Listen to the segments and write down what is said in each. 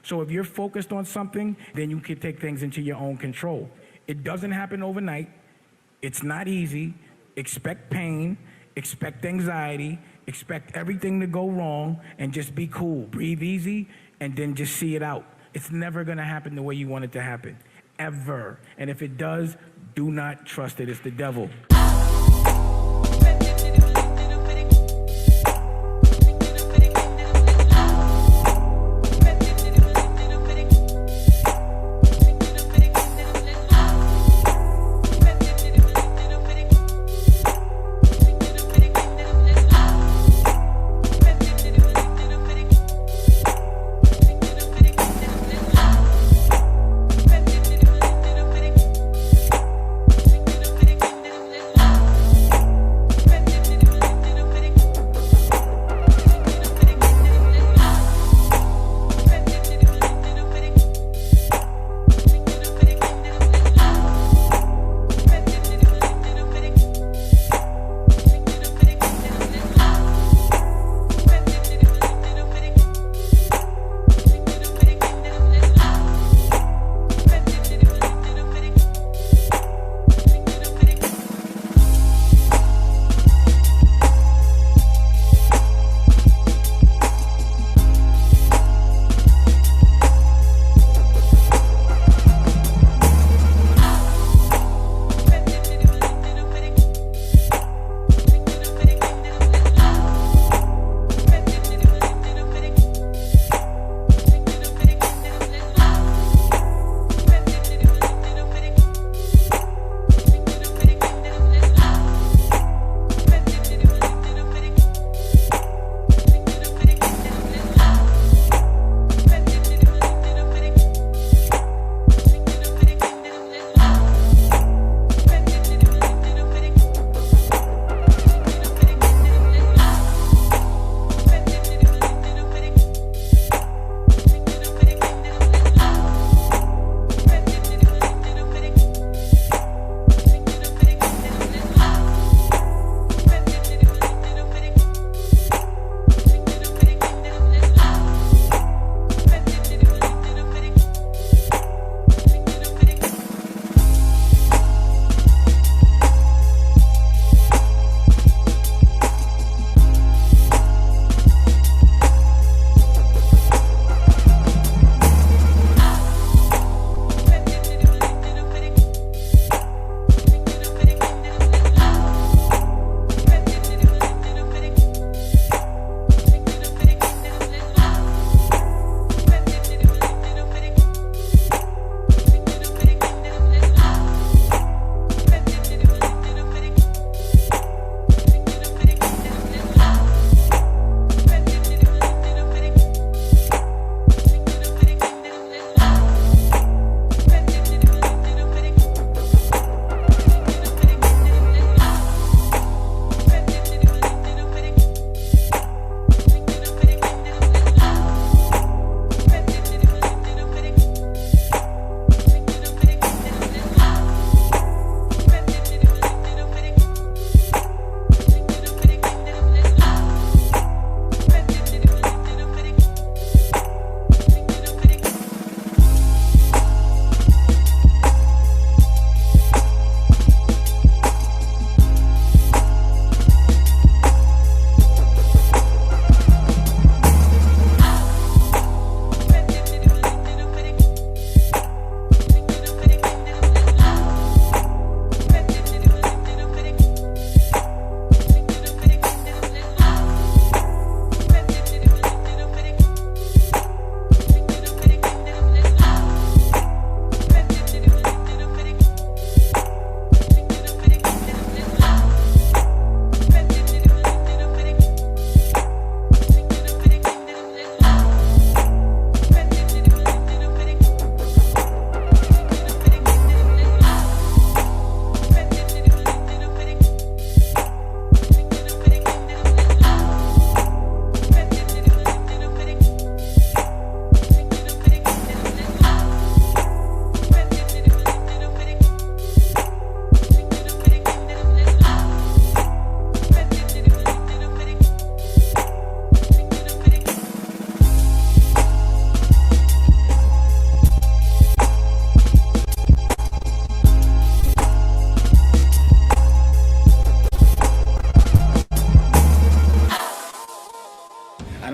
So if you're focused on something, then you can take things into your own control. It doesn't happen overnight. It's not easy. Expect pain, expect anxiety, expect everything to go wrong, and just be cool. Breathe easy, and then just see it out. It's never gonna happen the way you want it to happen, ever. And if it does, do not trust it. It's the devil.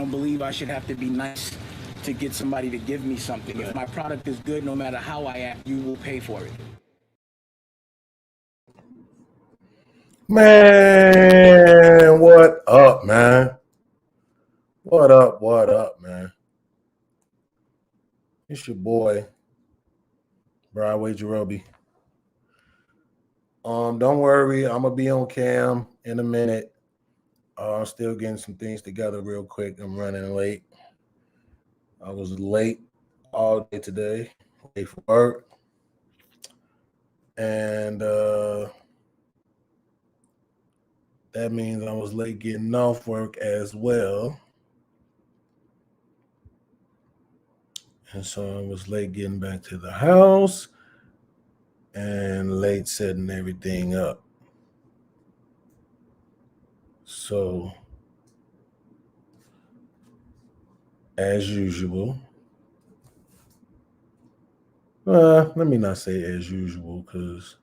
don't believe I should have to be nice to get somebody to give me something. If my product is good, no matter how I act, you will pay for it. Man, what up, man? What up, man? It's your boy, Broadway Jerobi. Don't worry, I'm gonna be on cam in a minute. I'm still getting some things together real quick. I'm running late. I was late all day today, late for work. And that means I was late getting off work as well. And so I was late getting back to the house and late setting everything up. So, as usual, let me not say as usual because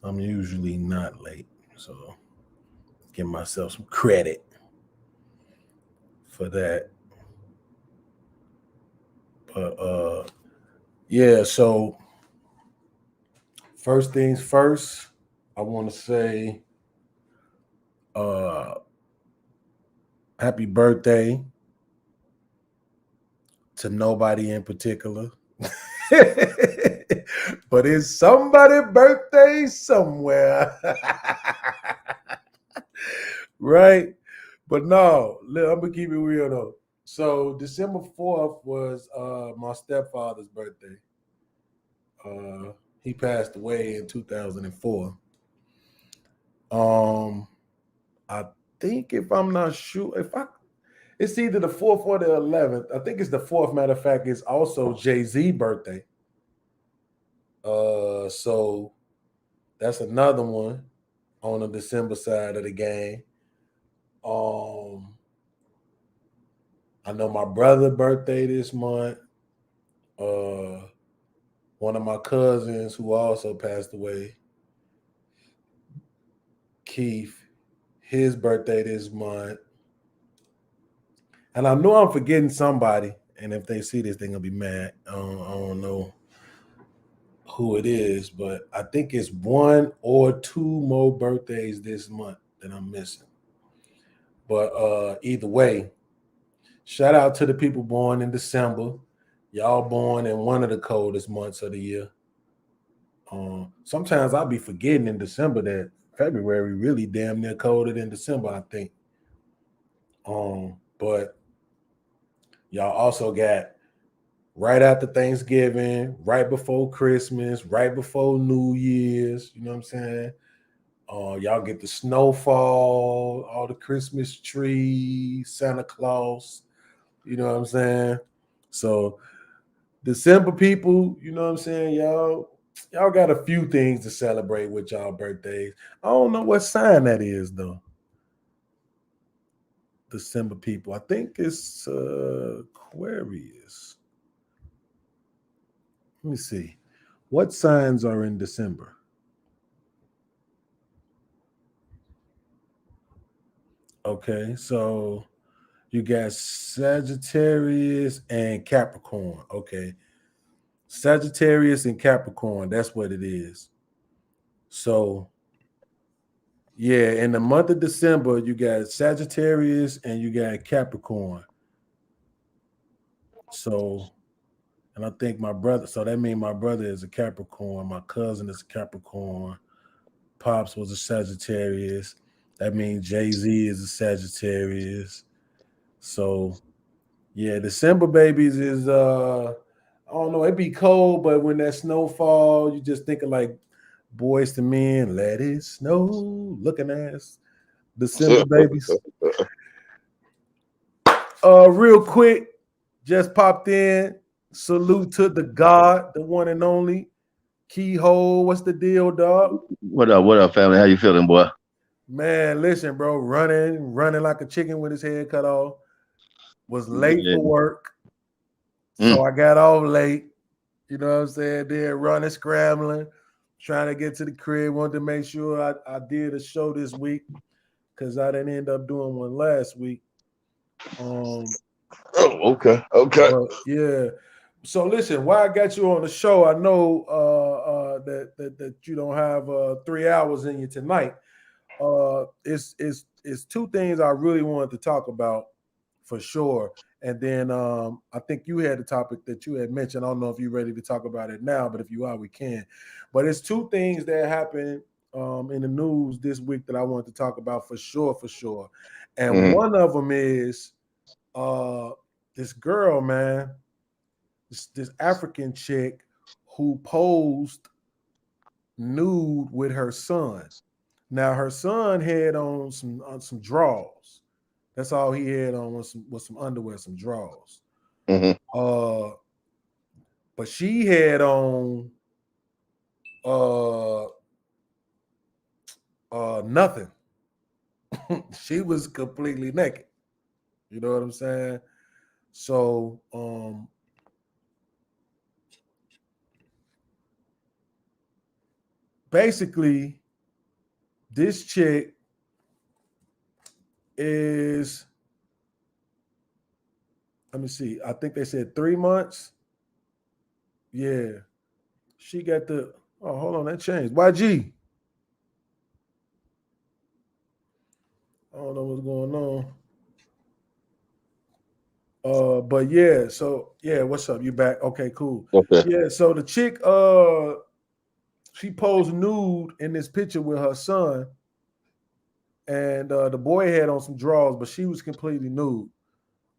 I'm usually not late. So, give myself some credit for that. But yeah, so first things first, I want to say happy birthday to nobody in particular. But it's somebody's birthday somewhere. Right? But no, I'm going to keep it real though. So December 4th was my stepfather's birthday. He passed away in 2004. I think if I'm not sure, it's either the 4th or the 11th. I think it's the 4th. Matter of fact, it's also Jay-Z's birthday. So that's another one on the December side of the game. I know my brother's birthday this month. One of my cousins who also passed away, Keith, his birthday this month. And I know I'm forgetting somebody. And if they see this, they're going to be mad. I don't know who it is, but I think it's 1 or 2 more birthdays this month that I'm missing. But either way, shout out to the people born in December. Y'all born in one of the coldest months of the year. Sometimes I'll be forgetting in December that February really damn near colder than December, I think. But y'all also got right after Thanksgiving, right before Christmas, right before New Year's. You know what I'm saying? Y'all get the snowfall, all the Christmas trees, Santa Claus. You know what I'm saying? So December people, you know what I'm saying? Y'all got a few things to celebrate with y'all birthdays. I don't know what sign that is though. December people. I think it's Aquarius. Let me see. What signs are in December? Okay, so you got Sagittarius and Capricorn. Okay. Sagittarius and Capricorn. That's what it is. So, yeah, in the month of December, you got Sagittarius and you got Capricorn. So, and I think my brother, so that means my brother is a Capricorn. My cousin is a Capricorn. Pops was a Sagittarius. That means Jay-Z is a Sagittarius. So, yeah, December babies is I don't know, it'd be cold, but when that snow fall, you just think of like Boys to Men, let it snow, looking ass December babies. Real quick, just popped in. Salute to the God, the one and only Keyhole. What's the deal, dog? What up, family? How you feeling, boy? Man, listen, bro, running like a chicken with his head cut off. Was late for work. So I got off late. You know what I'm saying? Then running, scrambling, trying to get to the crib. Wanted to make sure I did a show this week because I didn't end up doing one last week. Oh, okay. But yeah. So listen, why I got you on the show, I know that you don't have 3 hours in you tonight. It's two things I really wanted to talk about for sure. And then I think you had the topic that you had mentioned. I don't know if you're ready to talk about it now, but if you are, we can. But it's two things that happened in the news this week that I wanted to talk about for sure. And Mm-hmm. one of them is this girl, man, this African chick who posed nude with her son. Now her son had on some drawers. That's all he had on was some underwear, some drawers. Mm-hmm. But she had on uh nothing. She was completely naked. You know what I'm saying? So basically this chick is, let me see, I think they said 3 months. Yeah. She got the, oh, hold on, that changed. YG. I don't know what's going on. But yeah, so yeah, what's up? You back? Okay, cool. Okay. Yeah, so the chick, she posed nude in this picture with her son, and the boy had on some drawers, but she was completely nude.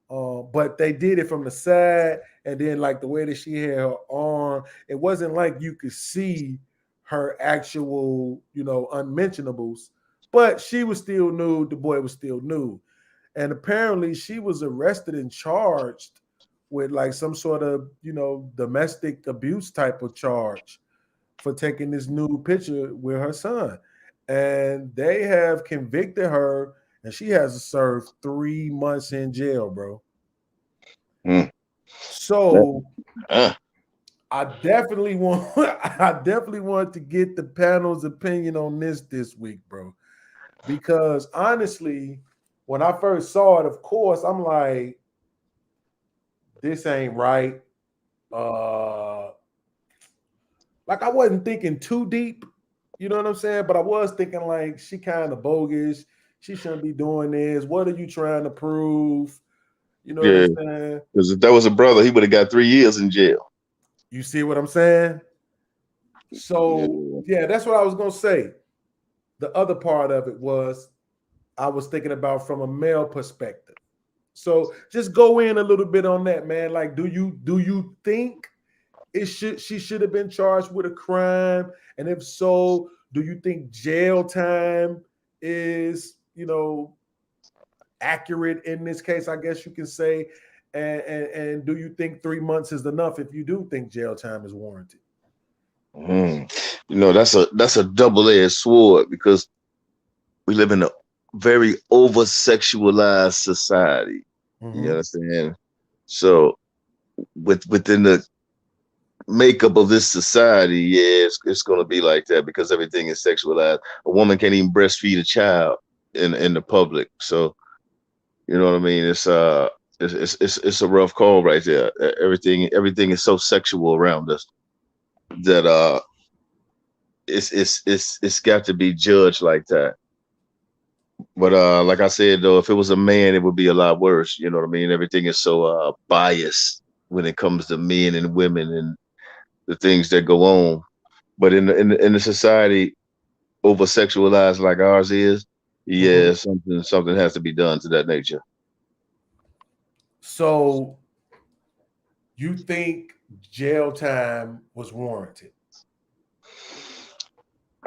But they did it from the side, and then like the way that she had her arm, it wasn't like you could see her actual, unmentionables, but she was still nude. The boy was still nude. And apparently she was arrested and charged with like some sort of, domestic abuse type of charge for taking this nude picture with her son. And they have convicted her, and she has to serve 3 months in jail, bro. Mm. So Uh, I definitely want I definitely want to get the panel's opinion on this week, bro. Because honestly, when I first saw it, of course, I'm like, this ain't right. Uh like I wasn't thinking too deep, you know what I'm saying? But I was thinking like she kind of bogus. She shouldn't be doing this. What are you trying to prove? You know what I'm yeah, saying? because if that was a brother, he would have got 3 years in jail. You see what I'm saying? Yeah. So yeah, that's what I was gonna say. The other part of it was I was thinking about from a male perspective. So just go in a little bit on that, man. Like, do you think she should have been charged with a crime? And if so, do you think jail time is, accurate in this case? I guess you can say. And do you think 3 months is enough if you do think jail time is warranted? Mm. That's a double-edged sword because we live in a very over-sexualized society. You Mm-hmm. understand? So within the makeup of this society, yeah, it's going to be like that because everything is sexualized. A woman can't even breastfeed a child in the public. So you know what I mean? It's a rough call right there. Everything is so sexual around us that it's got to be judged like that. But like I said though, if it was a man, it would be a lot worse. You know what I mean? Everything is so biased when it comes to men and women and the things that go on. But in the society over sexualized like ours is, Mm-hmm. yeah, something has to be done to that nature. So you think jail time was warranted?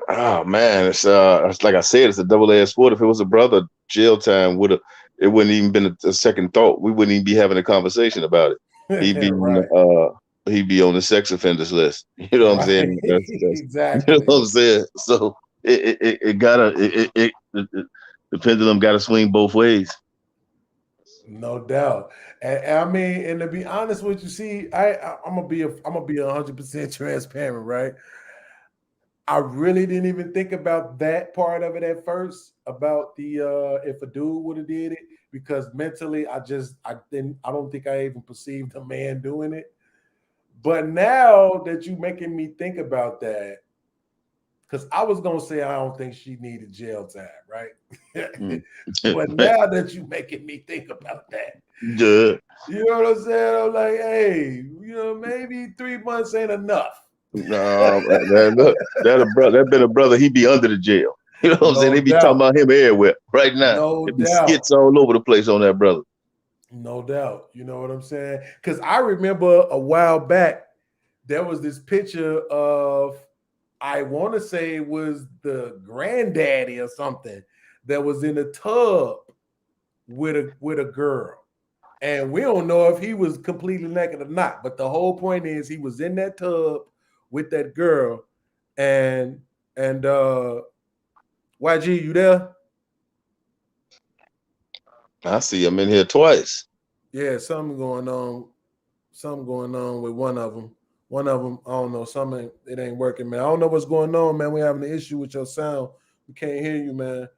Oh man, it's like I said, it's a double-edged sword. If it was a brother, jail time would have it wouldn't even been a second thought. We wouldn't even be having a conversation about it. He'd be Right. he'd be on the sex offenders list. You know what I'm Right. saying? That's you know Exactly. what I'm saying. So it gotta the pendulum gotta swing both ways. No doubt. And I mean, and to be honest with you, see, I'm gonna be 100% transparent, right? I really didn't even think about that part of it at first about the if a dude would have did it because mentally I don't think I even perceived a man doing it. But now that you making me think about that, because I was gonna say I don't think she needed jail time, right? Mm. But now that you making me think about that, Yeah. you know what I'm saying? I'm like, hey, maybe 3 months ain't enough. No, man, look, that been a brother, he be under the jail. You know what I'm saying? They No be talking doubt. about him everywhere right now. No It be doubt. skits all over the place on that brother. No doubt. You know what I'm saying? Because I remember a while back, there was this picture of, I want to say it was the granddaddy or something that was in a tub with a girl. And we don't know if he was completely naked or not. But the whole point is he was in that tub with that girl. And YG, you there? I see him in here twice. Yeah, something going on. Something going on with one of them. One of them, I don't know, something it ain't working, man. I don't know what's going on, man. We having an issue with your sound. We can't hear you, man.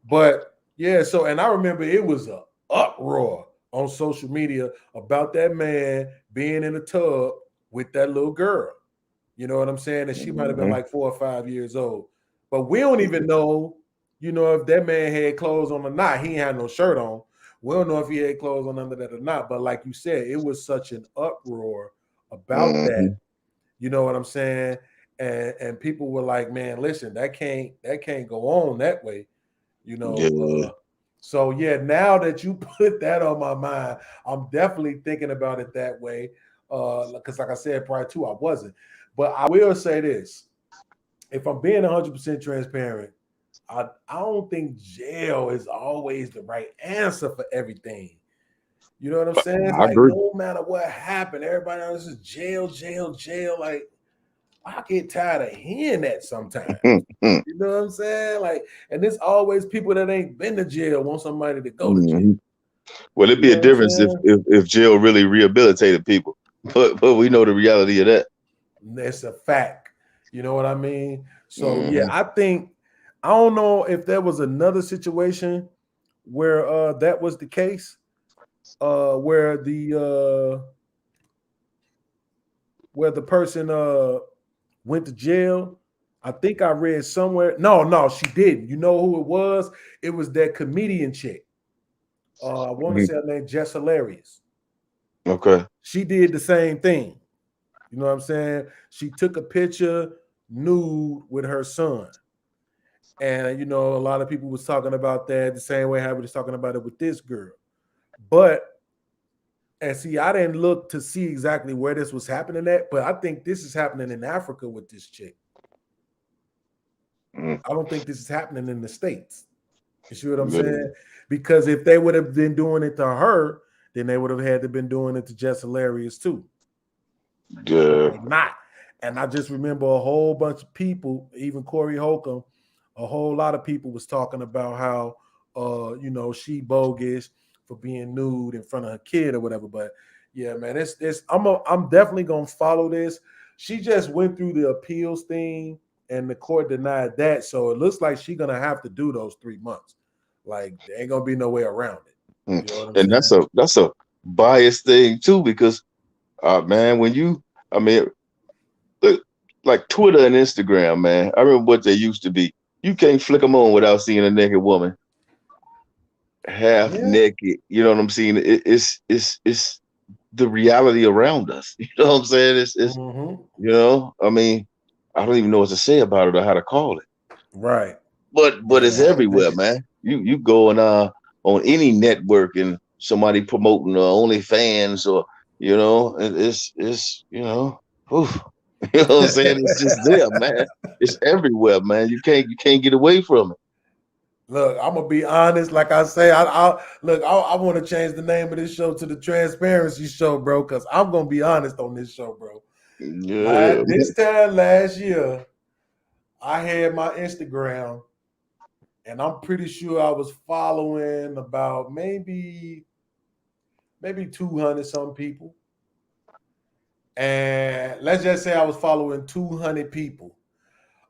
But yeah, so and I remember it was a uproar on social media about that man being in a tub with that little girl. You know what I'm saying? And she might have been Mhm. like 4 or 5 years old. But we don't even know, if that man had clothes on or not. He ain't had no shirt on. We don't know if he had clothes on under that or not. But like you said, it was such an uproar about that. Mhm. You know what I'm saying? And people were like, man, listen, that can't go on that way. You know, Yeah. so yeah, now that you put that on my mind, I'm definitely thinking about it that way. Because like I said prior to, I wasn't. But I will say this: if I'm being 100% transparent, I don't think jail is always the right answer for everything. You know what I'm saying? I Like agree. no matter what happened, everybody else is jail, jail, jail. Like I get tired of hearing that sometimes. Mhm. You know what I'm saying? Like, and it's always people that ain't been to jail want somebody to go to jail. Mhm. Well, it'd You be a know what I'm difference if, saying? if if jail really rehabilitated people, but we know the reality of that. That's a fact. You know what I mean? So yeah, Mhm. I don't know if there was another situation where that was the case, where the person went to jail. I think I read somewhere. No, no, she didn't. You know who it was? It was that comedian chick. I want to Mhm. say her name Jess Hilarious. Okay. She did the same thing. You know what I'm saying? She took a picture nude with her son. And a lot of people was talking about that the same way Harry was talking about it with this girl. But and see, I didn't look to see exactly where this was happening at, but I think this is happening in Africa with this chick. Mhm. I don't think this is happening in the States. You see what I'm Yeah. saying? Because if they would have been doing it to her, then they would have had to been doing it to Jess Hilarious too. But Yeah. they not. And I just remember a whole bunch of people, even Corey Holcomb, a whole lot of people was talking about how she bogus for being nude in front of her kid or whatever. But yeah, man, I'm definitely gonna follow this. She just went through the appeals thing and the court denied that. So it looks like she's gonna have to do those 3 months. Like there ain't gonna be no way around it. Mm. You know what I'm And saying? that's a biased thing too, because man, I mean, look, like Twitter and Instagram, man. I remember what they used to be. You can't flick them on without seeing a naked woman, half Yeah. naked. You know what I'm saying? It's the reality around us. You know what I'm saying? It's Mm-hmm. I mean, I don't even know what to say about it or how to call it. Right. But Yeah, it's I can dig everywhere, it. man. You go on any network and somebody promoting OnlyFans or it's oof. You know what I'm saying? It's just there, man. It's everywhere, man. You can't get away from it. Look, I'm gonna be honest. Like I say, I look. I want to change the name of this show to the Transparency Show, bro. Because I'm gonna be honest on this show, bro. Yeah, This time last year, I had my Instagram, and I'm pretty sure I was following about maybe 200 some people, And let's just say I was following 200 people.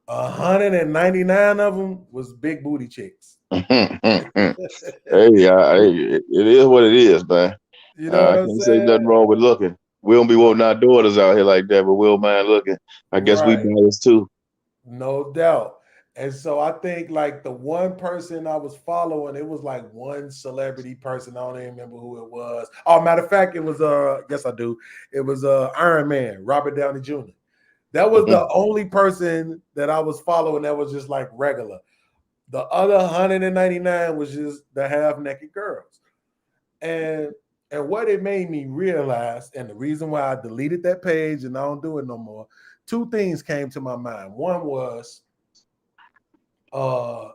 199 of them was big booty chicks. It is what it is, man. You know what I I'm can't say saying? nothing wrong with looking. We don't be wanting our daughters out here like that, but we don't mind looking. I guess we Right. biased too. No doubt. And so I think like the one person I was following, it was like one celebrity person. I don't even remember who it was. Oh, matter of fact, it was yes, I do. It was Iron Man, Robert Downey Jr. That was the only person that I was following that was just like regular. The other 199 was just the half-naked girls. And what it made me realize, and the reason why I deleted that page and I don't do it no more, two things came to my mind. One was I'm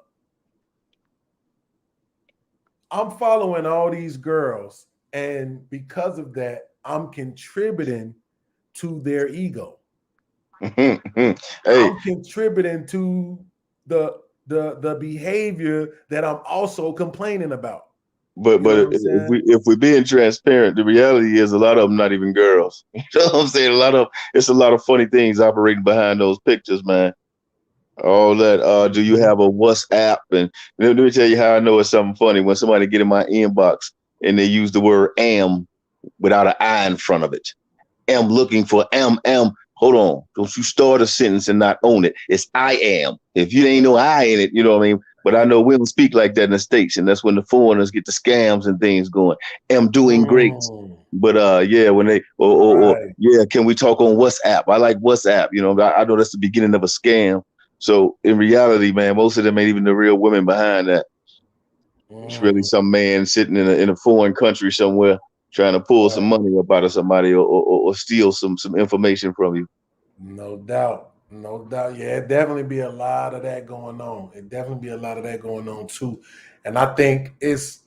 following all these girls, and because of that, I'm contributing to their ego. Hey, I'm contributing to the behavior that I'm also complaining about. but You know what I'm if saying? we're being transparent, the reality is a lot of them not even girls. You know what I'm saying? It's a lot of funny things operating behind those pictures, man. All that. Do you have a WhatsApp? And let me tell you how I know it's something funny when somebody get in my inbox and they use the word "am" without an I in front of it. Am looking for am. Hold on. Don't you start a sentence and not own it. It's I am. If you ain't no I in it, you know what I mean? But I know we don't speak like that in the States, and that's when the foreigners get the scams and things going. Am doing great. But yeah, when they or Right. yeah, can we talk on WhatsApp? I like WhatsApp, you know. I know that's the beginning of a scam. So in reality, man, most of them ain't even the real women behind that. It's really some man sitting in a foreign country somewhere trying to pull some money up out of somebody or steal some information from you. No doubt. No doubt. Yeah, it definitely be a lot of that going on. It definitely be a lot of that going on too. And I think it's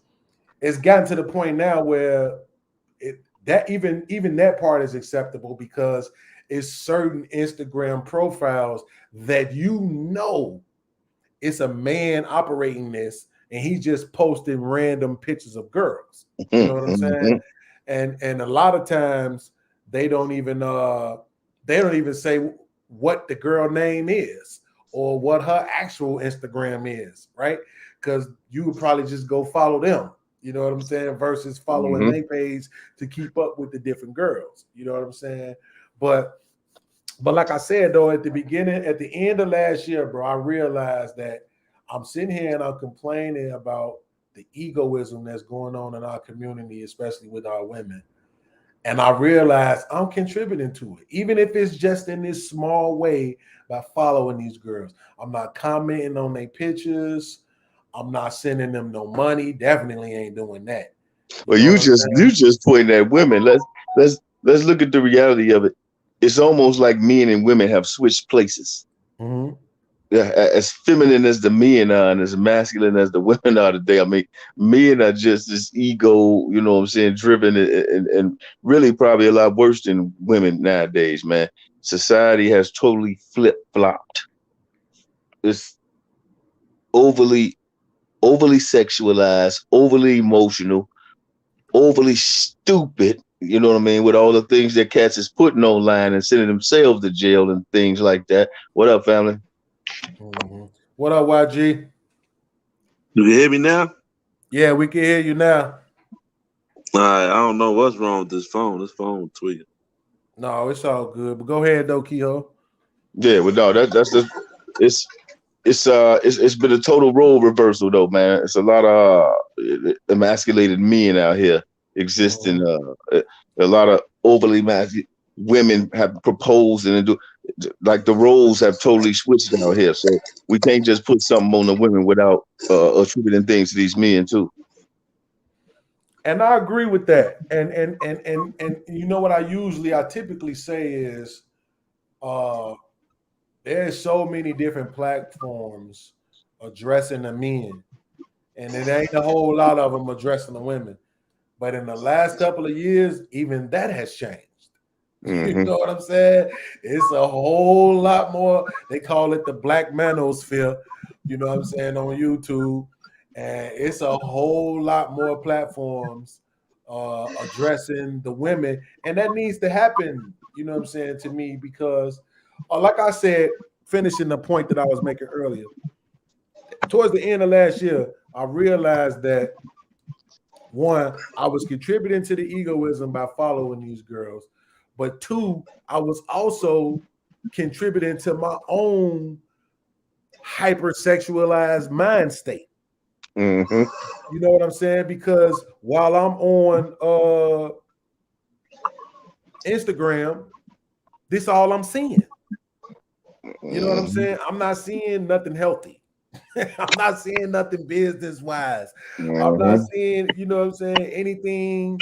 gotten to the point now where that even that part is acceptable because it's certain Instagram profiles that you know it's a man operating this and he's just posting random pictures of girls. You know what I'm saying? And a lot of times they don't even say what the girl name is or what her actual Instagram is, right? Because you would probably just go follow them. You know what I'm saying? Versus following their page to keep up with the different girls. You know what I'm saying? But like I said, though, at the end of last year, bro, I realized that I'm sitting here and I'm complaining about the egoism that's going on in our community, especially with our women. And I realized I'm contributing to it, even if it's just in this small way by following these girls. I'm not commenting on their pictures. I'm not sending them no money. Definitely ain't doing that. Well, know you what I'm just saying? you just pointing at women. Let's look at the reality of it. It's almost like men and women have switched places. Mm-hmm. Yeah, as feminine as the men are and as masculine as the women are today. I mean, men are just this ego, you know what I'm saying, driven and really probably a lot worse than women nowadays, man. Society has totally flip-flopped. It's overly sexualized, overly emotional, overly stupid, you know what I mean, with all the things that cats is putting online and sending themselves to jail and things like that. What up, family? Mm-hmm. What up, YG? Do you hear me now? Yeah, we can hear you now. All right, I don't know what's wrong with this phone. This phone tweaking. No, it's all good. But go ahead, though, Keyhole. Yeah, well, no, that's just it's it's been a total role reversal though, man. It's a lot of emasculated men out here existing. A lot of overly masculine women have proposed and do like the roles have totally switched out here. So we can't just put something on the women without attributing things to these men too. And I agree with that. And you know what I typically say is there's so many different platforms addressing the men, and it ain't a whole lot of them addressing the women. But in the last couple of years, even that has changed. You know what I'm saying? It's a whole lot more. They call it the Black Manosphere, you know what I'm saying, on YouTube. And it's a whole lot more platforms addressing the women. And that needs to happen. you know what I'm saying, to me, because like I said, finishing the point that I was making earlier, towards the end of last year, I realized that one, I was contributing to the egoism by following these girls, but two, I was also contributing to my own hypersexualized mind state. Mm-hmm. You know what I'm saying? Because while I'm on Instagram, this all I'm seeing. You know what I'm saying? I'm not seeing nothing healthy. I'm not seeing nothing business wise. I'm not seeing, you know what I'm saying, anything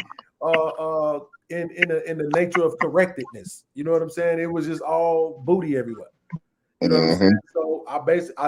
in the nature of correctedness. You know what I'm saying? It was just all booty everywhere. You know what I'm saying? So I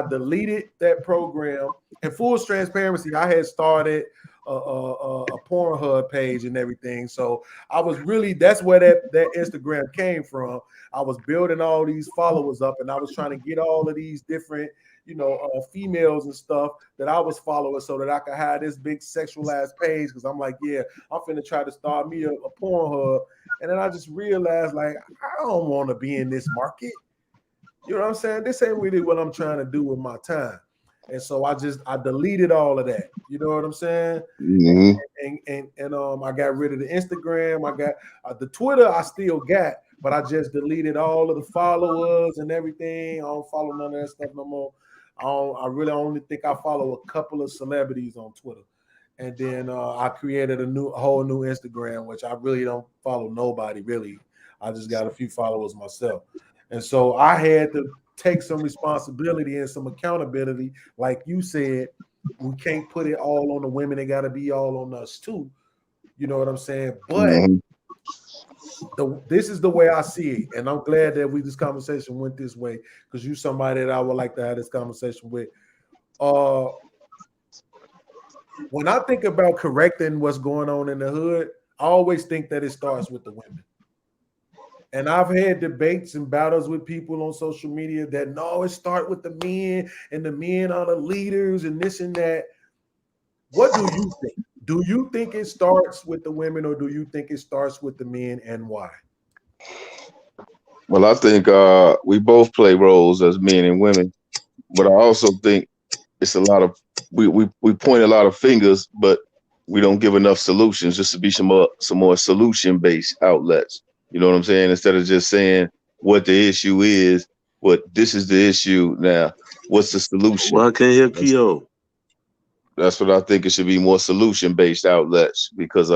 deleted that program. In full transparency, I had started a Pornhub page and everything. So I was really, that's where that Instagram came from. I was building all these followers up, and I was trying to get all of these different, you know, females and stuff that I was following so that I could have this big sexualized page. Because I'm like, yeah, I'm finna try to start me a Pornhub. And then I just realized, like, I don't want to be in this market. You know what I'm saying? This ain't really what I'm trying to do with my time. And so I deleted all of that. You know what I'm saying? And I got rid of the Instagram. I got the Twitter I still got, but I just deleted all of the followers and everything. I don't follow none of that stuff no more. I really only think I follow a couple of celebrities on Twitter. And then I created a whole new Instagram, which I really don't follow nobody really. I just got a few followers myself. And so I had to take some responsibility and some accountability. Like you said, we can't put it all on the women. It got to be all on us too. You know what I'm saying? But this is the way I see it. And I'm glad that this conversation went this way, because you're somebody that I would like to have this conversation with. When I think about correcting what's going on in the hood, I always think that it starts with the women. And I've had debates and battles with people on social media that no, it starts with the men, and the men are the leaders and this and that. What do you think? Do you think it starts with the women, or do you think it starts with the men, and why? Well, I think we both play roles as men and women, but I also think it's a lot of we point a lot of fingers, but we don't give enough solutions. Just to be some more solution-based outlets. You know what I'm saying? Instead of just saying what the issue is, what this is the issue now. What's the solution? Well, I can't hear Keyhol. That's what I think. It should be more solution-based outlets, because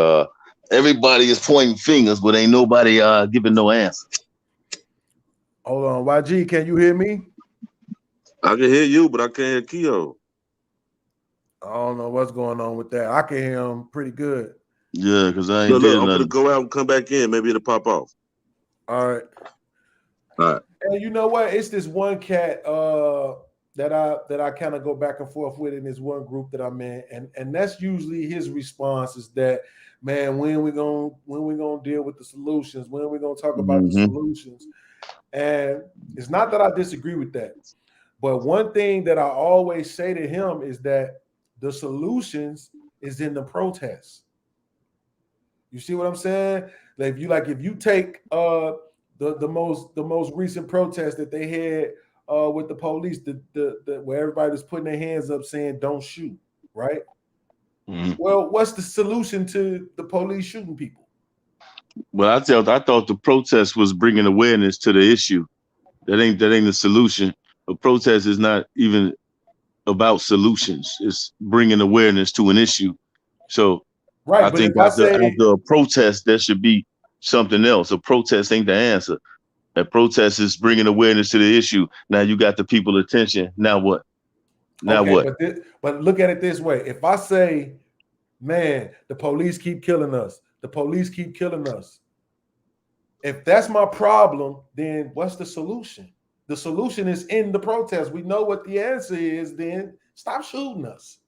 everybody is pointing fingers, but ain't nobody giving no answer. Hold on, YG, can you hear me? I can hear you, but I can't hear Keyhol. I don't know what's going on with that. I can hear him pretty good. Yeah, because I ain't Look, did I'm nothing. gonna go out and come back in. Maybe it'll pop off. All right. All right. And you know what? It's this one cat that I kind of go back and forth with in this one group that I'm in, and that's usually his response is that, man, when we gonna deal with the solutions? When we gonna talk about the solutions? And it's not that I disagree with that, but one thing that I always say to him is that the solutions is in the protests. You see what I'm saying? Like if you take the most recent protest that they had with the police, the where everybody was putting their hands up saying don't shoot, right? Well, what's the solution to the police shooting people? Well, I thought the protest was bringing awareness to the issue. That ain't the solution. A protest is not even about solutions. It's bringing awareness to an issue. So right, I think after a protest, there should be something else. A protest ain't the answer. A protest is bringing awareness to the issue. Now you got the people attention. Now what? Now what? But look at it this way. If I say, man, the police keep killing us. The police keep killing us. If that's my problem, then what's the solution? The solution is in the protest. We know what the answer is. Then stop shooting us.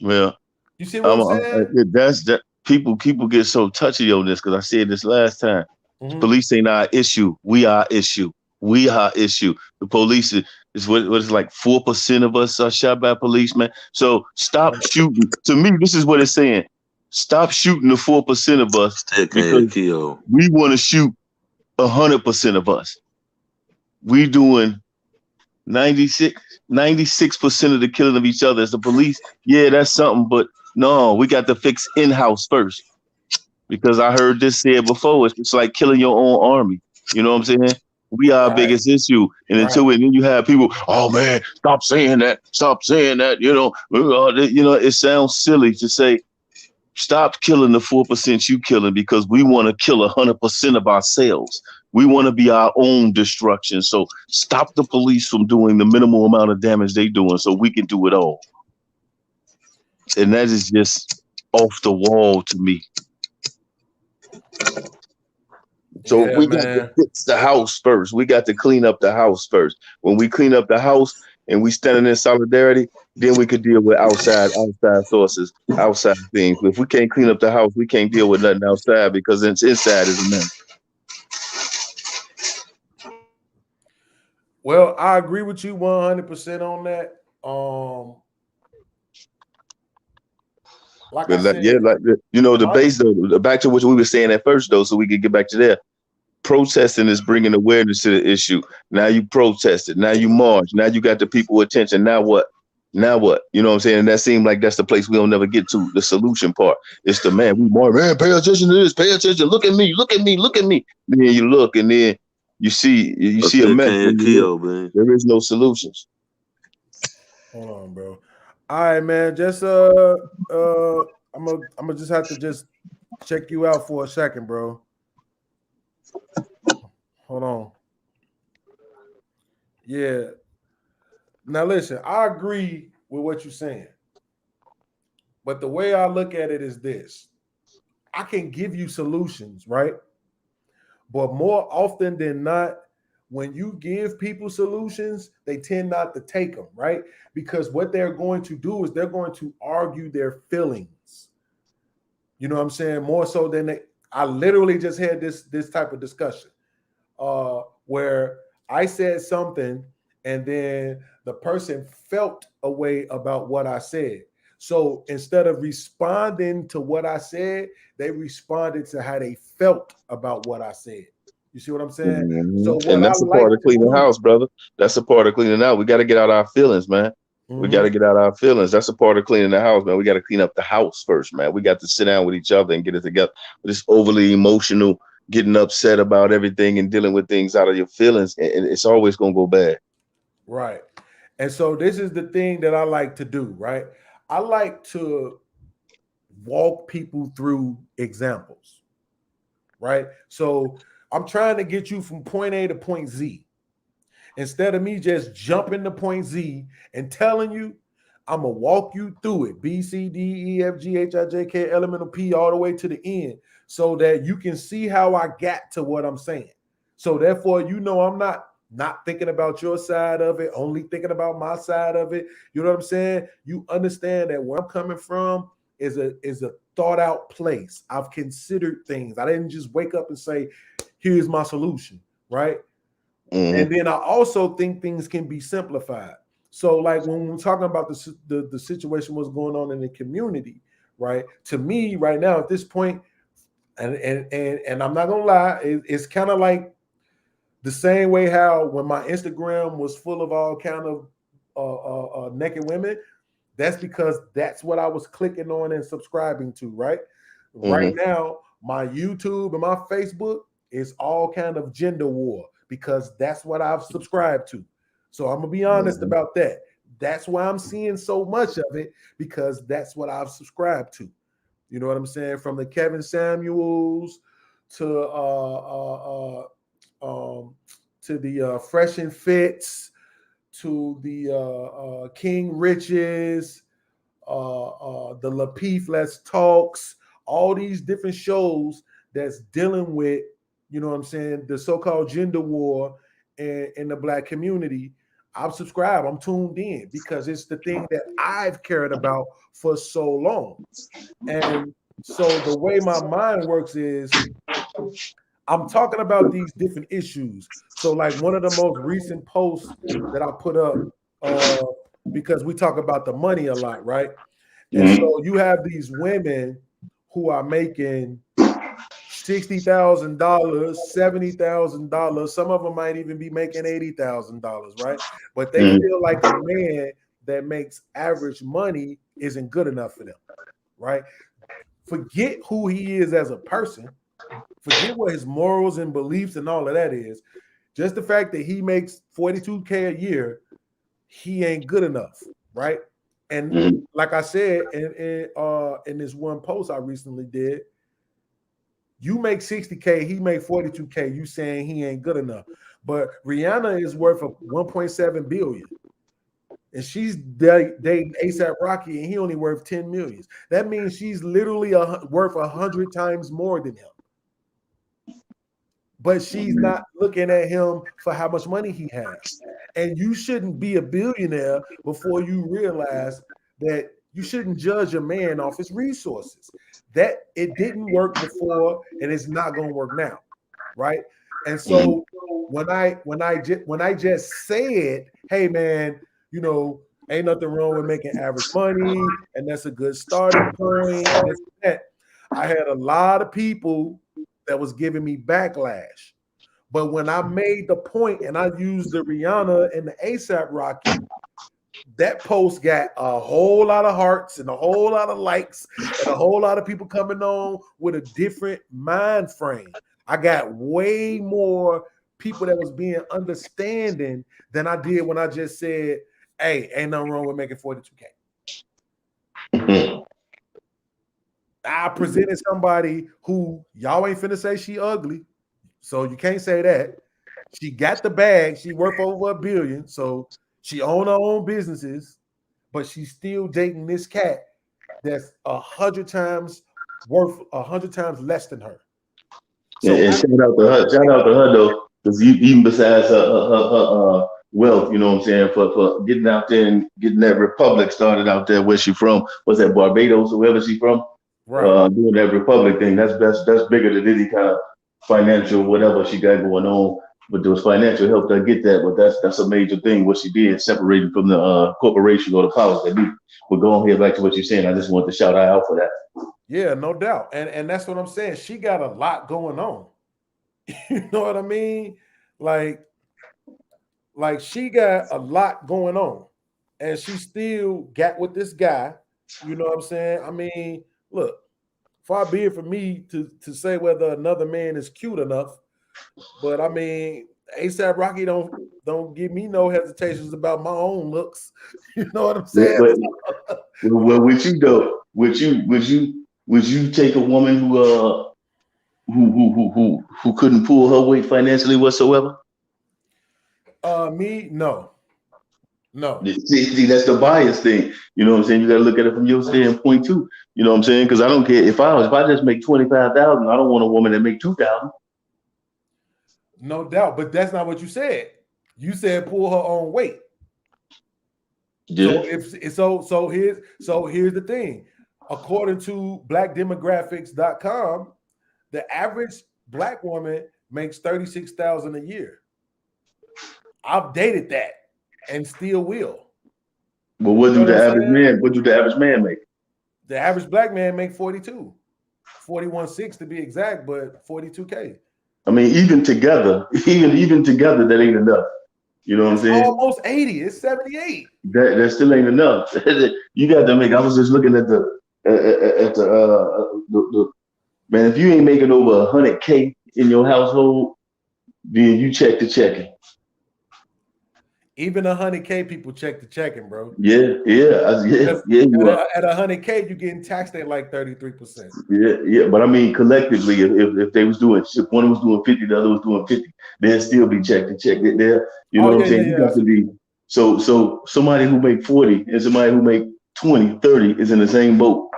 Well, you see what I'm saying? That's that. People get so touchy on this, because I said this last time. Police ain't our issue. We are issue. We are issue. The police is what is like 4% of us are shot by policemen. So stop shooting. To me, this is what it's saying. Stop shooting the 4% of us, because we want to shoot 100% of us. We doing 96% of the killing of each other as the police. Yeah, that's something, but no, we got to fix in-house first. Because I heard this said before, it's like killing your own army. You know what I'm saying? We are our biggest issue. And until then you have people, oh man, stop saying that. It sounds silly to say, stop killing the 4% you killing because we want to kill 100% of ourselves. We want to be our own destruction. So stop the police from doing the minimal amount of damage they doing so we can do it all. And that is just off the wall to me. So we got to fix the house first. We got to clean up the house first. When we clean up the house and we standing in solidarity, then we could deal with outside sources, outside things. If we can't clean up the house, we can't deal with nothing outside because inside is a mess. Well, I agree with you 100% on that. The base though. Back to what we were saying at first, though, so we could get back to there. Protesting is bringing awareness to the issue. Now you protested. Now you march. Now you got the people attention. Now what? You know what I'm saying? And that seems like that's the place we don't never get to. The solution part. It's the man. We march. Man, pay attention to this. Pay attention. Look at me. Look at me. Look at me. Then you look, and then you see a mess. There is no solutions. Hold on, bro. All right, man. Just I'm gonna just have to just check you out for a second, bro. Hold on. Yeah. Now listen, I agree with what you're saying. But the way I look at it is this. I can give you solutions, right? But more often than not, when you give people solutions, they tend not to take them, right? Because what they're going to do is they're going to argue their feelings. You know what I'm saying? More so than I literally just had this type of discussion where I said something and then the person felt a way about what I said. So instead of responding to what I said, they responded to how they felt about what I said. You see what I'm saying? Mm-hmm. So and that's a part of cleaning the house, brother. That's a part of cleaning out. We got to get out our feelings, man. Mm-hmm. We got to get out our feelings. That's a part of cleaning the house, man. We got to clean up the house first, man. We got to sit down with each other and get it together. This overly emotional, getting upset about everything and dealing with things out of your feelings, and it's always going to go bad. Right. And so this is the thing that I like to do, right? I like to walk people through examples, right? So I'm trying to get you from point A to point Z. Instead of me just jumping to point Z and telling you, I'm going to walk you through it. B, C, D, E, F, G, H, I, J, K, elemental P, all the way to the end so that you can see how I got to what I'm saying. So therefore, I'm not thinking about your side of it, only thinking about my side of it. You know what I'm saying? You understand that where I'm coming from is a thought out place. I've considered things. I didn't just wake up and say, here's my solution, right? Mm-hmm. And then I also think things can be simplified. So like when we're talking about the situation, what's going on in the community, right? To me right now at this point, and I'm not gonna lie, it's kind of like the same way how when my Instagram was full of all kind of naked women, that's because that's what I was clicking on and subscribing to, right? Mm-hmm. Right now, my YouTube and my Facebook is all kind of gender war because that's what I've subscribed to. So I'm gonna be honest about that. That's why I'm seeing so much of it because that's what I've subscribed to. You know what I'm saying? From the Kevin Samuels to the Fresh and Fits to the King Riches, the Lapeef Let's Talks, all these different shows that's dealing with, you know what I'm saying, the so-called gender war in the Black community. I'm subscribed. I'm tuned in because it's the thing that I've cared about for so long. And so the way my mind works is I'm talking about these different issues. So like one of the most recent posts that I put up, because we talk about the money a lot, right? And so you have these women who are making $60,000, $70,000. Some of them might even be making $80,000, right? But they feel like a man that makes average money isn't good enough for them, right? Forget who he is as a person. Forget what his morals and beliefs and all of that is. Just the fact that he makes $42K a year, he ain't good enough, right? And like I said in this one post I recently did, you make 60K, he make 42K. You saying he ain't good enough. But Rihanna is worth of 1.7 billion. And she's dating ASAP Rocky, and he only worth 10 million. That means she's literally worth 100 times more than him. But she's not looking at him for how much money he has. And you shouldn't be a billionaire before you realize that you shouldn't judge a man off his resources. That it didn't work before, and it's not going to work now, right? And so when I just said, "Hey, man, you know, ain't nothing wrong with making average money, and that's a good starting point," I had a lot of people that was giving me backlash. But when I made the point and I used the Rihanna and the ASAP Rocky, that post got a whole lot of hearts and a whole lot of likes and a whole lot of people coming on with a different mind frame. I got way more people that was being understanding than I did when I just said, "Hey, ain't nothing wrong with making 42K." I presented somebody who y'all ain't finna say she ugly, so you can't say that. She got the bag. She worth over $1 billion, so she own her own businesses, but she's still dating this cat that's 100 times worth 100 times less than her. So and shout out to her though, because even besides her wealth, you know what I'm saying, for getting out there and getting that republic started out there. Where she from? Was that Barbados or wherever she from? Right. Doing that republic thing. That's bigger than any kind of financial whatever she got going on. But there was financial help to get that. But that's a major thing. What she did, separated from the corporation or the powers that be. But going here back to what you're saying, I just want to shout her out for that. Yeah, no doubt. And that's what I'm saying. She got a lot going on. You know what I mean? Like she got a lot going on. And she still got with this guy. You know what I'm saying? I mean, look, far be it for me to say whether another man is cute enough. But I mean, ASAP Rocky don't give me no hesitations about my own looks. You know what I'm saying? Well, with you though, would you take a woman who couldn't pull her weight financially whatsoever? Me, no. See, that's the bias thing. You know what I'm saying? You got to look at it from your standpoint too. You know what I'm saying? Because I don't care if I just make 25,000. I don't want a woman that make 2,000. No doubt, but that's not what you said. You said pull her own weight. Yeah. So here's the thing. According to blackdemographics.com, the average black woman makes $36,000 a year. I've dated that and still will. Well, what do the average man make? The average black man make 42. 41.6 to be exact, but 42K. I mean, even together, that ain't enough. You know what I'm saying? Almost 80. It's 78. That still ain't enough. You got to make. I was just looking at the man. If you ain't making over 100K in your household, then you check the checking. Even 100K people check the checking, bro. Yeah. At 100K, you're getting taxed at like 33%. Yeah. But I mean, collectively, if they was doing, if one was doing 50, the other was doing 50, they'd still be checked there. You know what I'm saying? You got to be so somebody who make 40 and somebody who make 20, 30 is in the same boat.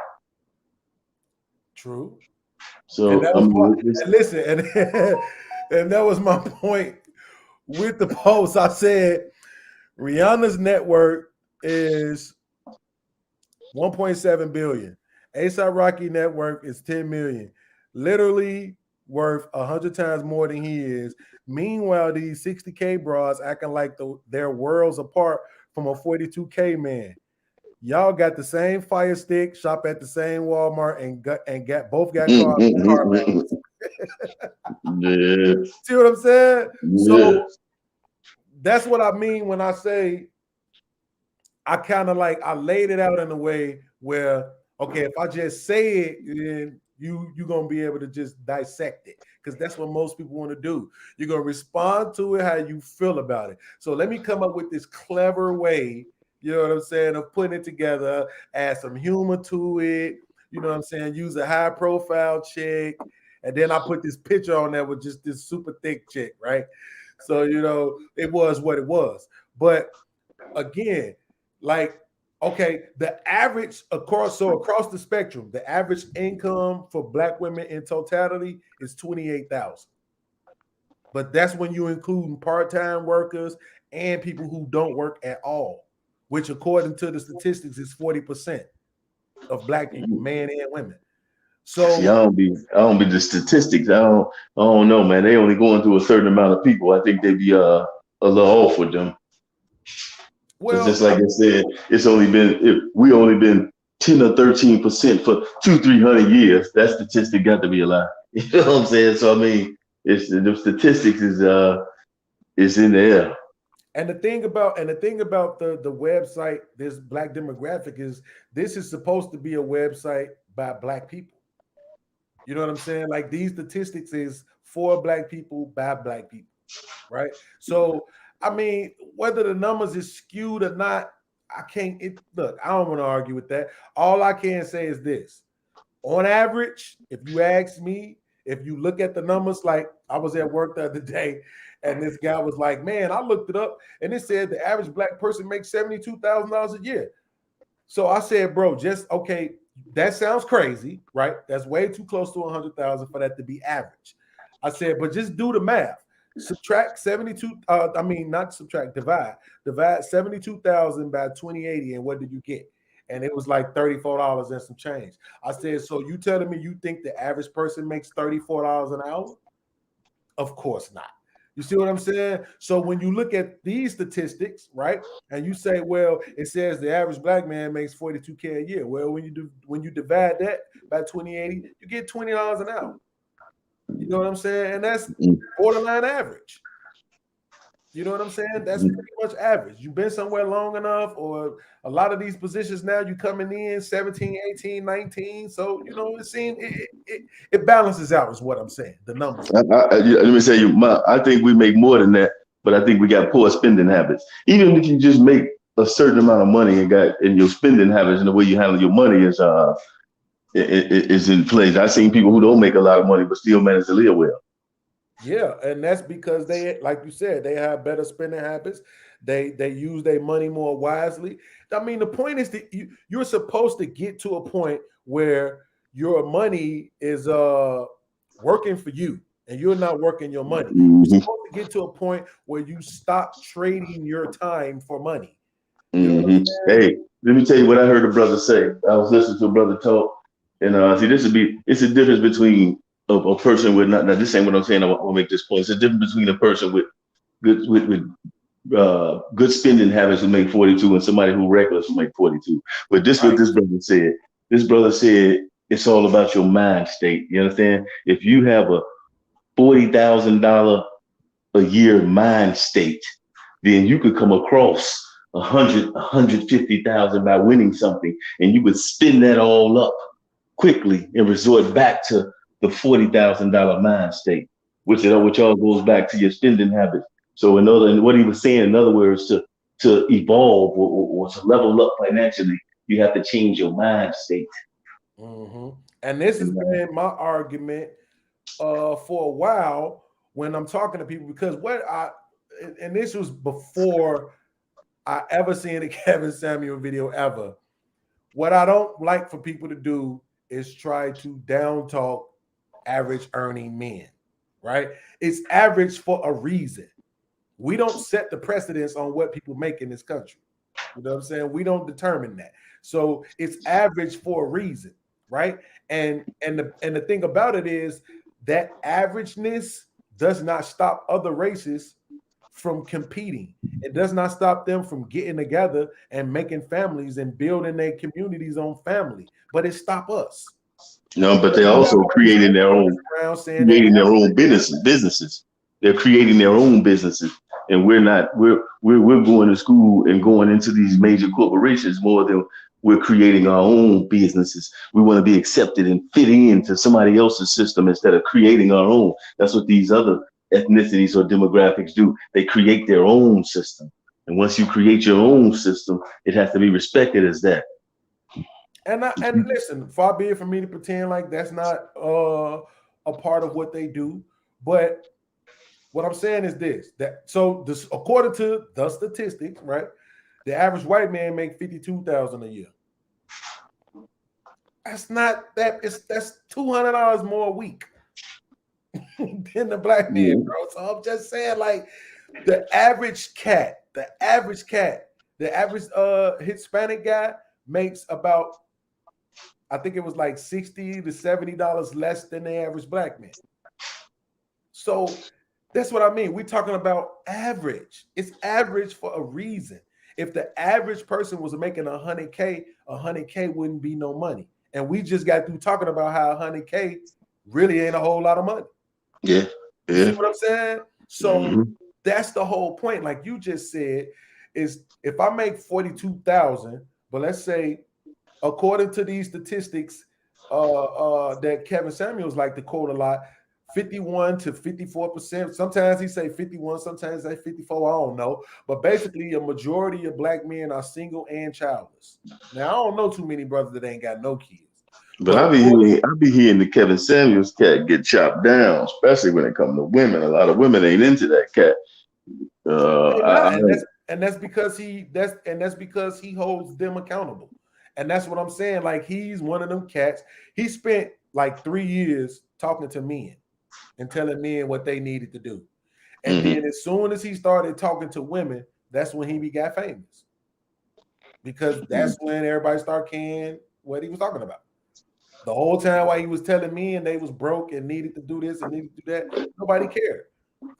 True. So and that was my point with the post. I said Rihanna's net worth is 1.7 billion. ASAP Rocky net worth is 10 million. Literally worth 100 times more than he is. Meanwhile, these 60K bras acting like they're worlds apart from a 42K man. Y'all got the same Fire Stick, shop at the same Walmart, and both got cars with CarMax. Yeah. See what I'm saying? Yeah. So that's what I mean when I say I kind of like I laid it out in a way where, okay, if I just say it, then you're gonna be able to just dissect it, because that's what most people want to do. You're gonna respond to it how you feel about it. So let me come up with this clever way, you know what I'm saying, of putting it together, add some humor to it, you know what I'm saying, use a high profile chick, and then I put this picture on there with just this super thick chick, right? So it was what it was. But again, like, okay, the average across the spectrum, the average income for Black women in totality is 28,000. But that's when you include part-time workers and people who don't work at all, which according to the statistics is 40% of Black people, men and women. So See, I don't be the statistics. I don't know, man. They only going through a certain amount of people. I think they be a little off with them. It's just like I said, we only been 10 or 13% for 200-300 years. That statistic got to be a lie. You know what I'm saying? So I mean, it's the statistics is in the air. And the thing about the website, this Black demographic, is this is supposed to be a website by Black people. You know what I'm saying? Like, these statistics is for Black people by Black people, right? So I mean, whether the numbers is skewed or not, I don't want to argue with that. All I can say is this: on average, if you ask me, if you look at the numbers, like I was at work the other day, and this guy was like, "Man, I looked it up, and it said the average Black person makes $72,000 a year." So I said, "Bro, okay, that sounds crazy, right? That's way too close to 100,000 for that to be average." I said, "But just do the math. Subtract 72. Not subtract, divide 72,000 by 2080, and what did you get?" And it was like $34 and some change. I said, "So you telling me you think the average person makes $34 an hour?" Of course not. You see what I'm saying? So when you look at these statistics, right, and you say, well, it says the average Black man makes $42K a year. Well, when you divide that by 2080, you get $20 an hour. You know what I'm saying? And that's borderline average. You know what I'm saying? That's pretty much average. You've been somewhere long enough, or a lot of these positions now, you coming in 17, 18, 19. So, it seems it balances out is what I'm saying. The numbers. Let me say I think we make more than that, but I think we got poor spending habits. Even if you just make a certain amount of money and your spending habits and the way you handle your money is in place. I've seen people who don't make a lot of money but still manage to live well. Yeah, and that's because they, like you said, they have better spending habits. They use their money more wisely. I mean, the point is that you're supposed to get to a point where your money is working for you and you're not working your money. Mm-hmm. You're supposed to get to a point where you stop trading your time for money. You know what I'm saying? Hey, let me tell you what I heard a brother say. I was listening to a brother talk, and it's a difference between a person with not. Now this ain't what I'm saying. I'll make this point. It's a difference between a person with good spending habits who make 42 and somebody who reckless who make 42. But this what this brother said. This brother said it's all about your mind state. You understand? If you have a $40,000 a year mind state, then you could come across 150,000 by winning something, and you would spend that all up quickly and resort back to the $40,000 mind state, which all goes back to your spending habits. So what he was saying, in other words, to evolve or to level up financially, you have to change your mind state. Mm-hmm. And this has been my argument for a while when I'm talking to people, because and this was before I ever seen a Kevin Samuel video ever. What I don't like for people to do is try to down talk average earning men, right? It's average for a reason. We don't set the precedence on what people make in this country. You know what I'm saying? We don't determine that. So it's average for a reason, right? And the thing about it is that averageness does not stop other races from competing. It does not stop them from getting together and making families and building their communities on family. But it stops us. No, but they're also creating their own businesses. They're creating their own businesses, and we're not. We're going to school and going into these major corporations more than we're creating our own businesses. We want to be accepted and fit into somebody else's system instead of creating our own. That's what these other ethnicities or demographics do. They create their own system, and once you create your own system, it has to be respected as that. And listen, far be it from me to pretend like that's not a part of what they do, but what I'm saying is this: according to the statistics, right, the average white man make $52,000 a year. That's not that. That's $200 more a week than the black man, bro. So I'm just saying, like, the average Hispanic guy makes about, I think it was like $60 to $70 less than the average black man. So that's what I mean. We're talking about average. It's average for a reason. If the average person was making $100K wouldn't be no money. And we just got through talking about how $100K really ain't a whole lot of money. Yeah. You see what I'm saying? So that's the whole point. Like you just said, is if I make $42,000, but let's say, according to these statistics that Kevin Samuels like to quote a lot, 51 to 54%. Sometimes he say 51, sometimes he say 54. I don't know. But basically, a majority of black men are single and childless. Now, I don't know too many brothers that ain't got no kids. But I be hearing the Kevin Samuels cat get chopped down, especially when it comes to women. A lot of women ain't into that cat. That's because he holds them accountable. And that's what I'm saying. Like, he's one of them cats. He spent like 3 years talking to men and telling men what they needed to do. And then as soon as he started talking to women, that's when he got famous. Because that's when everybody started caring what he was talking about. The whole time while he was telling men they was broke and needed to do this and needed to do that, nobody cared.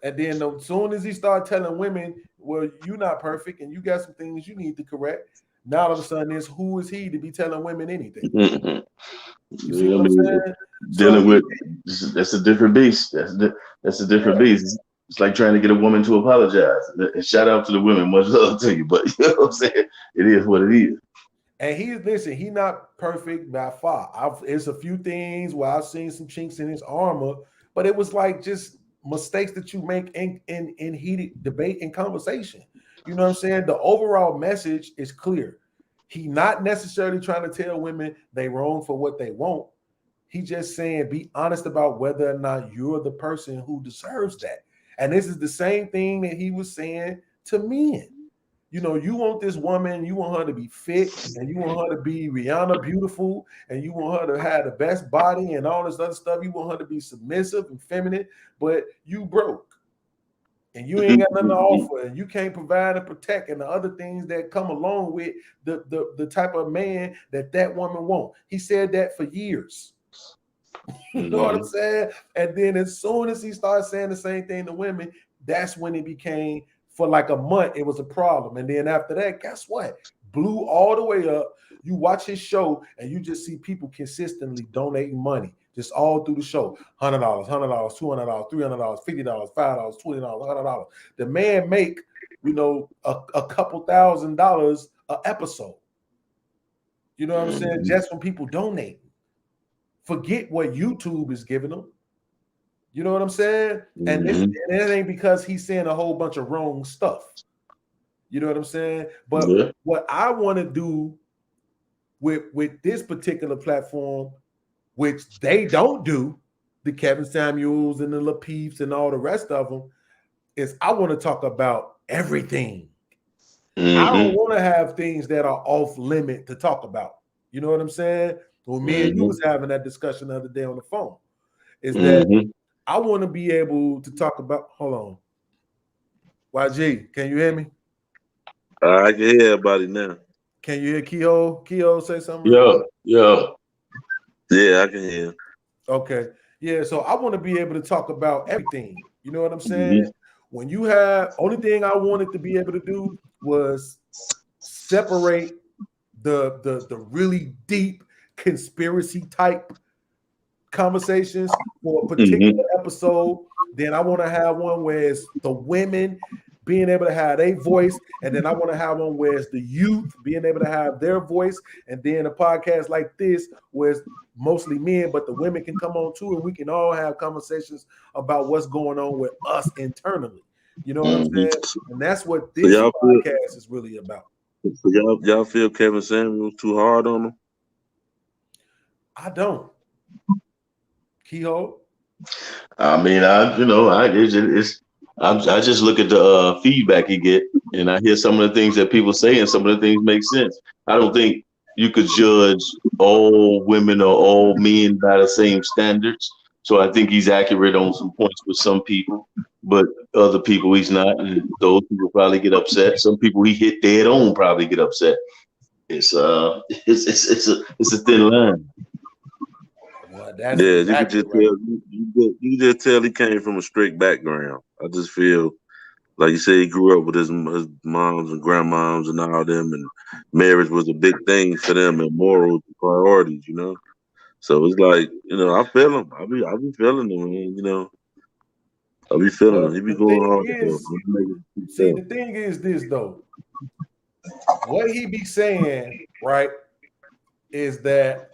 And then as soon as he started telling women, well, you're not perfect and you got some things you need to correct, now all of a sudden it's who is he to be telling women anything? You see what I'm saying? Dealing with that's a different beast. That's a different beast. It's like trying to get a woman to apologize. And shout out to the women, much love to you, but you know what I'm saying? It is what it is. And he's not perfect by far. It's a few things where I've seen some chinks in his armor, but it was like just mistakes that you make in heated debate and conversation. You know what I'm saying? The overall message is clear. He not necessarily trying to tell women they wrong for what they want. He just saying, be honest about whether or not you're the person who deserves that. And this is the same thing that he was saying to men. You know, you want this woman, you want her to be fit, and you want her to be Rihanna beautiful, and you want her to have the best body and all this other stuff. You want her to be submissive and feminine, but you broke. And you ain't got nothing to offer, and you can't provide and protect, and the other things that come along with the type of man that woman want. He said that for years. You know what I'm saying? And then as soon as he started saying the same thing to women, that's when it became, for like a month, it was a problem. And then after that, guess what? Blew all the way up. You watch his show, and you just see people consistently donating money. Just all through the show, $100, $100, $200, $300, $50, $5, $20, $100. The man make, a couple $1,000s an episode. You know what I'm saying? Just from people donating. Forget what YouTube is giving them. You know what I'm saying? And it ain't because he's saying a whole bunch of wrong stuff. You know what I'm saying? But what I want to do with this particular platform, which they don't do, the Kevin Samuels and the Lapeefs and all the rest of them, is I want to talk about everything. I don't want to have things that are off limit to talk about. You know what I'm saying? Well, me and you was having that discussion the other day on the phone. Is that I want to be able to talk about. Hold on, YG, can you hear me? I can hear everybody now. Can you hear Keyhol? Keyhol say something? Yeah, I can hear. Okay. Yeah, so I want to be able to talk about everything. You know what I'm saying? When you have only thing I wanted to be able to do was separate the really deep conspiracy type conversations for a particular episode. Then I want to have one where it's the women being able to have their voice, and then I want to have one where it's the youth being able to have their voice, and then a podcast like this where it's mostly men, but the women can come on too, and we can all have conversations about what's going on with us internally. You know what I'm saying? And that's what this podcast is really about. Y'all feel Kevin Samuels too hard on him? I don't. Keyhole? I mean, I just look at the feedback he get, and I hear some of the things that people say, and some of the things make sense. I don't think you could judge all women or all men by the same standards. So I think he's accurate on some points with some people, but other people he's not, and those people probably get upset. Some people he hit dead on probably get upset. It's a thin line. Well, that's Yeah, exactly you could just right. tell. You just tell he came from a strict background. I just feel like you say he grew up with his moms and grandmoms and all them, and marriage was a big thing for them and morals and priorities. So it's like, I feel him. I be feeling him, man. I be feeling him. Well, He be the going thing hard. is, the thing is this though. What he be saying, right, is that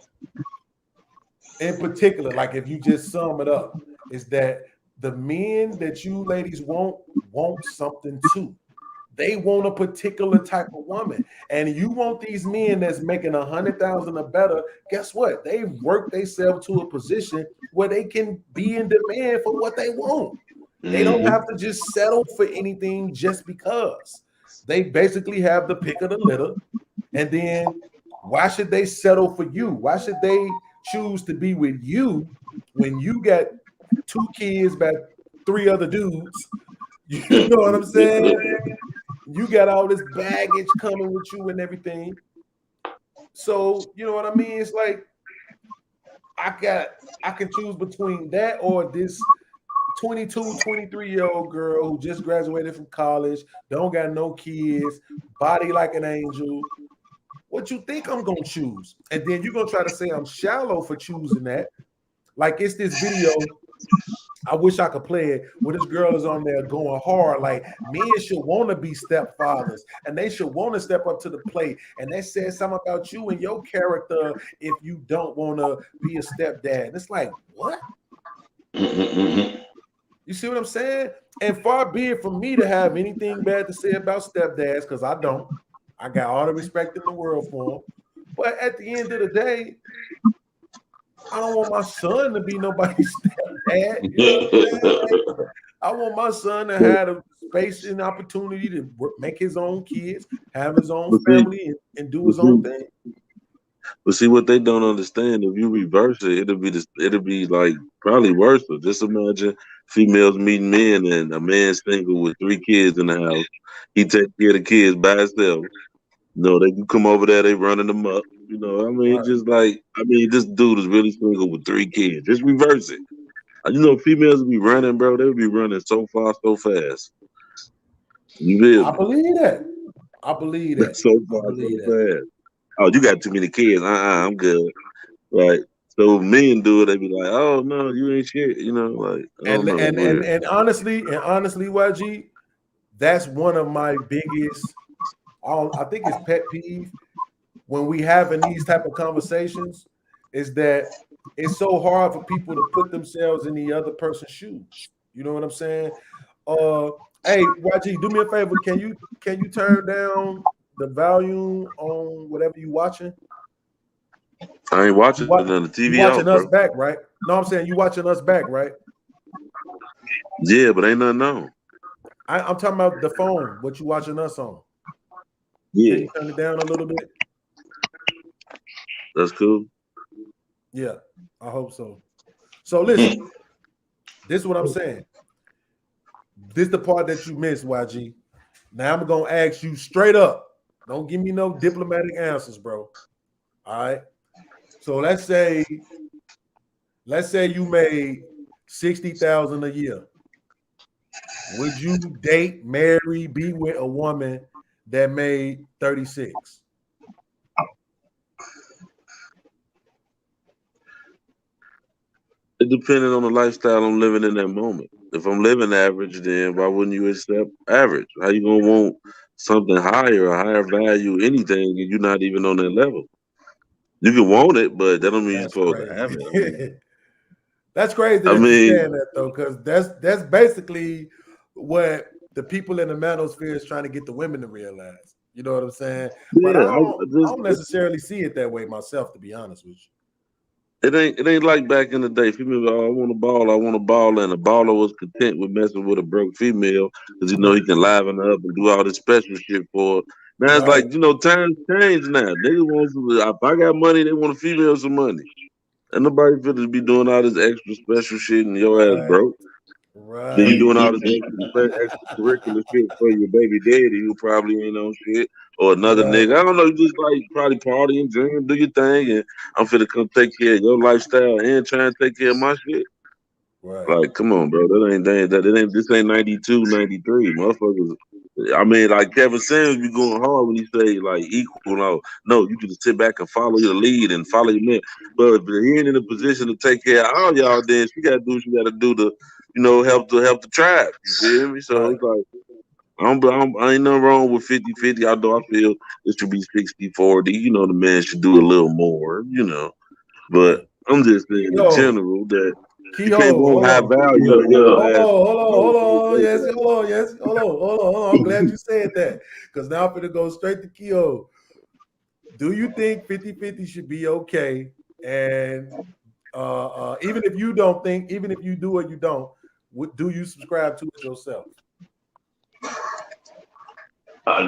in particular, like if you just sum it up, is that the men that you ladies want something too. They want a particular type of woman, and you want these men that's making 100,000 or better. Guess what? They've worked themselves to a position where they can be in demand for what they want. They don't have to just settle for anything just because. They basically have the pick of the litter, and then why should they settle for you? Why should they choose to be with you when you got 2 kids by 3 other dudes? You know what I'm saying? You got all this baggage coming with you and everything. So, you know what I mean? It's like I can choose between that or this 22, 23-year-old girl who just graduated from college, don't got no kids, body like an angel. What you think I'm gonna choose? And then you're gonna try to say I'm shallow for choosing that. Like it's this video. I wish I could play it where this girl is on there going hard. Like men should want to be stepfathers and they should want to step up to the plate. And that says something about you and your character if you don't want to be a stepdad. And it's like, what? You see what I'm saying? And far be it from me to have anything bad to say about stepdads, because I don't. I got all the respect in the world for them. But at the end of the day, I don't want my son to be nobody's stepdad. You know what I'm saying? Like, I want my son to have the space and opportunity to make his own kids, have his own family, and do his own thing. But see what they don't understand. If you reverse it, it'll be like probably worse. Just imagine females meeting men and a man single with 3 kids in the house. He takes care of the kids by himself. They can come over there, they running them up. This dude is really single with 3 kids. Just reverse it. Females will be running, bro. They'll be running so far, so fast. You feel me? I believe that. I believe that. So far, so fast. Oh, you got too many kids. I'm good. Right. So men do it, they be like, oh no, you ain't shit. And honestly, YG, that's one of my biggest, I think it's pet peeve when we having these type of conversations, is that it's so hard for people to put themselves in the other person's shoes. You know what I'm saying? Hey, YG, do me a favor. Can you turn down the volume on whatever you watching? I ain't watching it on the TV. You watching us back, right? No, I'm saying you watching us back, right? Yeah, but ain't nothing on. I'm talking about the phone. What you watching us on? Yeah. Can you turn it down a little bit? That's cool. Yeah, I hope so. So listen, this is what I'm saying. This is the part that you missed, YG. Now I'm gonna ask you straight up. Don't give me no diplomatic answers, bro. All right. So let's say you made $60,000 a year. would you date, marry, be with a woman that made 36? It depended on the lifestyle I'm living in that moment. If I'm living average, then why wouldn't you accept average? How you gonna want something higher, a higher value, anything, and you're not even on that level? You can want it, but that don't mean you're That's supposed to have it. crazy. That's crazy I that you're mean, saying that though, because that's basically what the people in the manosphere is trying to get the women to realize. You know what I'm saying? But yeah, I don't necessarily see it that way myself, to be honest with you. it ain't like back in the day. Female, I want a ball, and a baller was content with messing with a broke female because he can liven her up and do all this special shit for her. Now it's Right, like times change now. Niggas want if I got money, they want a female some money. And nobody finna be doing all this extra special shit and your ass right, broke. Then you right. doing all this extracurricular shit for your baby daddy who probably ain't on shit or another Right, nigga. I don't know. You just like probably partying, drinking, do your thing, and I'm finna come take care of your lifestyle and try and take care of my shit. right. Like, come on, bro. This ain't 92, 93. Motherfuckers. I mean, like Kevin Samuels be going hard when he say like equal. No, you can just sit back and follow your lead and follow your man. But if he ain't in a position to take care of all y'all, then she gotta do what she gotta do to, help the tribe. You feel me? So Right. it's like I ain't nothing wrong with 50-50, although I feel it should be 60-40. The man should do a little more. Right. But I'm just saying in Yo, general that you can't Keyhole, want hold high on. Yeah, value and yeah. your ass. Hold on. Yes, hold on. Yes, hold on. I'm glad you said that because now I'm going to go straight to Keyhole. Do you think 50-50 should be okay? And even if you don't think, even if you do or you don't, do you subscribe to it yourself?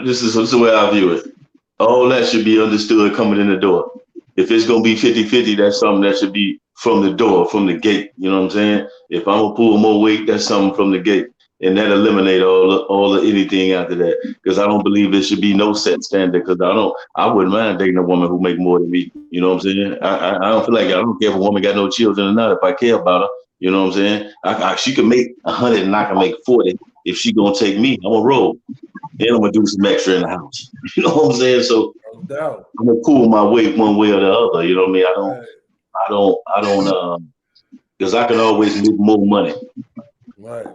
This is the way I view it. All that should be understood coming in the door. If it's going to be 50-50, that's something that should be from the door, from the gate. You know what I'm saying? If I'm going to pull more weight, that's something from the gate. And that eliminate all of anything after that. Because I don't believe there should be no set standard. Because I wouldn't mind dating a woman who make more than me. You know what I'm saying? I don't feel like, I don't care if a woman got no children or not. If I care about her, you know what I'm saying? She can make 100 and I can make 40. If she gonna take me, I'm gonna roll. Then I'm gonna do some extra in the house. You know what I'm saying? So No doubt. I'm gonna pull my weight one way or the other. You know what I mean? Right. I don't, because I can always make more money. Right.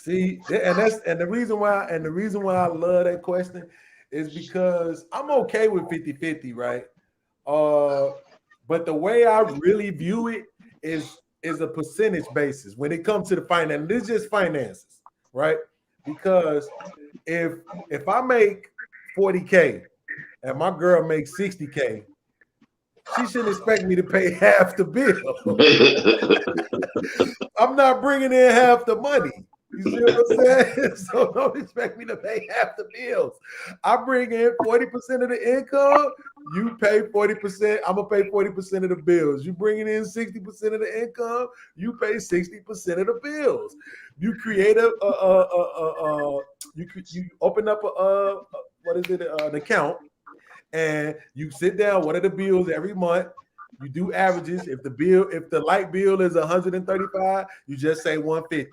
See, and the reason why I love that question is because I'm okay with 50-50, right? But the way I really view it is a percentage basis when it comes to the finance. This is just finances, right? Because if I make 40K and my girl makes 60K, she shouldn't expect me to pay half the bill. I'm not bringing in half the money. You see what I'm saying? So don't expect me to pay half the bills. I bring in 40% of the income. You pay 40%. I'm gonna pay 40% of the bills. You bringing in 60% of the income. You pay 60% of the bills. You create you open up an account, and you sit down. What are the bills every month? You do averages. If the light bill is 135, you just say 150.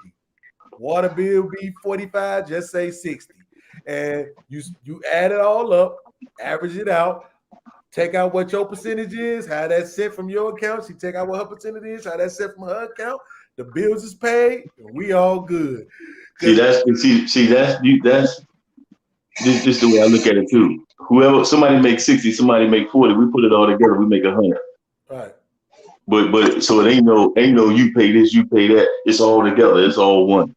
Water bill be 45, just say 60. And you add it all up, average it out, take out what your percentage is, how that's sent from your account. She take out what her percentage is, how that's sent from her account. The bills is paid, and we all good. That's this the way I look at it too. Whoever somebody makes 60, somebody make 40, we put it all together, we make 100. Right. But so it ain't no you pay this, you pay that. It's all together. It's all one.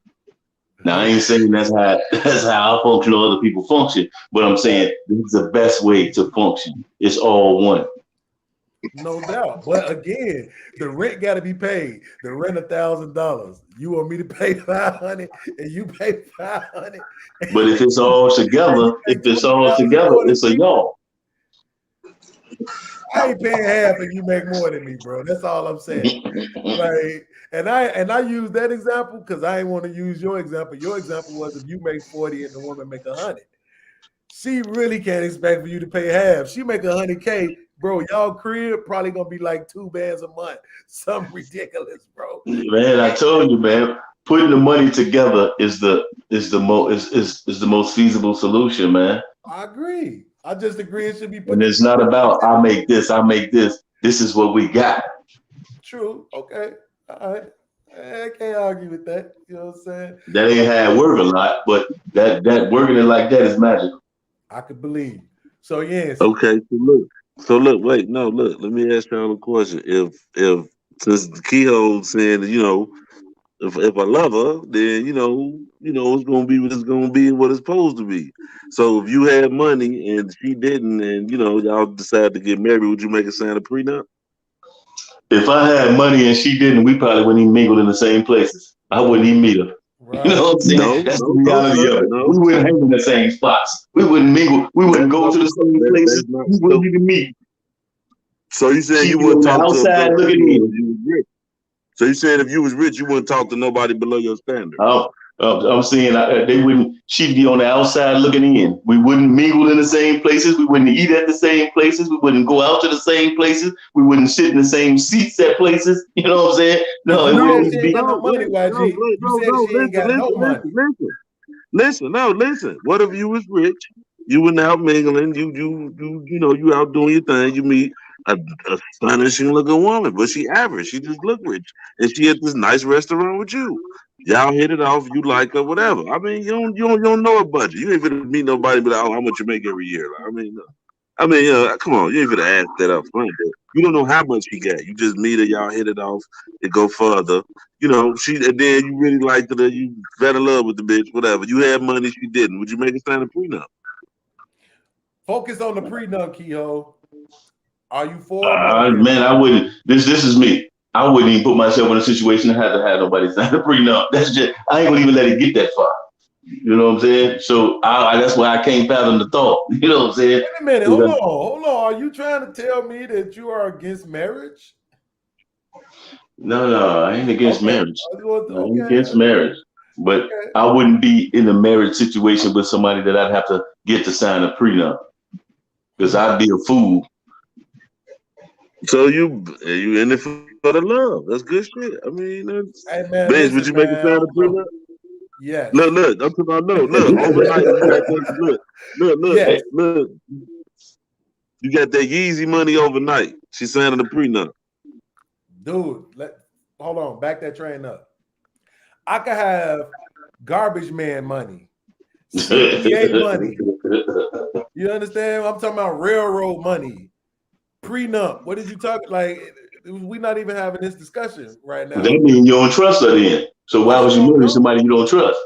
Now I ain't saying that's how I function or other people function, but I'm saying this is the best way to function. It's all one. No doubt. But again, the rent got to be paid. The rent $1,000. You want me to pay 500 and you pay 500. But if it's all together, it's a y'all. I ain't paying half and you make more than me, bro. That's all I'm saying. Like, and I use that example because I ain't want to use your example. Your example was if you make 40 and the woman make 100. She really can't expect for you to pay half. She make 100K, bro. Y'all crib probably gonna be like 2 bands a month. Something ridiculous, bro. Man, I told you, man. putting the money together is the most feasible solution, man. I agree. I just agree it should be put And it's not about I make this. This is what we got. True. Okay. All right. I can't argue with that. You know what I'm saying? That ain't had work a lot, but that working it like that is magical. I could believe. So yes. Okay, wait, no, look. Let me ask y'all a question. If since the Keyhole saying that, if I love her, then it's gonna be what it's gonna be and what it's supposed to be. So if you had money and she didn't, and y'all decided to get married, would you make a sign a prenup? If I had money and she didn't, we probably wouldn't even mingle in the same places. I wouldn't even meet her. Right. You know what I'm saying? That's the reality of it. We wouldn't hang in the same spots. We wouldn't mingle. We wouldn't go to the same places. We wouldn't even meet. So you saying you wouldn't talk to outside looking in? So you saying if you was rich, you wouldn't talk to nobody below your standard? I'm saying they wouldn't. She'd be on the outside looking in. We wouldn't mingle in the same places. We wouldn't eat at the same places. We wouldn't go out to the same places. We wouldn't sit in the same seats at places. You know what I'm saying? No, it wouldn't be. No money, YG. You said she ain't got no money. Listen. What if you was rich? You were out mingling. You out doing your thing. You meet a astonishing looking woman, but she average. She just look rich, and she at this nice restaurant with you. Y'all hit it off. You like her, whatever. I mean, you don't know a budget. You ain't gonna meet nobody, but how much you make every year. Come on. You ain't gonna ask that up front. You don't know how much she got. You just meet her. Y'all hit it off. It go further. And then you really liked her. You fell in love with the bitch. Whatever. You had money. She didn't. Would you make a sign a prenup? Focus on the prenup, Keyhole. Are you for? Man, I wouldn't. This is me. I wouldn't even put myself in a situation to have nobody sign a prenup. That's just, I ain't gonna even let it get that far. You know what I'm saying? So that's why I can't fathom the thought. You know what I'm saying? Wait a minute, hold on. Are you trying to tell me that you are against marriage? No, I ain't against marriage. I ain't against marriage. But I wouldn't be in a marriage situation with somebody that I'd have to get to sign a prenup. Because I'd be a fool. So you in it for the love. That's good shit. I mean, hey man, Benz, would you make a sign a prenup? Yes. Look, I'm talking about look. Overnight, you got that, look. You got that Yeezy money overnight. She's signing a prenup. Dude, hold on, back that train up. I could have garbage man money, CPA money. You understand? I'm talking about railroad money, prenup. What did you talk like? We're not even having this discussion right now. That means you don't trust her then. So why would you marry somebody you don't trust?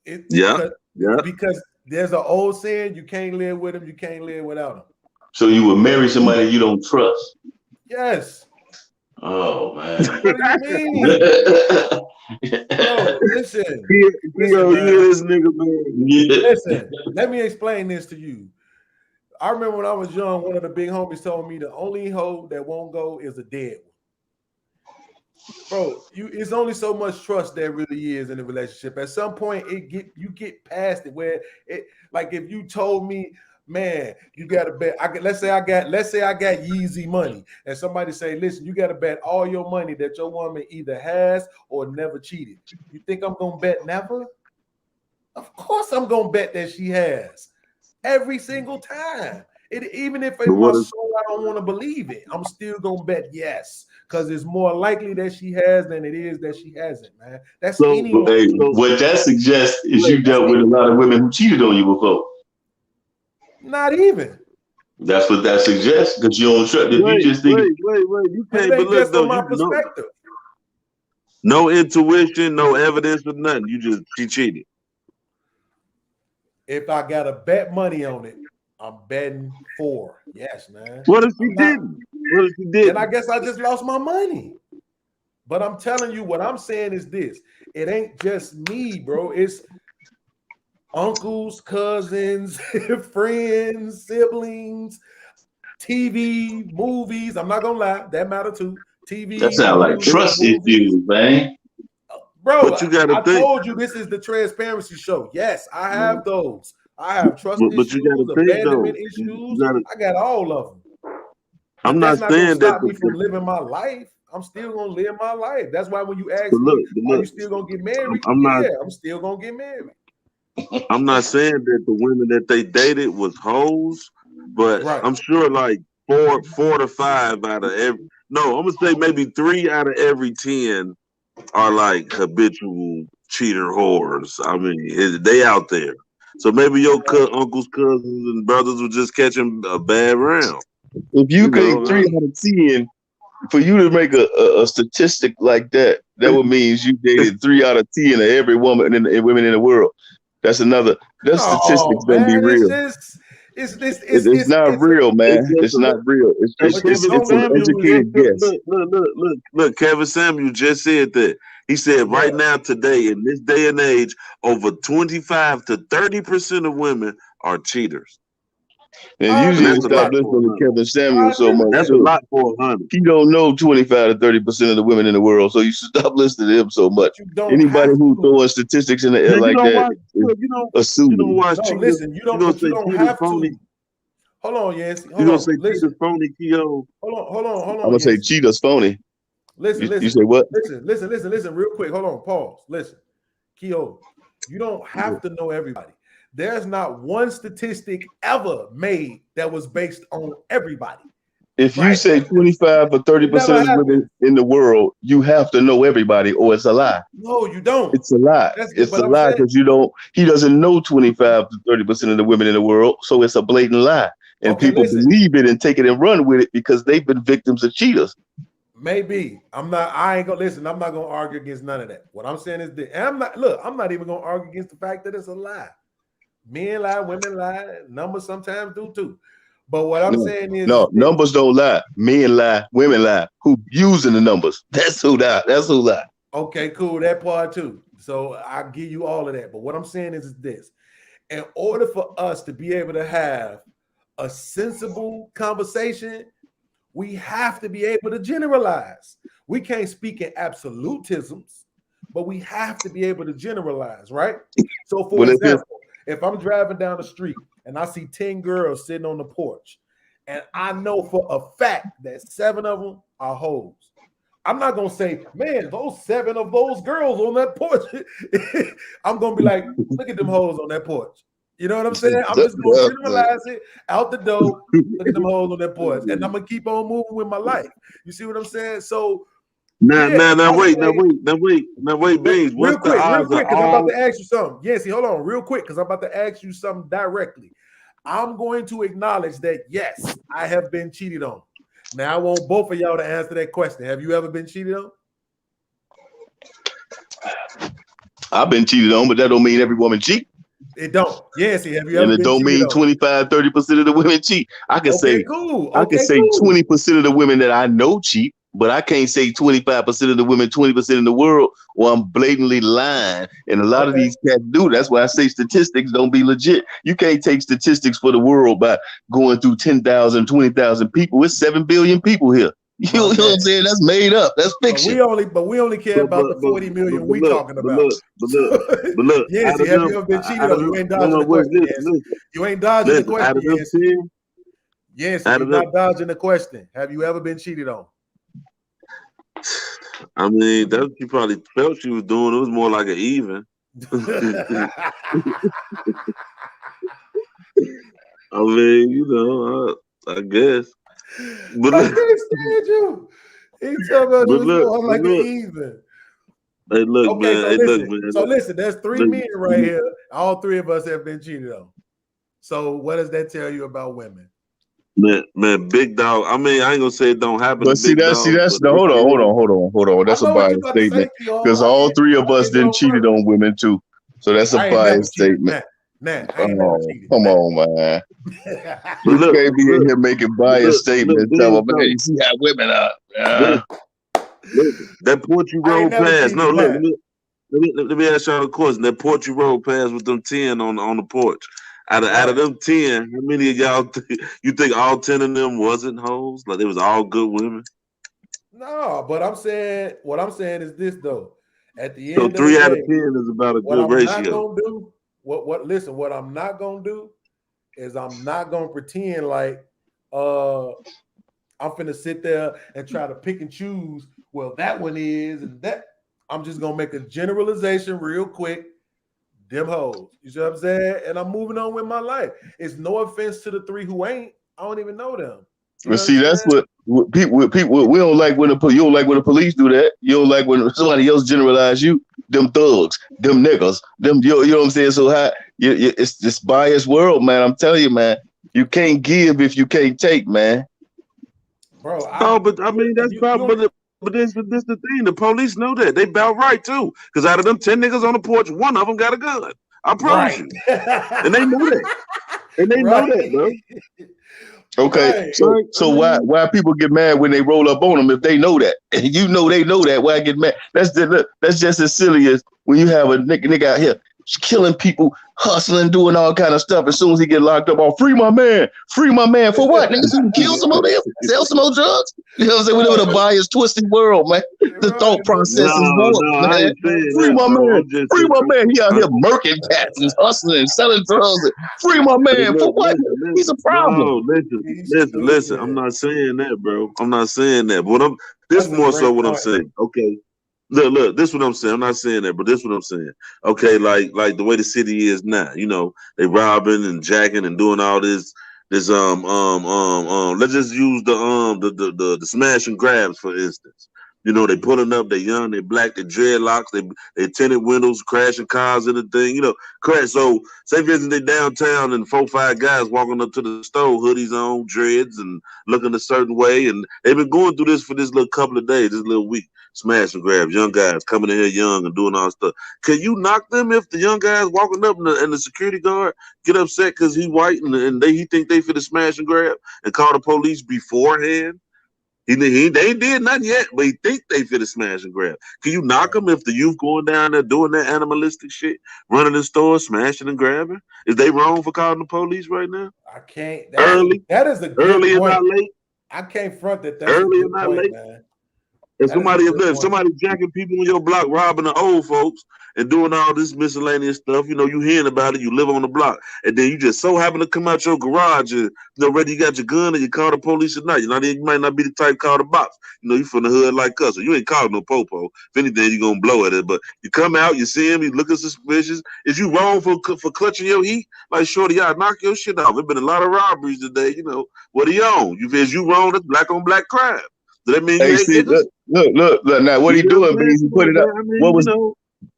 Because there's an old saying: you can't live with him, you can't live without him. So you would marry somebody you don't trust? Yes. Oh man. What do you mean? Bro, listen, listen, let me explain this to you. I remember when I was young, one of the big homies told me the only hoe that won't go is a dead one. Bro, it's only so much trust there really is in a relationship. At some point, you get past it where it, like if you told me, man, you got to bet. Let's say I got Yeezy money, and somebody say, listen, you got to bet all your money that your woman either has or never cheated. You think I'm gonna bet never? Of course, I'm gonna bet that she has every single time. Even if in my soul I don't want to believe it, I'm still gonna bet yes, because it's more likely that she has than it is that she hasn't, man. That's anyone. Hey, what that suggests is you dealt with a lot of women who cheated on you before. Not even. That's what that suggests, because you don't trust. Wait. You can't believe from my perspective. No intuition, no evidence or nothing. She cheated. If I gotta bet money on it, I'm betting 4. Yes, man. What if she didn't? Then I guess I just lost my money. But I'm telling you, what I'm saying is this: it ain't just me, bro. It's uncles, cousins, friends, siblings, TV, movies. I'm not gonna lie, that matter too. TV. That sounds like trust issues, man. Bro, I told you this is the transparency show. Yes, I have those. I have trust issues, abandonment issues. I got all of them. I'm not saying that stop me from living my life. I'm still gonna live my life. That's why when you ask But me, are you look, still gonna get married? I'm not. I'm still gonna get married. I'm not saying that the women that they dated was hoes, but Right. I'm sure like four to five out of every. No, I'm gonna say maybe 3 out of every 10 are like habitual cheater whores. I mean, they out there. So maybe your uncles, cousins, and brothers were just catching a bad round. If you think know, 3 out of 10, for you to make a statistic like that, that would mean you dated 3 out of 10 of every woman and women in the world. That's another. That statistics Oh don't be man, it's real. just It's not real, man. it's It's just not real. Hey, but you Kevin don't It's an look. Samuel, educated guess. look. Kevin Samuel just said that. He said Yeah. right now, today, in this day and age, over 25 to 30% of women are cheaters. And I you And agree need to that's a with stop lot that. for listening a to 100. Kevin Samuel I so agree with much That's that. a too. lot for a 100. He don't know 25 to 30% of the women in the world, so you should stop listening to him so much. You don't Anybody have who to. throwing statistics in the air Man, you like don't that watch. is You don't assuming. watch No, cheaters. listen, you You don't. gonna But you say don't cheaters have phony? to. Hold on, Yancy. You Hold gonna on. say cheaters Listen. phony, Keo? Hold I'm on, gonna say Yancy. cheaters phony. Listen, You say what? listen, real quick. Hold on, pause. Listen, Keo, you don't have to know everybody. There's not one statistic ever made that was based on everybody. If you Right? say 25 or It 30% never of the happened. women in the world, you have to know everybody, or it's a lie. No, you don't. It's a lie. That's It's a but I'm lie saying, because he doesn't know 25 to 30% of the women in the world, so it's a blatant lie. And okay, people listen, believe it and take it and run with it because they've been victims of cheaters. maybe I ain't gonna listen. I'm not gonna argue against none of that. What I'm saying is that I'm not even gonna argue against the fact that it's a lie. Men lie, women lie, numbers sometimes do too. But what I'm saying is No, this. numbers don't lie. Men lie, women lie. Who using the numbers? That's who lie. That's who lie. Okay, cool, that part too. So I give you all of that. But what I'm saying is this: in order for us to be able to have a sensible conversation, we have to be able to generalize. We can't speak in absolutisms, but we have to be able to generalize, right? So, for Well, if it's example, if I'm driving down the street and I see 10 girls sitting on the porch, and I know for a fact that 7 of them are hoes, I'm not gonna say, man, those 7 of those girls on that porch. I'm gonna be like, look at them hoes on that porch. You know what I'm saying? I'm just gonna generalize it out the door. Look at them hoes on that porch, and I'm gonna keep on moving with my life. You see what I'm saying? So, Now, yeah, now, now, I wait, say, Beans. What's the real odds of quick, because I'm about all? to ask you something. Yancy, hold on, real quick, because I'm about to ask you something directly. I'm going to acknowledge that yes, I have been cheated on. Now I want both of y'all to answer that question. Have you ever been cheated on? I've been cheated on, but that don't mean every woman cheat. It don't. Yancy, have you And ever it been don't cheated mean on? 25, 30% of the women cheat. I can Okay, say cool. I can Okay, say cool. 20% of the women that I know cheat, but I can't say 25% of the women, 20% in the world, or I'm blatantly lying. And a lot of Okay. these cats do. That's why I say statistics don't be legit. You can't take statistics for the world by going through 10,000, 20,000 people. It's 7 billion people here. You know what I'm saying? That's made up. That's But fiction. we only care about the 40 million we talking about. But look, out Yancy, of have them, you ever been cheated out of on? them, You ain't no, dodging no, the wait, question, Yancy. You ain't dodging the question, out of them Yancy. 10, Yancy, out you're of them, not dodging the question. Have you ever been cheated on? I mean, that's what you probably felt she was doing. It was more like an even. I mean, I guess. But I look, can't stand you. He talking about it but was look, more but like an look. even. Hey, look, Okay, man. so Hey, look, listen. man. So listen, there's 3 Look, men right here. All 3 of us have been cheated on. So what does that tell you about women? man, big dog. I mean, I ain't gonna say it don't happen to But big dogs, that's but no, it hold on. I That's a know what you're biased about to say, statement Keyhol. because all 3 of I us did that then on cheated purpose. on women too. So that's a I ain't never biased cheated. statement. I ain't never cheated. Come on, man. but You look, can't be in here making biased statements. Tell them, hey, Beans, see how women are. look, that port you I ain't rolled never past. No, cheated, look, man. let me ask y'all a question. That port you rolled past with them 10 on the porch. Out of Right. them 10, how many of y'all you think all 10 of them wasn't hoes? Like they was all good women? No, but what I'm saying is this though. At the So end of the 3 out of day, 10 is about a what good I'm not ratio. gonna do, what I'm not gonna do is I'm not gonna pretend like I'm I'm finna sit there and try to pick and choose. Well, that one is, and that. I'm just gonna make a generalization real quick. Them hoes. You see what I'm saying? And I'm moving on with my life. It's no offense to the 3 who ain't. I don't even know them. But see, that's what people we don't like when you don't like when the police do that. You don't like when somebody else generalize you. Them thugs, them niggas, them you know what I'm saying. So it's this biased world, man. I'm telling you, man. You can't give if you can't take, man. Bro, but I mean that's probably. But this the thing. The police know that. They about right too. Because out of them 10 niggas on the porch, one of them got a gun. I promise you. And they know that. And they know that, bro. Okay, so why people get mad when they roll up on them if they know that? And you know they know that. Why get mad? That's just as silly as when you have a nigga out here killing people, hustling, doing all kind of stuff. As soon as he get locked up, free my man for what? Niggas who kill some of them, sell some more drugs. You know what I'm saying? We live in a biased, twisted world, man. The thought process is wrong, man. Free my man. He out here murking cats and hustling and selling drugs. Free my man for what? He's a problem. No, listen. I'm not saying that, bro. I'm not saying that. But this more so what I'm saying. Okay. Look, this is what I'm saying. I'm not saying that, but this is what I'm saying. Okay, like the way the city is now, you know, they robbing and jacking and doing all this let's just use the smash and grabs, for instance. You know, they pulling up, they young, they black, they dreadlocks, they tinted windows, crashing cars and the thing, you know, crash. So say for instance they downtown and 4-5 guys walking up to the store, hoodies on, dreads and looking a certain way, and they've been going through this for this little couple of days, this little week. Smash and grabs, young guys coming in here young and doing all stuff. Can you knock them if the young guys walking up and the security guard get upset because he white and he think they for the smash and grab and call the police beforehand? They ain't did nothing yet, but he think they for the smash and grab. Can you knock them if the youth going down there doing that animalistic shit, running the store, smashing and grabbing? Is they wrong for calling the police right now? I can't. That is a good early point. and not late. I can't front that. That's early and not late. Man. If somebody jacking people on your block, robbing the old folks and doing all this miscellaneous stuff, you know, you hearing about it, you live on the block, and then you just so happen to come out your garage and you know, ready you got your gun and you call the police at night. You might not be the type call the box. You know, you from the hood like us, so you ain't calling no popo. If anything, you gonna blow at it. But you come out, you see him, you looking suspicious. Is you wrong for clutching your heat? Like, shorty, y'all knock your shit off. There's been a lot of robberies today. You know, what are you on? Is you wrong? That's black on black crime. Does that mean you ain't niggas? Look. Now, what he doing, Beans? He put it up. What was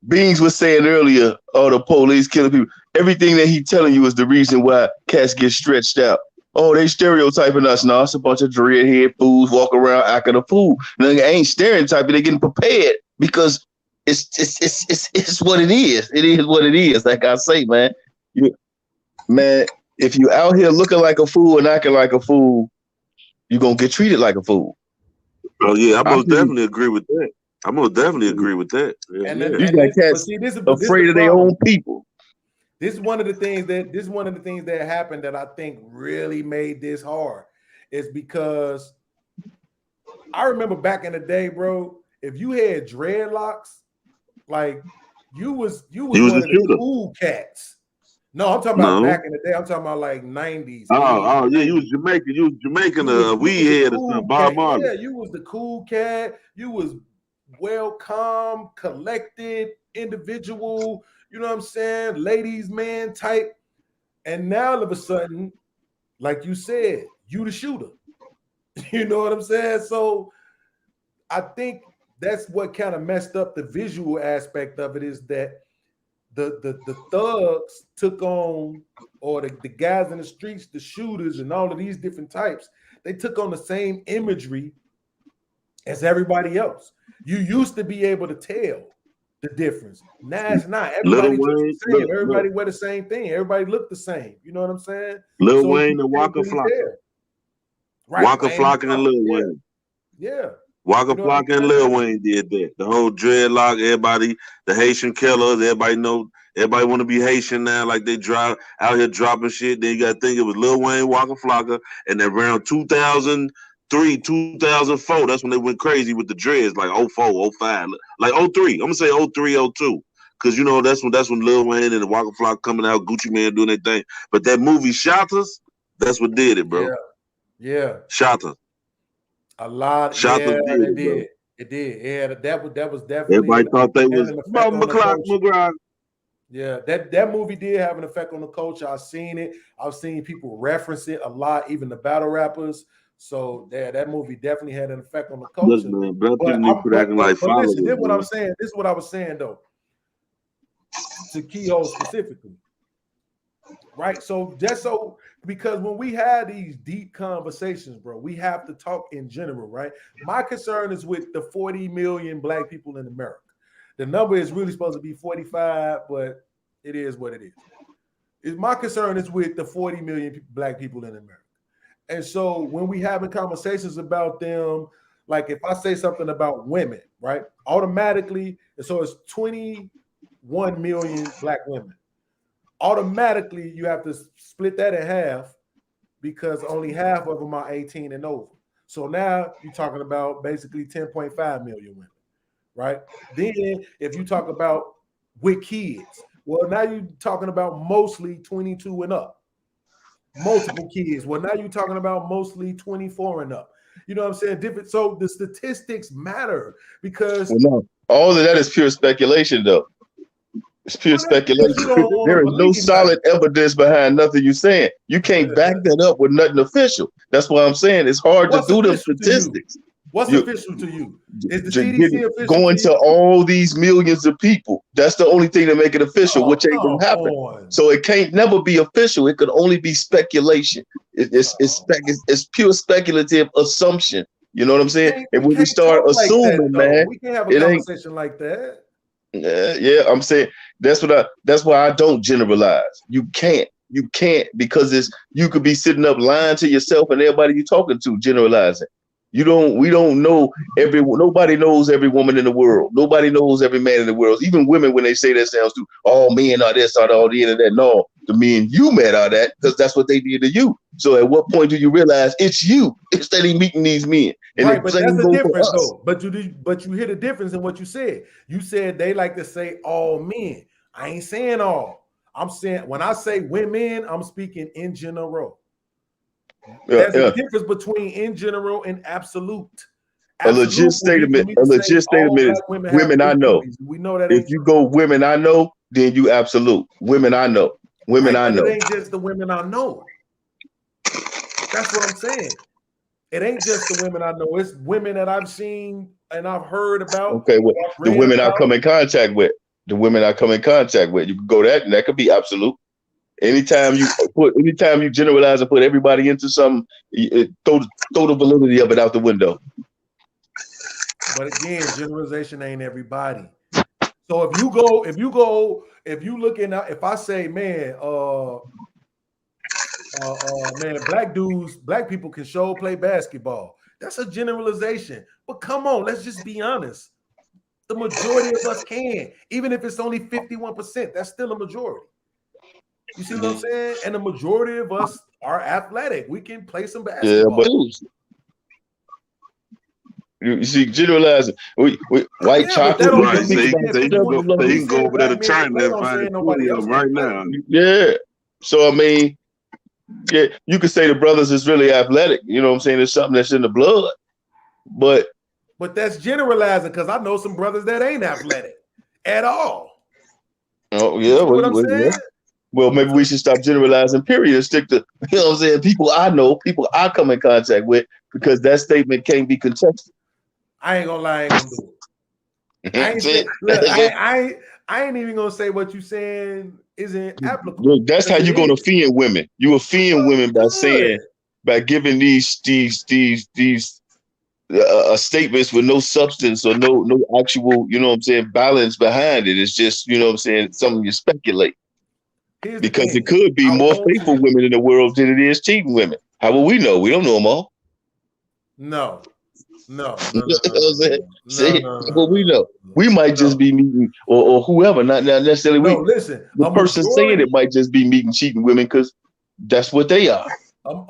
Beans was saying earlier? Oh, the police killing people. Everything that he telling you is the reason why cats get stretched out. Oh, they stereotyping us now. It's a bunch of dreadhead fools walking around acting a fool. Now, they ain't stereotyping. They getting prepared because it's what it is. It is what it is. Like I say, man. Man, if you out here looking like a fool and acting like a fool, you're gonna get treated like a fool. Oh yeah, I most definitely agree with that. Yeah, and yeah. You got cats afraid of their own people. This is one of the things that happened that I think really made this hard. Is because I remember back in the day, bro, if you had dreadlocks, like you was one of the cool cats. No, I'm talking about back in the day. I'm talking about like 90s. Oh, yeah, you was Jamaican. You was Jamaican, weed head or something. Bob Marley. Yeah, you was the cool cat. You was well calm, collected, individual. You know what I'm saying? Ladies, man type. And now all of a sudden, like you said, you the shooter. You know what I'm saying? So I think that's what kind of messed up the visual aspect of it is that the thugs took on, or the guys in the streets, the shooters and all of these different types, they took on the same imagery as everybody else. You used to be able to tell the difference. Now it's not. Everybody the same. Everybody wear the same thing. Everybody look the same. You know what I'm saying? Lil Wayne and Waka Flocka. Right, Waka Flocka and Lil Wayne. Yeah. Waka Flocka and Lil Wayne did that. The whole dreadlock, everybody, the Haitian killers, everybody want to be Haitian now, like they drive out here dropping shit. Then you got to think it was Lil Wayne, Waka Flocka, and then around 2003, 2004, that's when they went crazy with the dreads, like 04, 05, like 03. I'm going to say 03, 02. Because, you know, that's when Lil Wayne and the Waka Flocka coming out, Gucci Mane doing their thing. But that movie Shot Us, that's what did it, bro. Yeah. Shot Us. A lot, Shoppers yeah, did it it, bro. did. It did. Yeah, that was definitely Everybody thought they had was an effect Bob on the McClock, culture. McGrath. Yeah, that movie did have an effect on the culture. I've seen it. I've seen people reference it a lot, even the battle rappers. So yeah, that movie definitely had an effect on the culture. Listen, man, black But people need to quit acting like but listen, followers, this is what I'm man. saying. This is what I was saying though, to Keyhole specifically. Right. So just so because when we have these deep conversations, bro, we have to talk in general, right? My concern is with the 40 million black people in America. The number is really supposed to be 45, but it is what it is. My concern is with the 40 million black people in America. And so when we having conversations about them, like if I say something about women, right? Automatically, so it's 21 million black women. Automatically, you have to split that in half because only half of them are 18 and over. So now you're talking about basically 10.5 million women, right? Then if you talk about with kids, well, now you're talking about mostly 22 and up. Multiple kids. Well, now you're talking about mostly 24 and up. You know what I'm saying? Different. So the statistics matter because no, all of that is pure speculation, though. It's pure speculation. There is no solid evidence behind nothing you're saying. You can't back that up with nothing official. That's why I'm saying it's hard to do them statistics. What's official to you? Is the CDC official? Going to all these millions of people. That's the only thing that make it official, which ain't gonna happen. So it can't never be official. It could only be speculation. It's pure speculative assumption. You know what I'm saying? And when we start assuming, man, we can't have a conversation like that. Yeah, I'm saying that's why I don't generalize. You can't because you could be sitting up lying to yourself and everybody you're talking to generalizing. We don't know nobody knows every woman in the world. Nobody knows every man in the world. Even women, when they say that, sounds too, all men are this, are all the internet. No, the men you met are that because that's what they did to you. So at what point do you realize it's you instead of meeting these men? And right, but that's the difference though. But you hear the difference in what you said. You said they like to say all men. I ain't saying all. I'm saying when I say women, I'm speaking in general. There's a difference between in general and absolute. A legit statement is women I know. We know that if you go women I know, then you absolute. Women I know. Women I know. It ain't just the women I know. That's what I'm saying. It ain't just the women I know. It's women that I've seen and I've heard about. Okay, well, the women I come in contact with. The women I come in contact with. You can go that, and that could be absolute. Anytime you generalize and put everybody into something, throw the validity of it out the window. But again, generalization ain't everybody. So if you looking at, if I say, man, black people can play basketball. That's a generalization. But come on, let's just be honest. The majority of us can, even if it's only 51%, that's still a majority. You see what I'm saying? And the majority of us are athletic. We can play some basketball. Yeah, but you see, generalizing. White chocolate. Right. So you can go over there to China and find nobody else right now. Yeah. So I mean, yeah, you could say the brothers is really athletic. You know what I'm saying? It's something that's in the blood. But that's generalizing because I know some brothers that ain't athletic at all. Oh yeah, what I'm saying? Yeah. Well, maybe we should stop generalizing, period, and stick to, you know what I'm saying, people I know, people I come in contact with, because that statement can't be contested. I ain't gonna lie, I ain't gonna do it. I ain't even gonna say what you saying isn't applicable. Look, that's how you're gonna offend women. You offend women by giving these statements with no substance or no actual, you know what I'm saying, balance behind it. It's just, you know what I'm saying, something you speculate. Because it could be more faithful women in the world than it is cheating women. How will we know? We don't know them all. No. Well, we know. We might just be meeting, or whoever, not necessarily we. Listen, the person saying it might just be meeting cheating women because that's what they are.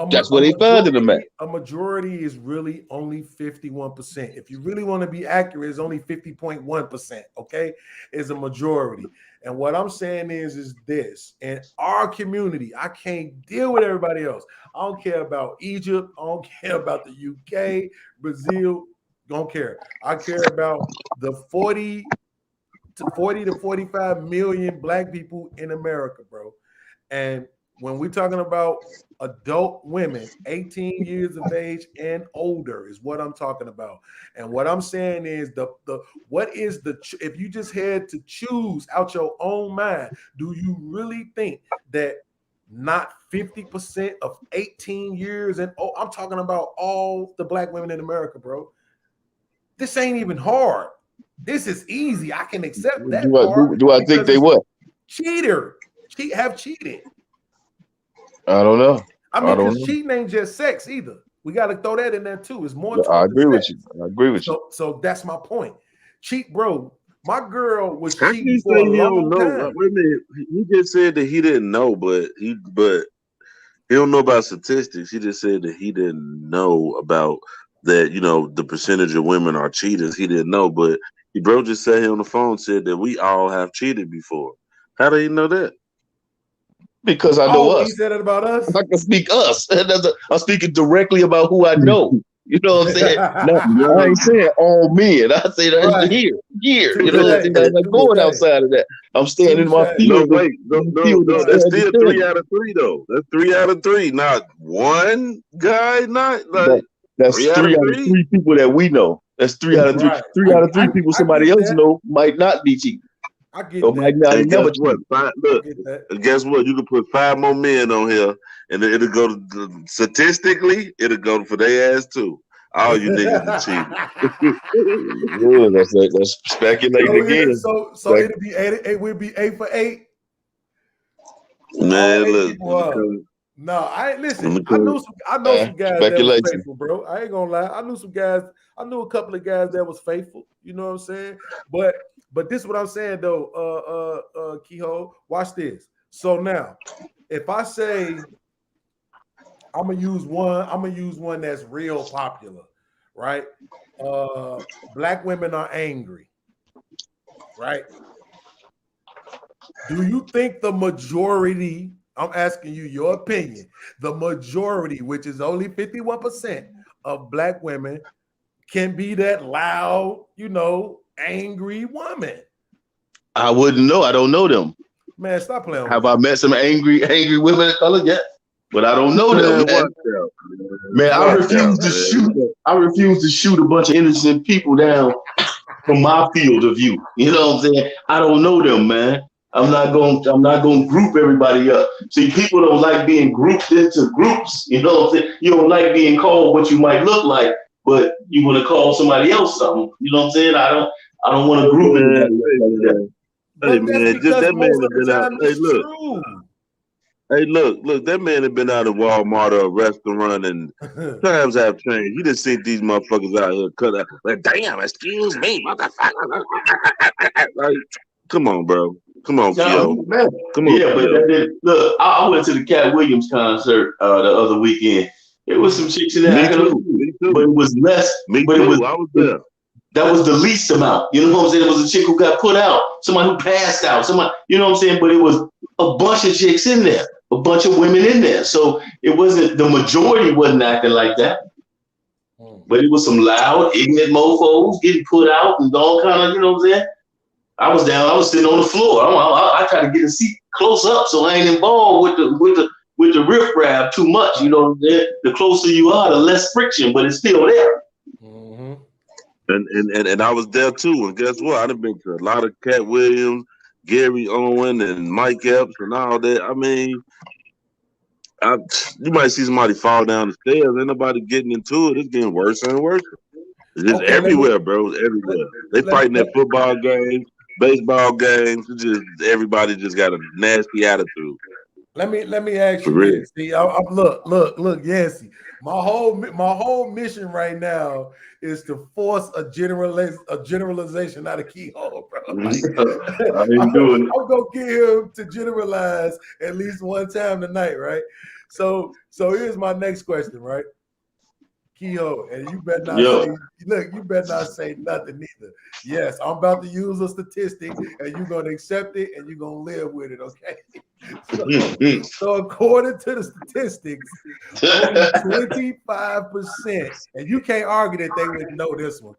That's where they finding them at. A majority is really only 51%. If you really want to be accurate, it's only 50.1%. Okay, is a majority. And what I'm saying is this: in our community, I can't deal with everybody else. I don't care about Egypt. I don't care about the UK, Brazil. Don't care. I care about the 40 to 45 million black people in America, bro. And when we're talking about adult women, 18 years of age and older is what I'm talking about. And what I'm saying is if you just had to choose out your own mind, do you really think that not 50% of 18 years and I'm talking about all the black women in America, bro. This ain't even hard. This is easy. I can accept that. Do I think they what? Have cheated. I don't know. I mean, because cheating ain't just sex either. We got to throw that in there too. It's more. I agree with you. So that's my point. Cheat, bro. My girl was How cheating for a long time. Wait a minute. He just said that he didn't know, but he don't know about statistics. He just said that he didn't know about that. You know, the percentage of women are cheaters. He didn't know, but bro just sat here on the phone said that we all have cheated before. How do you know that? Because I know us. He said it about us. I can speak us. I'm speaking directly about who I know. You know what I'm saying? No, I ain't saying all men. I say that right. here. You know what I'm saying? I'm not going outside of that. I'm staying in my field. No, that's still 3 out of 3 though. That's 3 out of 3. Not one guy. Not like that's 3 out of 3 people that we know. That's 3 out of 3. Right. 3 out of 3 people somebody else know might not be cheating. I get that. Guess what? You can put 5 more men on here, and it'll go to statistically. It'll go for their ass too. All you niggas are cheating. Yeah, that's speculating again. So it'll be 8. It will be 8 for 8. Man, look. No, I listen. I know some guys that was faithful, bro. I ain't gonna lie. I knew some guys. I knew a couple of guys that was faithful. You know what I'm saying? But this is what I'm saying though, Keyhole. Watch this. So now, if I say I'm gonna use one that's real popular, right? Black women are angry, right? Do you think the majority? I'm asking you your opinion. The majority, which is only 51% of black women, can be that loud, angry woman. I wouldn't know. I don't know them. Man, stop playing. Have I met some angry women of color? Yeah, but I don't know them. Man, I refuse to shoot. I refuse to shoot a bunch of innocent people down from my field of view. You know what I'm saying? I don't know them, man. I'm not going to group everybody up. See, people don't like being grouped into groups. You know what I'm saying? You don't like being called what you might look like, but you want to call somebody else something. You know what I'm saying? I don't want to group it. Hey man, just that man has been out. Hey, look, that man has been out of Walmart or a restaurant, and times have changed. You just see these motherfuckers out here cut out. Like, damn, excuse me, motherfucker. Like, come on, bro. Come on, Kyo. Come on. Yeah, but look, I went to the Cat Williams concert the other weekend. There was some chicks in there. Me too. But it was less. Me too. I was there. That was the least amount. You know what I'm saying? It was a chick who got put out, somebody who passed out, somebody, you know what I'm saying? But it was a bunch of chicks in there, a bunch of women in there. So it wasn't, the majority wasn't acting like that. But it was some loud, ignorant mofos getting put out and all kind of, you know what I'm saying? I was sitting on the floor. I try to get a seat close up so I ain't involved with the riffraff too much. You know, the closer you are, the less friction, but it's still there. Mm-hmm. And I was there too. And guess what? I've been to a lot of Cat Williams, Gary Owen, and Mike Epps and all that. I mean, you might see somebody fall down the stairs. Ain't nobody getting into it. It's getting worse and worse. It's just everywhere, bro. It's everywhere. They fighting at football games, baseball games. It's just everybody just got a nasty attitude. Let me ask you this. See, look, Yancy. My whole mission right now is to force a generalization out of Keyhole, bro. Like, I'm gonna get him to generalize at least one time tonight, right? So here's my next question, right? Keyhole, and you better not Yo. say, look, you better not say nothing either. Yes, I'm about to use a statistic, and you're gonna accept it and you're gonna live with it, okay? So according to the statistics, only 25%, and you can't argue that they wouldn't know this one.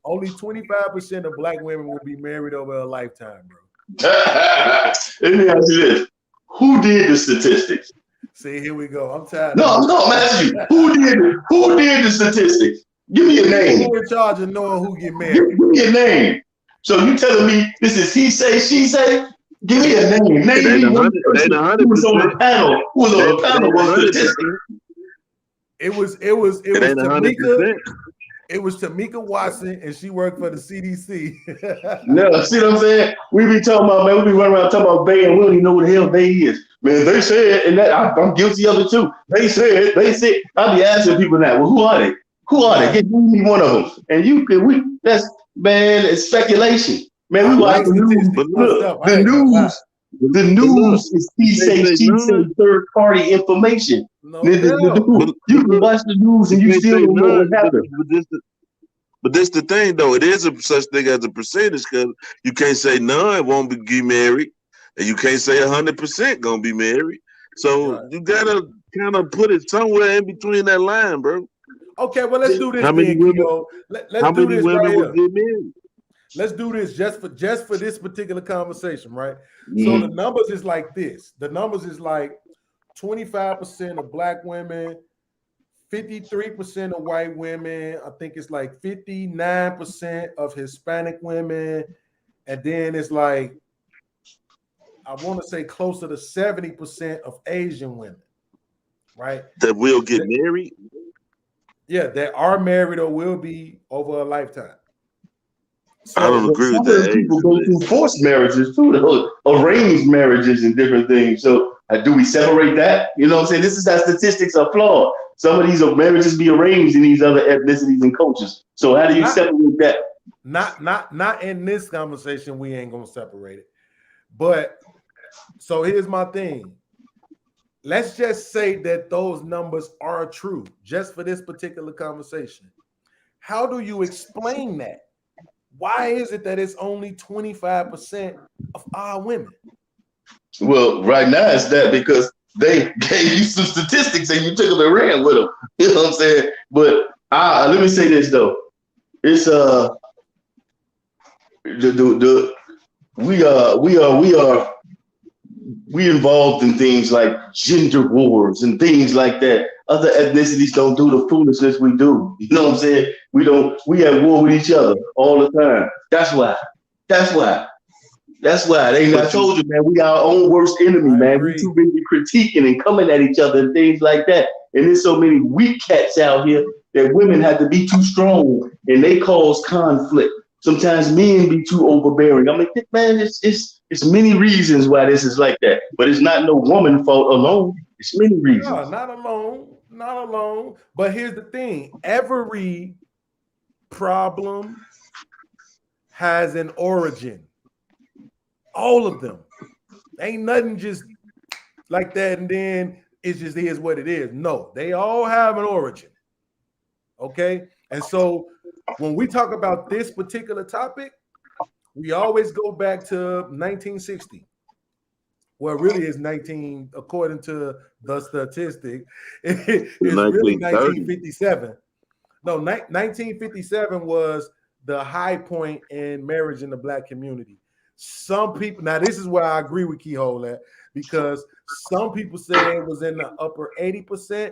Only 25% of black women will be married over a lifetime, bro. Let me ask you this: who did the statistics? See, here we go. I'm tired. No, I'm asking you. Who did the statistics? Give me a name. Who in charge of knowing who get married? Give me a name. So you telling me this is he say, she say? Give me a name. Name me one person who was on the panel. Who was on the panel was statistic. It was Tamika. It was Tamika Watson, and she worked for the CDC. No, see what I'm saying? We be talking about, man, we be running around talking about Bay, and we don't even know what the hell Bay is. Man, they said, and that I'm guilty of it too. They said. I be asking people now, well, who are they? Who are they? Give me one of them. And it's speculation. Man, we watch the news. Look, the news is he say, she say, third party information. You can watch the news and you still don't know what happened. But this the thing, though. It is a such thing as a percentage, because you can't say none won't be married, and you can't say 100% gonna be married. So you gotta kind of put it somewhere in between that line, bro. Okay, well, let's do this. How many women? Let's do this right here. Get married? Let's do this just for this particular conversation, right? So the numbers is like this. The numbers is like 25% of black women, 53% of white women. I think it's like 59% of Hispanic women, and then it's like, I want to say closer to 70% of Asian women, right? That will get married. Yeah, that are married or will be over a lifetime. So, I don't agree with that. People go through forced marriages too, arranged marriages and different things. So do we separate that? You know what I'm saying? This is how statistics are flawed. Some of these marriages be arranged in these other ethnicities and cultures. So how do you separate that? Not in this conversation. We ain't gonna separate it. But so here's my thing. Let's just say that those numbers are true, just for this particular conversation. How do you explain that? Why is it that it's only 25% of our women? Well, right now it's that because they gave you some statistics and you took them and ran with them. You know what I'm saying? But let me say this though. It's we involved in things like gender wars and things like that. Other ethnicities don't do the foolishness we do. You know what I'm saying? We have war with each other all the time. That's why. I told you, man, we our own worst enemy, man. We too busy critiquing and coming at each other and things like that. And there's so many weak cats out here that women have to be too strong and they cause conflict. Sometimes men be too overbearing. I mean, man, it's many reasons why this is like that, but it's not no woman fault alone. It's many reasons. No, not alone. But here's the thing: every problem has an origin. All of them. Ain't nothing just like that, and then it just is what it is. No, they all have an origin. Okay, and so when we talk about this particular topic, we always go back to 1960. Well, really is 19, according to the statistic, it's really 1957. No, 1957 was the high point in marriage in the black community. Some people, now this is where I agree with Keyhole at, because some people say it was in the upper 80%,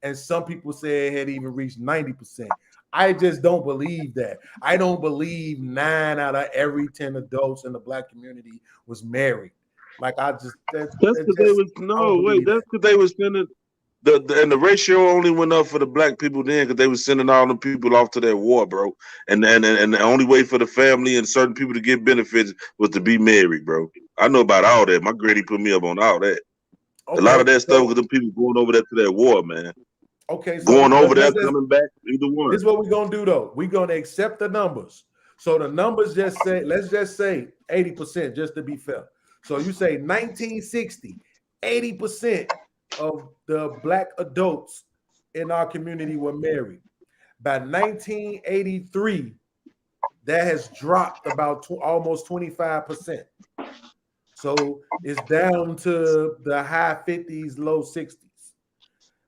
and some people say it had even reached 90%. I just don't believe that. I don't believe 9 out of every 10 adults in the black community was married. Like that's because they was sending the ratio only went up for the black people then because they was sending all the people off to that war, bro. And the only way for the family and certain people to get benefits was to be married, bro. I know about all that. My granny put me up on all that. Okay, a lot of that stuff with the people going over there to that war, man. Okay, so going over there, coming back, either one. This is what we're gonna do though. We're gonna accept the numbers. So the numbers just say, let's just say 80%, just to be fair. So you say 1960, 80% of the black adults in our community were married. By 1983, that has dropped about almost 25%. So it's down to the high 50s, low 60s.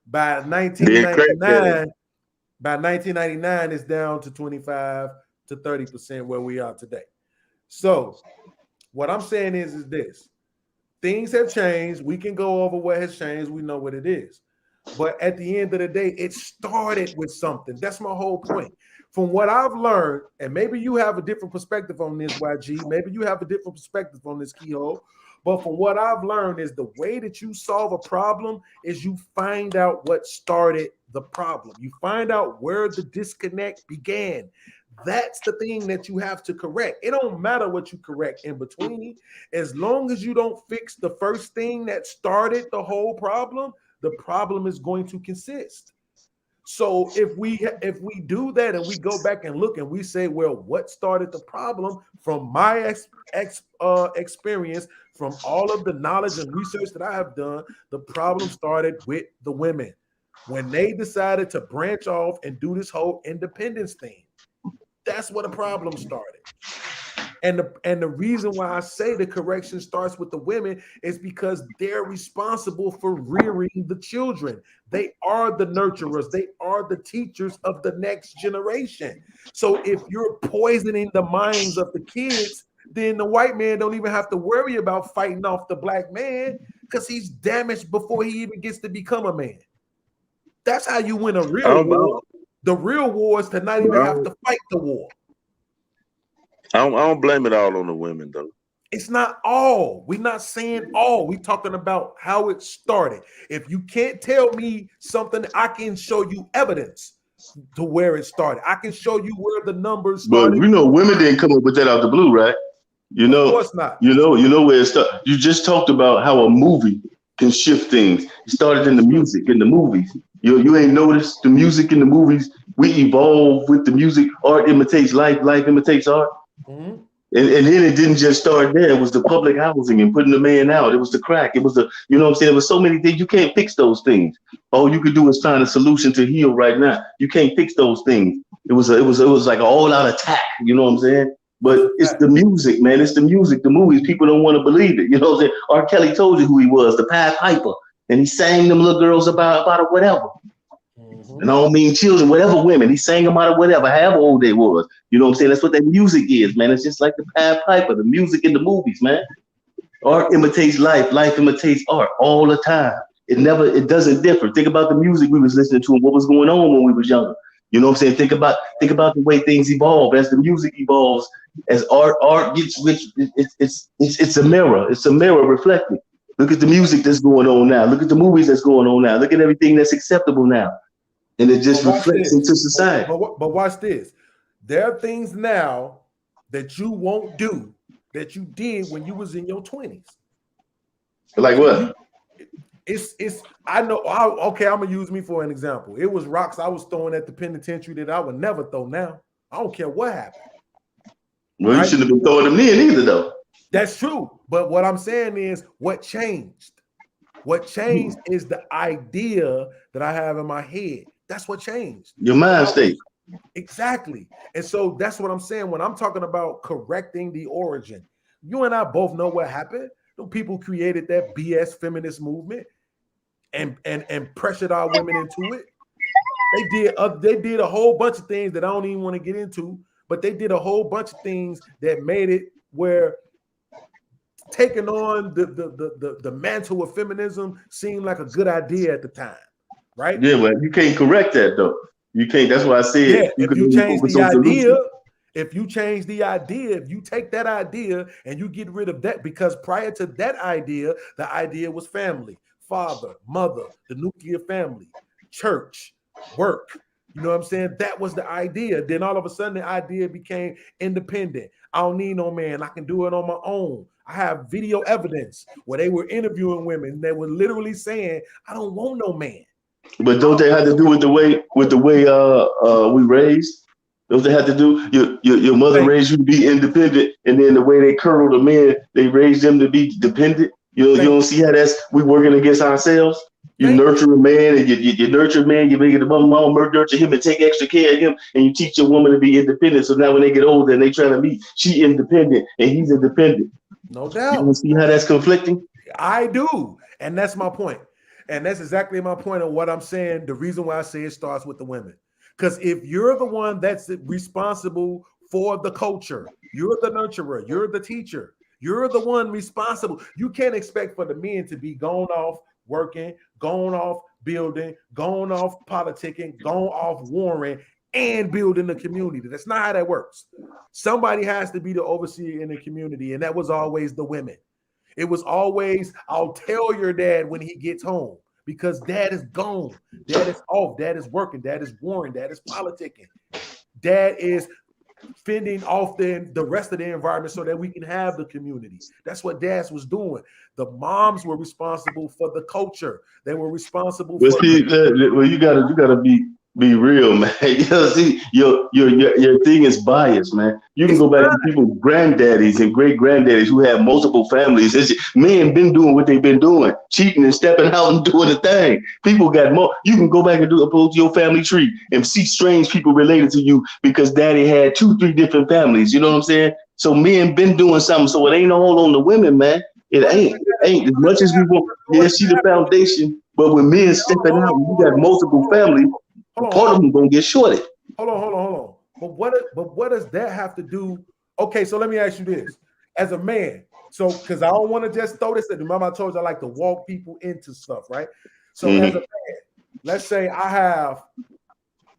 By 1999, it's down to 25 to 30% where we are today. So what I'm saying is this. Things have changed. We can go over what has changed. We know what it is. But at the end of the day, it started with something. That's my whole point. From what I've learned, and maybe you have a different perspective on this, YG, maybe you have a different perspective on this, Keyhole, but from what I've learned is the way that you solve a problem is you find out what started the problem. You find out where the disconnect began. That's the thing that you have to correct. It don't matter what you correct in between. As long as you don't fix the first thing that started the whole problem, the problem is going to consist. So if we do that and we go back and look and we say, well, what started the problem? From my experience, from all of the knowledge and research that I have done, the problem started with the women when they decided to branch off and do this whole independence thing. That's where the problem started. And the reason why I say the correction starts with the women is because they're responsible for rearing the children. They are the nurturers. They are the teachers of the next generation. So if you're poisoning the minds of the kids, then the white man don't even have to worry about fighting off the black man because he's damaged before he even gets to become a man. That's how you win a real war. The real war is to not even have to fight the war. I don't blame it all on the women, though. It's not all. We're not saying all. We're talking about how it started. If you can't tell me something, I can show you evidence to where it started. I can show you where the numbers started. But you know, women didn't come up with that out the blue, right? You know, of course not. You know where it started. You just talked about how a movie can shift things. It started in the music, in the movies. You ain't noticed the music in the movies. We evolve with the music. Art imitates life. Life imitates art. Mm-hmm. And then it didn't just start there. It was the public housing and putting the man out. It was the crack. It was the, you know what I'm saying? There was so many things. You can't fix those things. All you could do is find a solution to heal right now. You can't fix those things. It was like an all-out attack. You know what I'm saying? But it's the music, man. It's the music, the movies. People don't want to believe it. You know what I'm saying? R. Kelly told you who he was, the Pied Piper. And he sang them little girls about or whatever. Mm-hmm. And I don't mean children, whatever women. He sang them out of whatever, however old they was. You know what I'm saying? That's what that music is, man. It's just like the Pied Piper, the music in the movies, man. Art imitates life. Life imitates art all the time. It doesn't differ. Think about the music we was listening to and what was going on when we was younger. You know what I'm saying? Think about the way things evolve as the music evolves, as art gets rich. It's a mirror. It's a mirror reflecting. Look at the music that's going on now. Look at the movies that's going on now. Look at everything that's acceptable now. And it just reflects into society. But watch this. There are things now that you won't do that you did when you was in your 20s. Like what? I know. Okay, I'm gonna use me for an example. It was rocks I was throwing at the penitentiary that I would never throw now. I don't care what happened. Well, right? You shouldn't have been throwing them in either, though. That's true. But what I'm saying is what changed? What changed is the idea that I have in my head. That's what changed. Your mind state. Exactly. And so that's what I'm saying when I'm talking about correcting the origin. You and I both know what happened. The people created that BS feminist movement and pressured our women into it. They did a whole bunch of things that I don't even want to get into, but they did a whole bunch of things that made it where taking on the mantle of feminism seemed like a good idea at the time, right? Yeah, but you can't correct that though. You can't. That's why I said. Yeah, if you change the idea, if you take that idea and you get rid of that, because prior to that idea, the idea was family, father, mother, the nuclear family, church, work. You know what I'm saying? That was the idea. Then all of a sudden, the idea became independent. I don't need no man. I can do it on my own. I have video evidence where they were interviewing women. They were literally saying, I don't want no man. But don't they have to do with the way we raised? Don't they have to do? Your mother raised you to be independent, and then the way they curled the men, they raised them to be dependent. You don't see how we working against ourselves? You nurture a man, and you nurture a man. You make it the mama nurture him and take extra care of him, and you teach your woman to be independent. So now when they get older and they try to meet, she independent and he's independent. No You doubt. want to see how that's conflicting? I do. And that's my point. And that's exactly my point of what I'm saying. The reason why I say it starts with the women. Because if you're the one that's responsible for the culture, you're the nurturer, you're the teacher, you're the one responsible. You can't expect for the men to be going off working, going off building, going off politicking, going off warring, and building the community. That's not how that works. Somebody has to be the overseer in the community, and that was always the women. It was always, I'll tell your dad when he gets home, because dad is gone, dad is off, dad is working, dad is warring, dad is politicking, dad is fending off the rest of the environment so that we can have the community. That's what dads was doing. The moms were responsible for the culture. They were responsible for. Well, you gotta be real, man. You know, see, your thing is biased, man. You can go back to people's granddaddies and great granddaddies who have multiple families. Men been doing what they've been doing, cheating and stepping out and doing the thing. People got more. You can go back and pull your family tree and see strange people related to you because daddy had 2-3 different families. You know what I'm saying? So men been doing something. So it ain't all on the women, man. It ain't as much as we want. Yeah, see the foundation, but when men stepping out, you got multiple families. Part of them gonna get shorted. Hold on. But what does that have to do? Okay, so let me ask you this: as a man, so because I don't want to just throw this. Remember, I told you I like to walk people into stuff, right? So as a man, let's say I have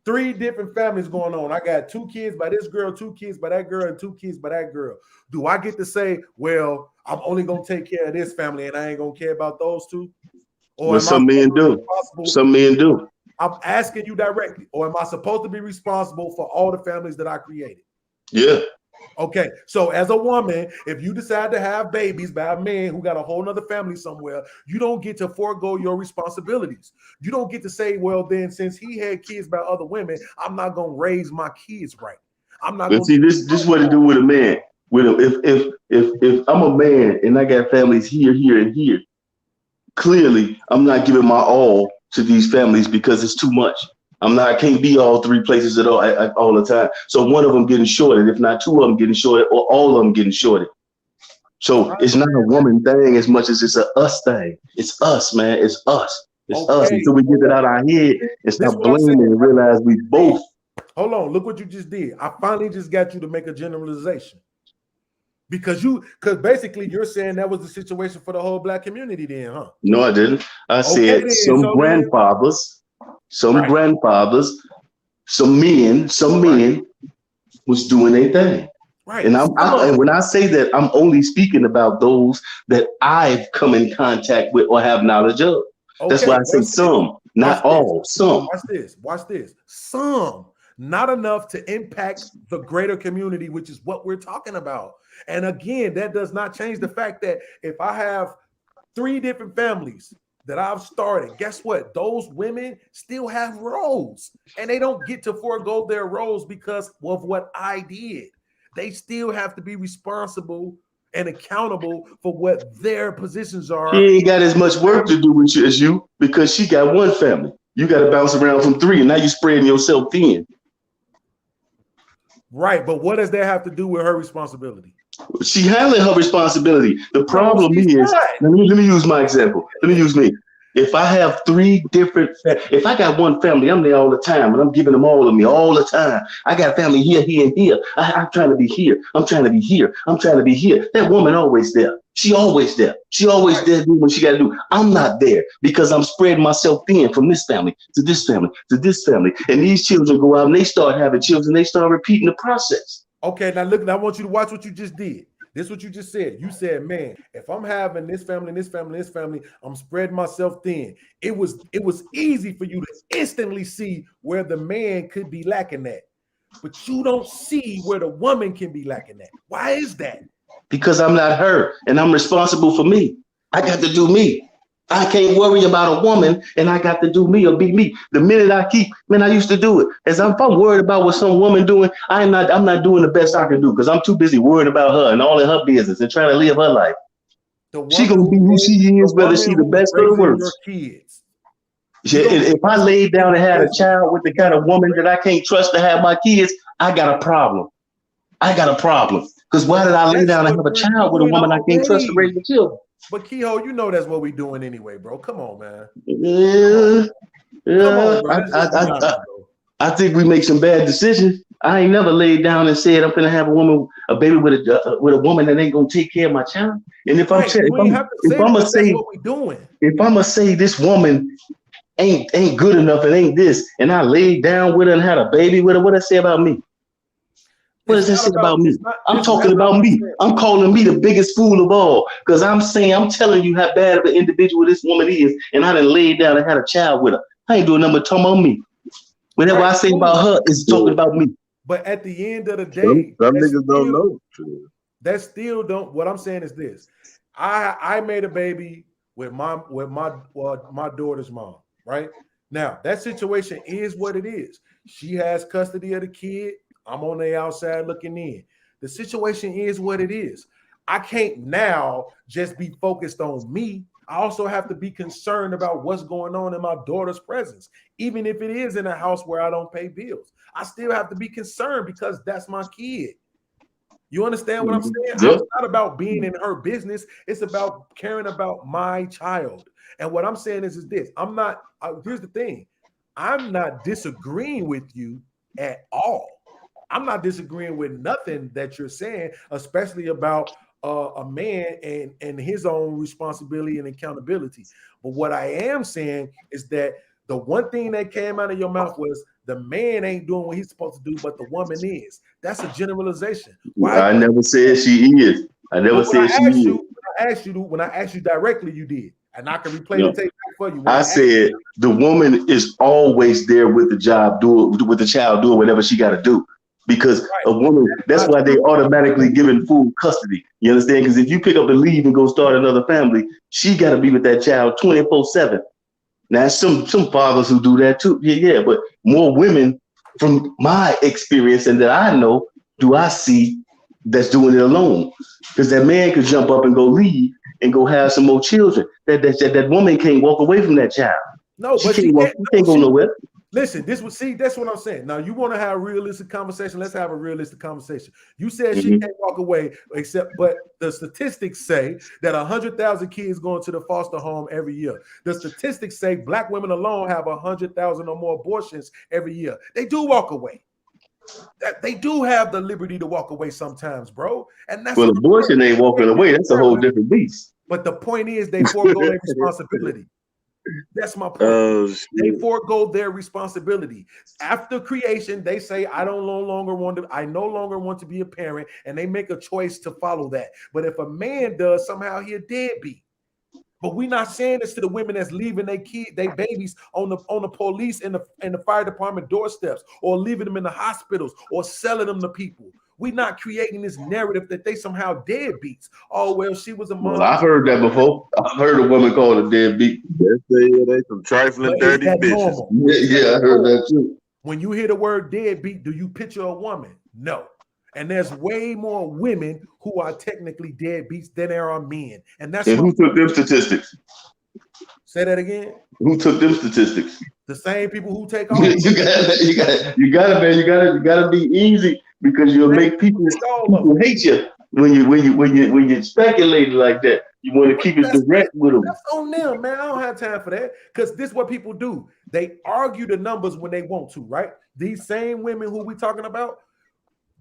3 different families going on. I got 2 kids by this girl, 2 kids by that girl, and 2 kids by that girl. Do I get to say, well, I'm only gonna take care of this family and I ain't gonna care about those 2? Or some men do. Some men do. I'm asking you directly, or am I supposed to be responsible for all the families that I created? Yeah. Okay, so as a woman, if you decide to have babies by a man who got a whole nother family somewhere, you don't get to forego your responsibilities. You don't get to say, well, then since he had kids by other women, I'm not gonna raise my kids right. I'm not. But see, this is what to do with a man. If I'm a man and I got families here, and here, clearly I'm not giving my all to these families because it's too much. I can't be all 3 places at all the time. So one of them getting shorted, if not 2 of them getting shorted, or all of them getting shorted. So it's not a woman thing as much as it's a us thing. It's us, man. It's us. It's us until we get it out of our head and stop blaming and realize we both. Hold on. Look what you just did. I finally just got you to make a generalization. Because basically you're saying that was the situation for the whole black community then, huh? No, I didn't. I said some grandfathers, some men was doing their thing. Right. And and when I say that, I'm only speaking about those that I've come in contact with or have knowledge of. Okay, that's why I say some, not all, some. Watch this. Some, not enough to impact the greater community, which is what we're talking about. And again, that does not change the fact that if I have 3 different families that I've started, guess what? Those women still have roles, and they don't get to forego their roles because of what I did. They still have to be responsible and accountable for what their positions are. She ain't got as much work to do with you as you because she got 1 family. You got to bounce around from 3, and now you're spreading yourself thin. Right, but what does that have to do with her responsibility? She handling her responsibility. The problem is, let me use my example. Let me use me. If I have 3 different, if I got 1 family, I'm there all the time, and I'm giving them all of me all the time. I got family here, and here. I'm trying to be here. I'm trying to be here. I'm trying to be here. That woman always there. She always there. She always there doing what she got to do. I'm not there because I'm spreading myself thin from this family to this family to this family. And these children go out and they start having children. They start repeating the process. Okay, now look, I want you to watch what you just did. This is what you just said. You said, man, if I'm having this family, this family, this family, I'm spreading myself thin. It was easy for you to instantly see where the man could be lacking at. But you don't see where the woman can be lacking at. Why is that? Because I'm not her and I'm responsible for me. I got to do me. I can't worry about a woman and I got to do me or be me. The minute I used to do it. If I'm worried about what some woman doing, I'm not doing the best I can do because I'm too busy worrying about her and all in her business and trying to live her life. She gonna be who she is, whether she the best or the worst. Kids. If I laid down and had a child with the kind of woman that I can't trust to have my kids, I got a problem. Because why did I lay down and have a child with a woman I can't trust to raise the children? But Keyhole, you know that's what we're doing anyway, bro. Come on, man. I think we make some bad decisions. I ain't never laid down and said I'm gonna have a baby with a woman that ain't gonna take care of my child. And if I'm gonna say this woman ain't good enough and ain't this, and I laid down with her and had a baby with her, what does that say about me? What does that say about me? I'm talking about me. I'm calling me the biggest fool of all because I'm telling you how bad of an individual this woman is, and I done laid down and had a child with her. I ain't doing nothing but talking about me. Whatever I say about her is talking about me. But at the end of the day, some niggas don't know. That still don't. What I'm saying is this: I made a baby with my daughter's mom. Right now, that situation is what it is. She has custody of the kid. I'm on the outside looking in. The situation is what it is. I can't now just be focused on me. I also have to be concerned about what's going on in my daughter's presence. Even if it is in a house where I don't pay bills, I still have to be concerned because that's my kid. You understand what I'm saying? Yeah. It's not about being in her business. It's about caring about my child. And what I'm saying is this. Here's the thing. I'm not disagreeing with you at all. I'm not disagreeing with nothing that you're saying, especially about a man and his own responsibility and accountability. But what I am saying is that the one thing that came out of your mouth was the man ain't doing what he's supposed to do, but the woman is. That's a generalization. I never said she is. I never said she is. When I asked you directly, you did. And I can replay the tape for you. I said the woman is always there with the child doing whatever she got to do. Because a woman, that's why they automatically given full custody. You understand? Because if you pick up and leave and go start another family, she got to be with that child 24/7. Now, some fathers who do that too. Yeah. But more women, from my experience and that I know, do I see that's doing it alone. Because that man could jump up and go leave and go have some more children. That woman can't walk away from that child. No, she can't go nowhere. Listen, that's what I'm saying. Now, you want to have a realistic conversation? Let's have a realistic conversation. You said she can't walk away, but the statistics say that 100,000 kids go into the foster home every year. The statistics say Black women alone have 100,000 or more abortions every year. They do walk away. They do have the liberty to walk away sometimes, bro. And that's abortion ain't walking away. That's a whole different beast. But the point is, they forego their responsibility. That's my point. They forego their responsibility. After creation, they say, I no longer want to be a parent, and they make a choice to follow that. But if a man does, somehow he a deadbeat. But we're not saying this to the women that's leaving their babies on the police and the fire department doorsteps, or leaving them in the hospitals, or selling them to people. We're not creating this narrative that they somehow deadbeats. Oh, well, she was a mom. Well, I've heard that before. I've heard a woman called a deadbeat. They some trifling, dirty bitches. Yeah, I heard that too. When you hear the word deadbeat, do you picture a woman? No. And there's way more women who are technically deadbeats than there are men. And who took them statistics? Say that again. Who took them statistics? The same people who take off. you gotta be easy, because you'll make people hate you when you speculate like that. You want to keep it direct with them. That's on them, man. I don't have time for that, because this is what people do. They argue the numbers when they want to, right? These same women who we talking about,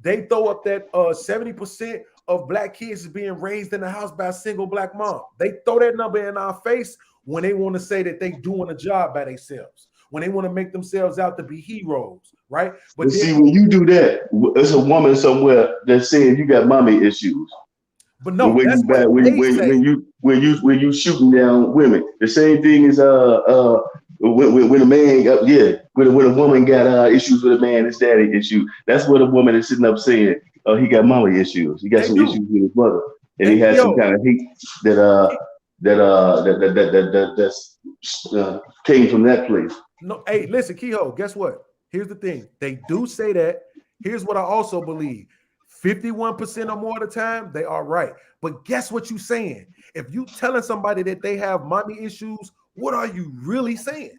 they throw up that 70% of Black kids is being raised in the house by a single Black mom. They throw that number in our face when they want to say that they doing a job by themselves, when they want to make themselves out to be heroes, right? But see, when you do that, there's a woman somewhere that's saying you got mommy issues. But no, when you shooting down women, the same thing is when a man, when a woman got issues with a man, his daddy issue. That's what a woman is sitting up saying. Oh, he got mommy issues. He got some issues with his mother, and he has some kind of hate that came from that place. No, hey, listen, Keyhole, guess what? Here's the thing. They do say that. Here's what I also believe. 51% or more of the time, they are right. But guess what you're saying? If you telling somebody that they have mommy issues, what are you really saying?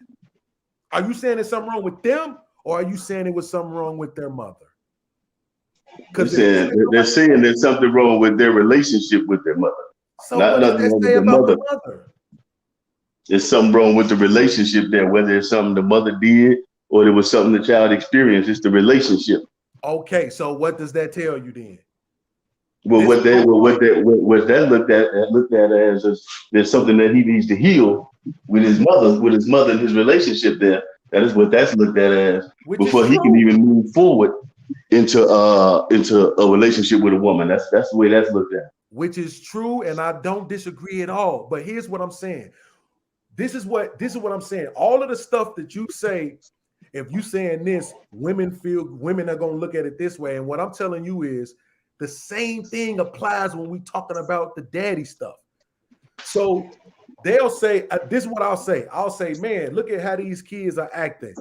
Are you saying there's something wrong with them, or are you saying it was something wrong with their mother? Because they're saying there's something wrong with their relationship with their mother. So what does that say about the mother? There's something wrong with the relationship there, whether it's something the mother did or it was something the child experienced. It's the relationship. Okay, so what does that tell you then? Well, what that looked at as there's something that he needs to heal with his mother and his relationship there. That is what that's looked at as before he can even move forward into a relationship with a woman. That's the way that's looked at. Which is true, and I don't disagree at all. But here's what I'm saying. This is what I'm saying. All of the stuff that you say, if you saying this, women are gonna look at it this way. And what I'm telling you is the same thing applies when we talking about the daddy stuff. So they'll say, this is what I'll say. I'll say, man, look at how these kids are acting.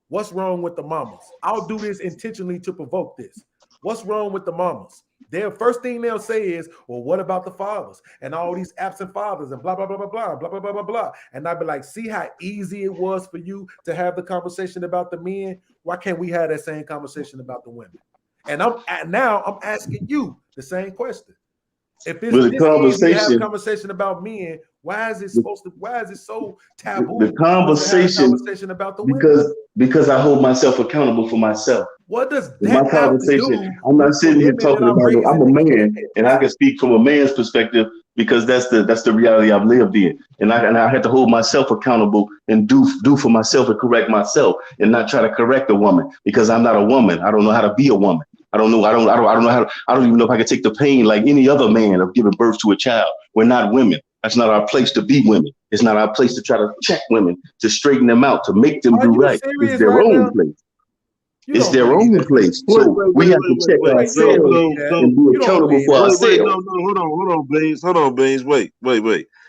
What's wrong with the mamas? I'll do this intentionally to provoke this. What's wrong with the mamas? Their first thing they'll say is, well, what about the fathers and all these absent fathers and blah, blah, blah, blah, blah, blah, blah, blah, blah, blah. And I'd be like, see how easy it was for you to have the conversation about the men? Why can't we have that same conversation about the women? And now I'm asking you the same question. If it's this easy to have a conversation about men, why is it so taboo? The conversation about the women? Because I hold myself accountable for myself. What does that have to do? I'm not sitting here talking about it. I'm a man, and I can speak from a man's perspective because that's the reality I've lived in. And I had to hold myself accountable and do for myself and correct myself and not try to correct a woman because I'm not a woman. I don't know how to be a woman. I don't know how to, I don't even know if I can take the pain like any other man of giving birth to a child. We're not women. That's not our place to be women. It's not our place to try to check women, to straighten them out, to make them do right. It's their own place. It's their own place. So we have to check ourselves and be accountable for ourselves. Hold on, Beans. Hold on, Beans. Wait.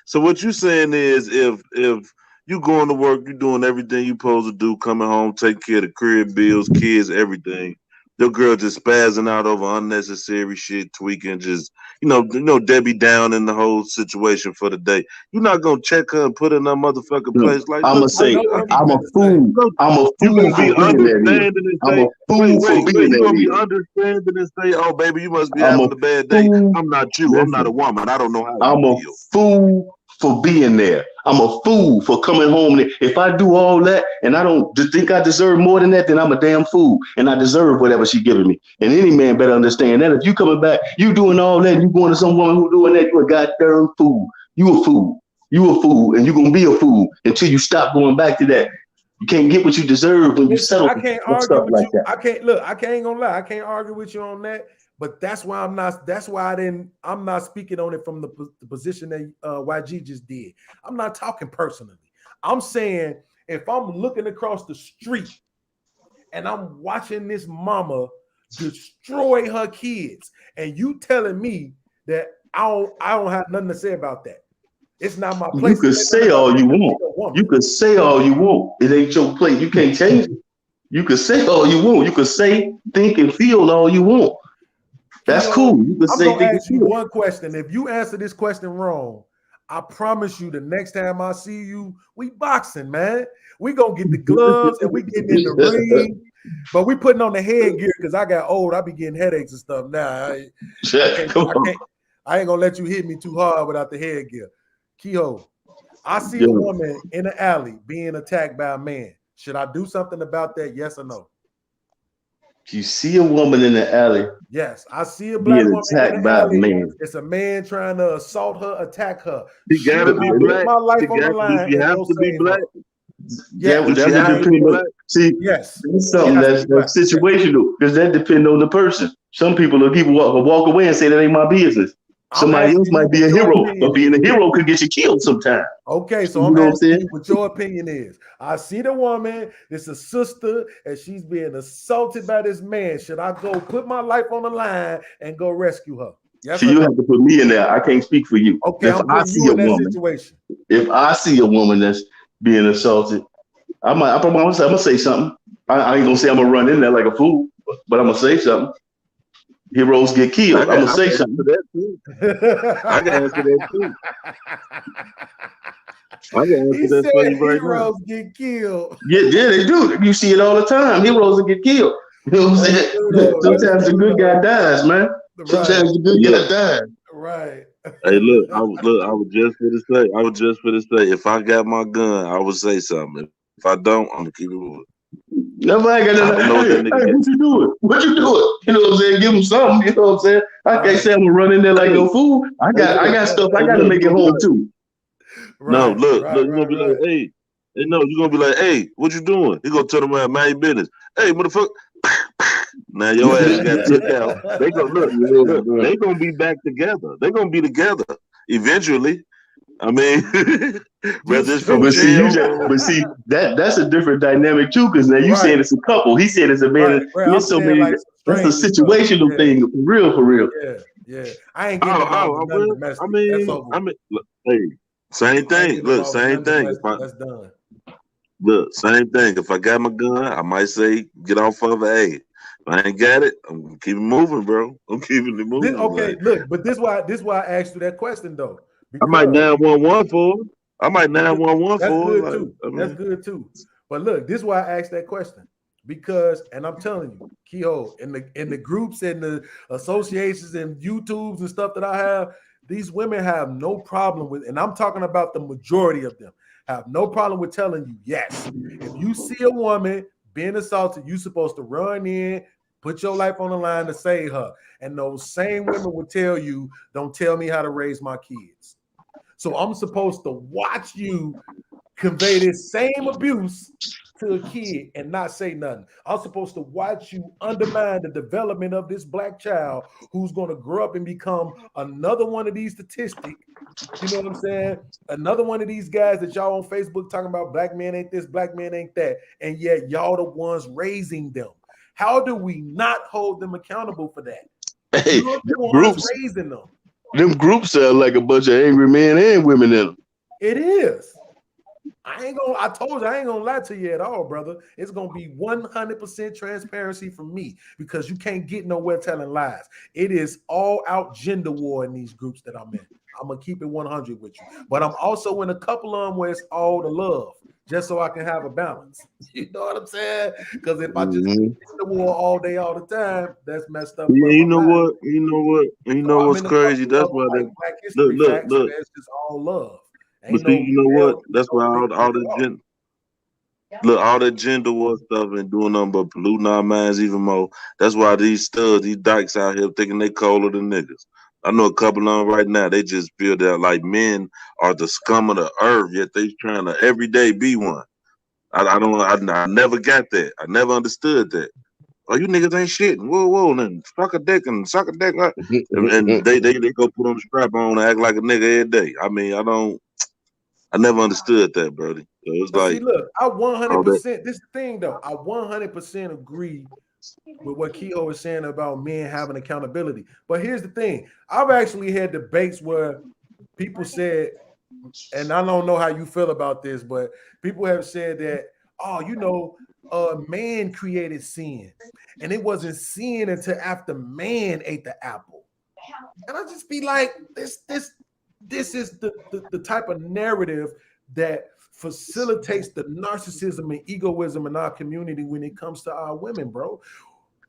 So what you saying is if you going to work, you doing everything you supposed to do, coming home, taking care of the crib, bills, kids, everything. Your girl just spazzing out over unnecessary shit, tweaking, just Debbie down in the whole situation for the day. You're not gonna check her and put her in a motherfucking place like. I'm gonna say I'm a fool. I'm a fool for being there. I'm a fool for being there. You're gonna be understanding and say, "Oh, baby, you must be having a bad day." I'm not you. I'm not a woman. I don't know how. I'm a fool for being there. I'm a fool for coming home. If I do all that and I don't think I deserve more than that, then I'm a damn fool and I deserve whatever she's giving me. And any man better understand that. If you coming back, you doing all that and you going to some woman who doing that, you're a goddamn fool. You a fool. You a fool, and you're gonna be a fool until you stop going back to that. You can't get what you deserve when you settle. I can't argue with you. I ain't gonna lie. I can't argue with you on that. But that's why I'm not speaking on it from the position that YG just did. I'm not talking personally. I'm saying if I'm looking across the street and I'm watching this mama destroy her kids, and you telling me that I don't have nothing to say about that. It's not my place. You can say all you want. You can say all you want. It ain't your place. You can't change it. You can say all you want. You can say, think, and feel all you want. That's cool. You can say, I'm gonna ask you one question. If you answer this question wrong, I promise you the next time I see you, we boxing, man. We gonna get the gloves and we getting in the ring, but we putting on the headgear because I got old. I be getting headaches and stuff now. I ain't gonna let you hit me too hard without the headgear. Keyhole, I see a woman in the alley being attacked by a man. Should I do something about that? Yes or no? You see a woman in the alley. Yes, I see a black woman attacked by a man. It's a man trying to assault her, attack her. She gotta be black. My life on the line. You have to be black. Yeah, see, yes, that's something that's situational because that depends on the person. Some people walk away and say that ain't my business. Somebody else might be a hero, but being a hero could get you killed sometime. Okay, so I'm asking you what your opinion is. I see the woman, it's a sister, and she's being assaulted by this man. Should I go put my life on the line and go rescue her? Yes, so you have to put me in there. I can't speak for you. Okay, if I see a woman, situation. If I see a woman that's being assaulted, I'm gonna say something. I ain't gonna say I'm gonna run in there like a fool, but I'm gonna say something. Heroes get killed. I'm gonna say something to that too. I can answer that too. I can answer He that said for you right heroes get killed. Yeah, they do. You see it all the time. Heroes will get killed. You know what I'm saying? Sometimes the good guy dies, man. Sometimes the good now. guy dies. Right. Hey, look, I was just for to say, if I got my gun, I would say something. If I don't, I'm gonna keep it moving. Nobody got I don't know what that nigga hey, got. what you doing? What you doing? You know what I'm saying? Give him something. You know what I'm saying? I can't say I'm gonna run in there like no fool. I got stuff I gotta make it home too. No, Right. look, Right. you're gonna be like, hey, you're gonna be like, hey, what you doing? He gonna turn around, mind your business. Hey, motherfucker. Now your ass got took out. They gonna look, they gonna be back together. They gonna be together eventually. I mean, whether it's from jail or But see, that's a different dynamic too, because now you saying it's a couple. He said it's a man. Right. I'm It's so saying many. like That's a situational thing, for real. Yeah. I ain't getting involved with nothing domestic. That's over. look, hey, same thing. Look, same thing. That's done. Look, same thing. If I got my gun, I might say get off of it. Hey, if I ain't got it, I'm gonna keep it moving, bro. I'm keeping it moving. Okay, look, but this why I asked you that question though. I might 911 for it. I might 911 That's for good it. too. That's good too. But look, this is why I asked that question. Because, and I'm telling you, Keyhole, in the groups and the associations and YouTubes and stuff that I have, these women have no problem with, and I'm talking about the majority of them, have no problem with telling you, yes, if you see a woman being assaulted, you're supposed to run in, put your life on the line to save her. And those same women will tell you, don't tell me how to raise my kids. So I'm supposed to watch you convey this same abuse to a kid and not say nothing. I'm supposed to watch you undermine the development of this black child who's going to grow up and become another one of these statistics. You know what I'm saying? Another one of these guys that y'all on Facebook talking about black man ain't this, black man ain't that. And yet y'all the ones raising them. How do we not hold them accountable for that? Hey, You're the ones raising them. Them groups sound like a bunch of angry men and women in them. It is. I told you I ain't gonna lie to you at all, brother. It's gonna be 100% transparency from me because you can't get nowhere telling lies. It is all out gender war in these groups that I'm in. I'm gonna keep it 100 with you, but I'm also in a couple of them where it's all the love, just so I can have a balance. You know what I'm saying? Because if I just gender war all day, all the time, that's messed up. You know what's crazy? That's why they Black History Facts, where it's just all love. But see, you know what? That's why all the gender war stuff and doing nothing but polluting our minds even more. That's why these studs, these dykes out here thinking they colder than niggas. I know a couple of them right now. They just feel that like men are the scum of the earth, yet they trying to every day be one. I never got that. I never understood that. Oh, you niggas ain't shit. Whoa, then suck a dick. And they go put on the strap on and act like a nigga every day. I mean, I never understood that, brother. So it's but like, see, look, I 100%. This thing though, I 100% agree with what Keyhole is saying about men having accountability. But here's the thing: I've actually had debates where people said, and I don't know how you feel about this, but people have said that, man created sin, and it wasn't sin until after man ate the apple. And I just be like, this is the type of narrative that facilitates the narcissism and egoism in our community when it comes to our women, bro.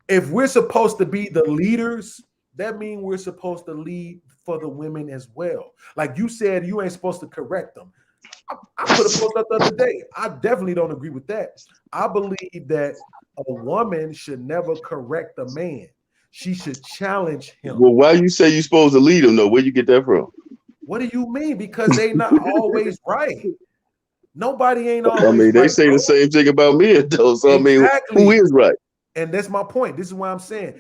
If we're supposed to be the leaders, that means we're supposed to lead for the women as well. Like you said, you ain't supposed to correct them. I put a post up the other day. I definitely don't agree with that. I believe that a woman should never correct a man. She should challenge him. Well, why you say you supposed to lead him though? Where you get that from? What do you mean? Because they not always right. Nobody ain't always right. I mean, they say the same thing about men though. So exactly. I mean, who is right? And that's my point. This is why I'm saying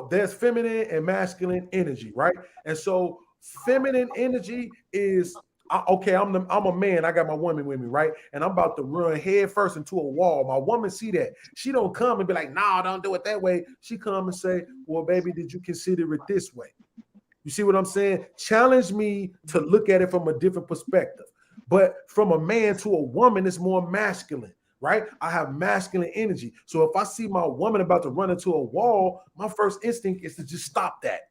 there's feminine and masculine energy, right? And so feminine energy is okay. I'm a man. I got my woman with me, right? And I'm about to run head first into a wall. My woman see that. She don't come and be like, "Nah, don't do it that way." She come and say, "Well, baby, did you consider it this way?" You see what I'm saying? Challenge me to look at it from a different perspective. But from a man to a woman, it's more masculine, right? I have masculine energy. So if I see my woman about to run into a wall, my first instinct is to just stop that.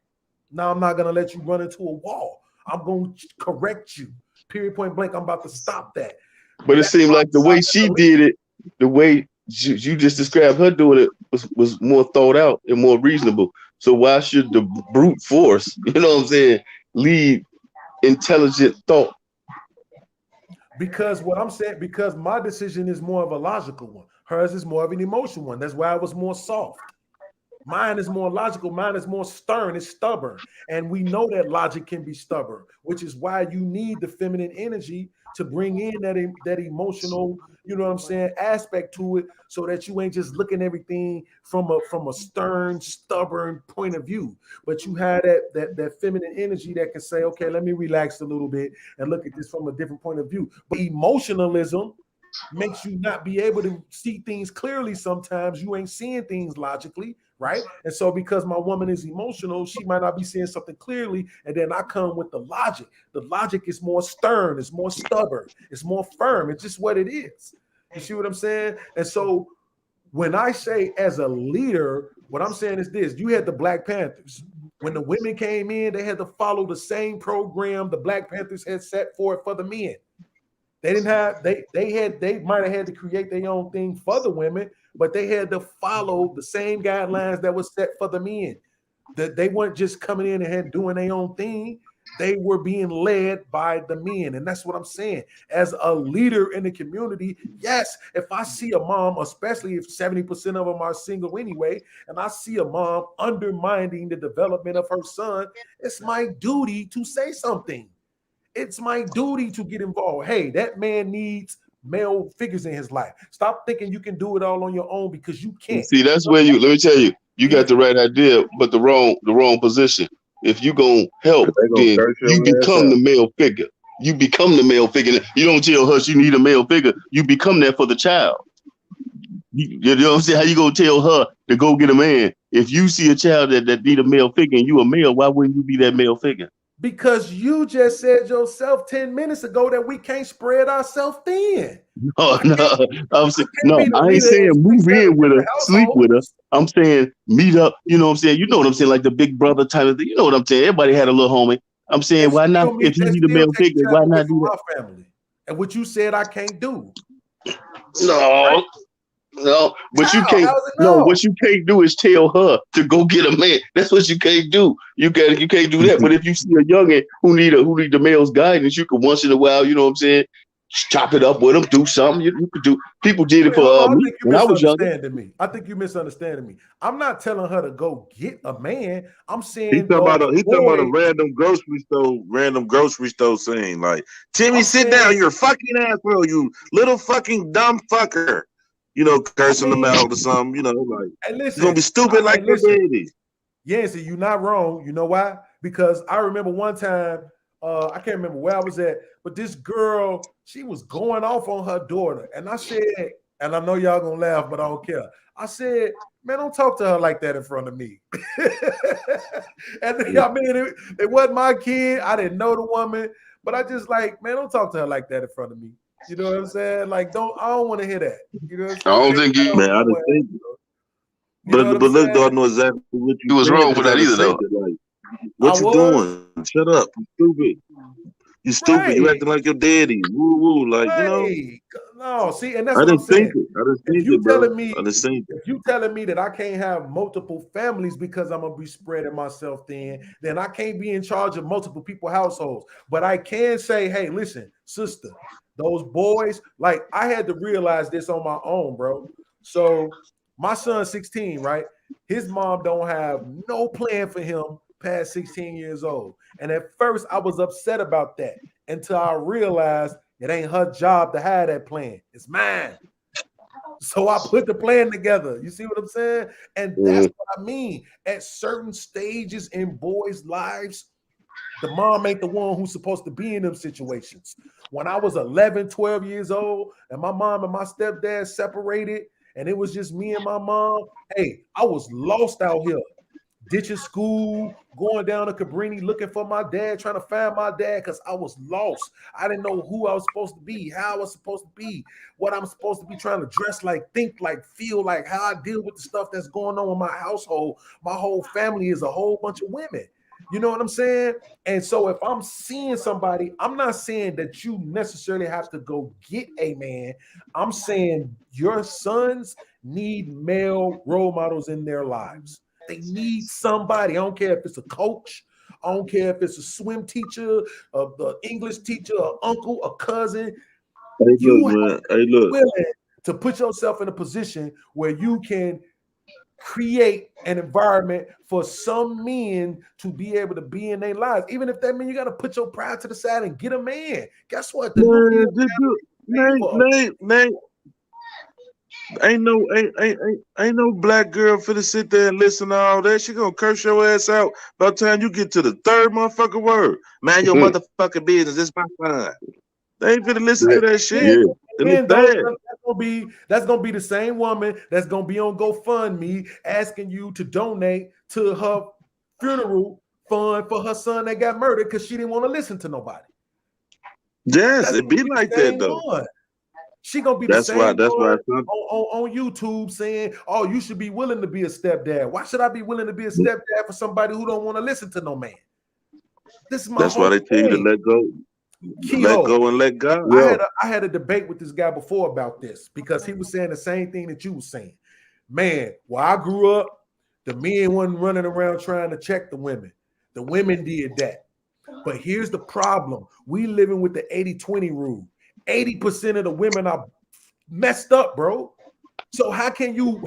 Now I'm not going to let you run into a wall. I'm going to correct you. Period, point blank. I'm about to stop that. But it seemed like the way she did it, the way you just described her doing it was more thought out and more reasonable. So why should the brute force, you know what I'm saying, lead intelligent thought? Because what I'm saying, because my decision is more of a logical one. Hers is more of an emotional one. That's why it was more soft. Mine is more logical. Mine is more stern. It's stubborn. And we know that logic can be stubborn, which is why you need the feminine energy to bring in that emotional, you know what I'm saying, aspect to it, so that you ain't just looking everything from a stern, stubborn point of view. But you have that feminine energy that can say, okay, let me relax a little bit and look at this from a different point of view. But emotionalism makes you not be able to see things clearly. Sometimes you ain't seeing things logically, right? And so because my woman is emotional, she might not be seeing something clearly, and then I come with the logic. The logic is more stern, it's more stubborn, it's more firm. It's just what it is. You see what I'm saying? And so when I say as a leader, what I'm saying is this: you had the Black Panthers. When the women came in, they had to follow the same program the Black Panthers had set forth for the men. They didn't have, they might have had to create their own thing for the women, but they had to follow the same guidelines that was set for the men. That they weren't just coming in and doing their own thing. They were being led by the men. And that's what I'm saying. As a leader in the community, yes, if I see a mom, especially if 70% of them are single anyway, and I see a mom undermining the development of her son, it's my duty to say something. It's my duty to get involved. Hey, that man needs male figures in his life. Stop thinking you can do it all on your own, because you can't. See, that's where let me tell you, you got the right idea, but the wrong position. If you gonna help, then you become the male figure. You become the male figure. You don't tell her she need a male figure. You become that for the child. You know what I'm saying? How you gonna tell her to go get a man? If you see a child that need a male figure and you a male, why wouldn't you be that male figure? Because you just said yourself 10 minutes ago that we can't spread ourselves thin. No, I ain't saying move in with her, sleep with her. I'm saying meet up. You know what I'm saying? You know what I'm saying? Like the big brother type of thing. You know what I'm saying? Everybody had a little homie. I'm saying, why not? If you need a male figure, why not do that? Family. And what you said I can't do. No, but you can't. No, what you can't do is tell her to go get a man. That's what you can't do. You can't do that. But if you see a youngin who need the male's guidance, you could once in a while, you know what I'm saying, chop it up with them, do something. You could do. People did it for me when I was younger. I think you misunderstanding me. I'm not telling her to go get a man. I'm saying he talking about a random grocery store scene. Like, Timmy, sit down. You're a fucking asshole. You little fucking dumb fucker. You know, cursing them out or something, you know, like, hey, listen, you're gonna be stupid like your daddy. Yancy, you're not wrong. You know why? Because I remember one time, I can't remember where I was at, but this girl, she was going off on her daughter. And I said, and I know y'all gonna laugh, but I don't care. I said, man, don't talk to her like that in front of me. And I mean, it wasn't my kid. I didn't know the woman, but I just like, man, don't talk to her like that in front of me. You know what I'm saying? Like, I don't want to hear that. You know what I'm saying? I don't think you, man, I didn't think it. But look, I know exactly what you was wrong with that either, though. Like, what you doing? Shut up. You stupid. You stupid. Right. You acting like your daddy. Woo woo. Like, right. You know. No, see, and that's what I'm saying. If you telling me that I can't have multiple families because I'm gonna be spreading myself thin, then I can't be in charge of multiple people's households. But I can say, hey, listen, sister, those boys, like, I had to realize this on my own, bro. So my son's 16, right? His mom don't have no plan for him past 16 years old. And at first I was upset about that until I realized it ain't her job to have that plan. It's mine. So I put the plan together. You see what I'm saying? And that's what I mean. At certain stages in boys' lives, the mom ain't the one who's supposed to be in them situations. When I was 11, 12 years old, and my mom and my stepdad separated, and it was just me and my mom, hey, I was lost out here. Ditching school, going down to Cabrini, looking for my dad, trying to find my dad, because I was lost. I didn't know who I was supposed to be, how I was supposed to be, what I'm supposed to be trying to dress like, think like, feel like, how I deal with the stuff that's going on in my household. My whole family is a whole bunch of women. You know what I'm saying? And so if I'm seeing somebody, I'm not saying that you necessarily have to go get a man. I'm saying your sons need male role models in their lives. They need somebody. I don't care if it's a coach. I don't care if it's a swim teacher, the English teacher, an uncle, a cousin. Hey, You look, man. have Hey, to be look. willing to put yourself in a position where you can create an environment for some men to be able to be in their lives. Even if that means you got to put your pride to the side and get a man. Guess what? The Man, nuclear Nate, ain't no black girl finna sit there and listen to all that. She gonna curse your ass out by the time you get to the third motherfucking word. Man, your motherfucking business is my fine. They ain't finna listen to that shit. Yeah. And it's bad. that's gonna be the same woman that's gonna be on GoFundMe asking you to donate to her funeral fund for her son that got murdered because she didn't want to listen to nobody. Yes, it be like that though. One. She gonna be the That's same why. That's why. on YouTube saying, "Oh, you should be willing to be a stepdad." Why should I be willing to be a stepdad for somebody who don't want to listen to no man? This is my. That's why they tell you to let go. Let go and let God. I had a debate with this guy before about this because he was saying the same thing that you were saying. Man, while I grew up, the men wasn't running around trying to check the women. The women did that. But here's the problem. We living with the 80-20 rule. 80% of the women are messed up, bro. So how can you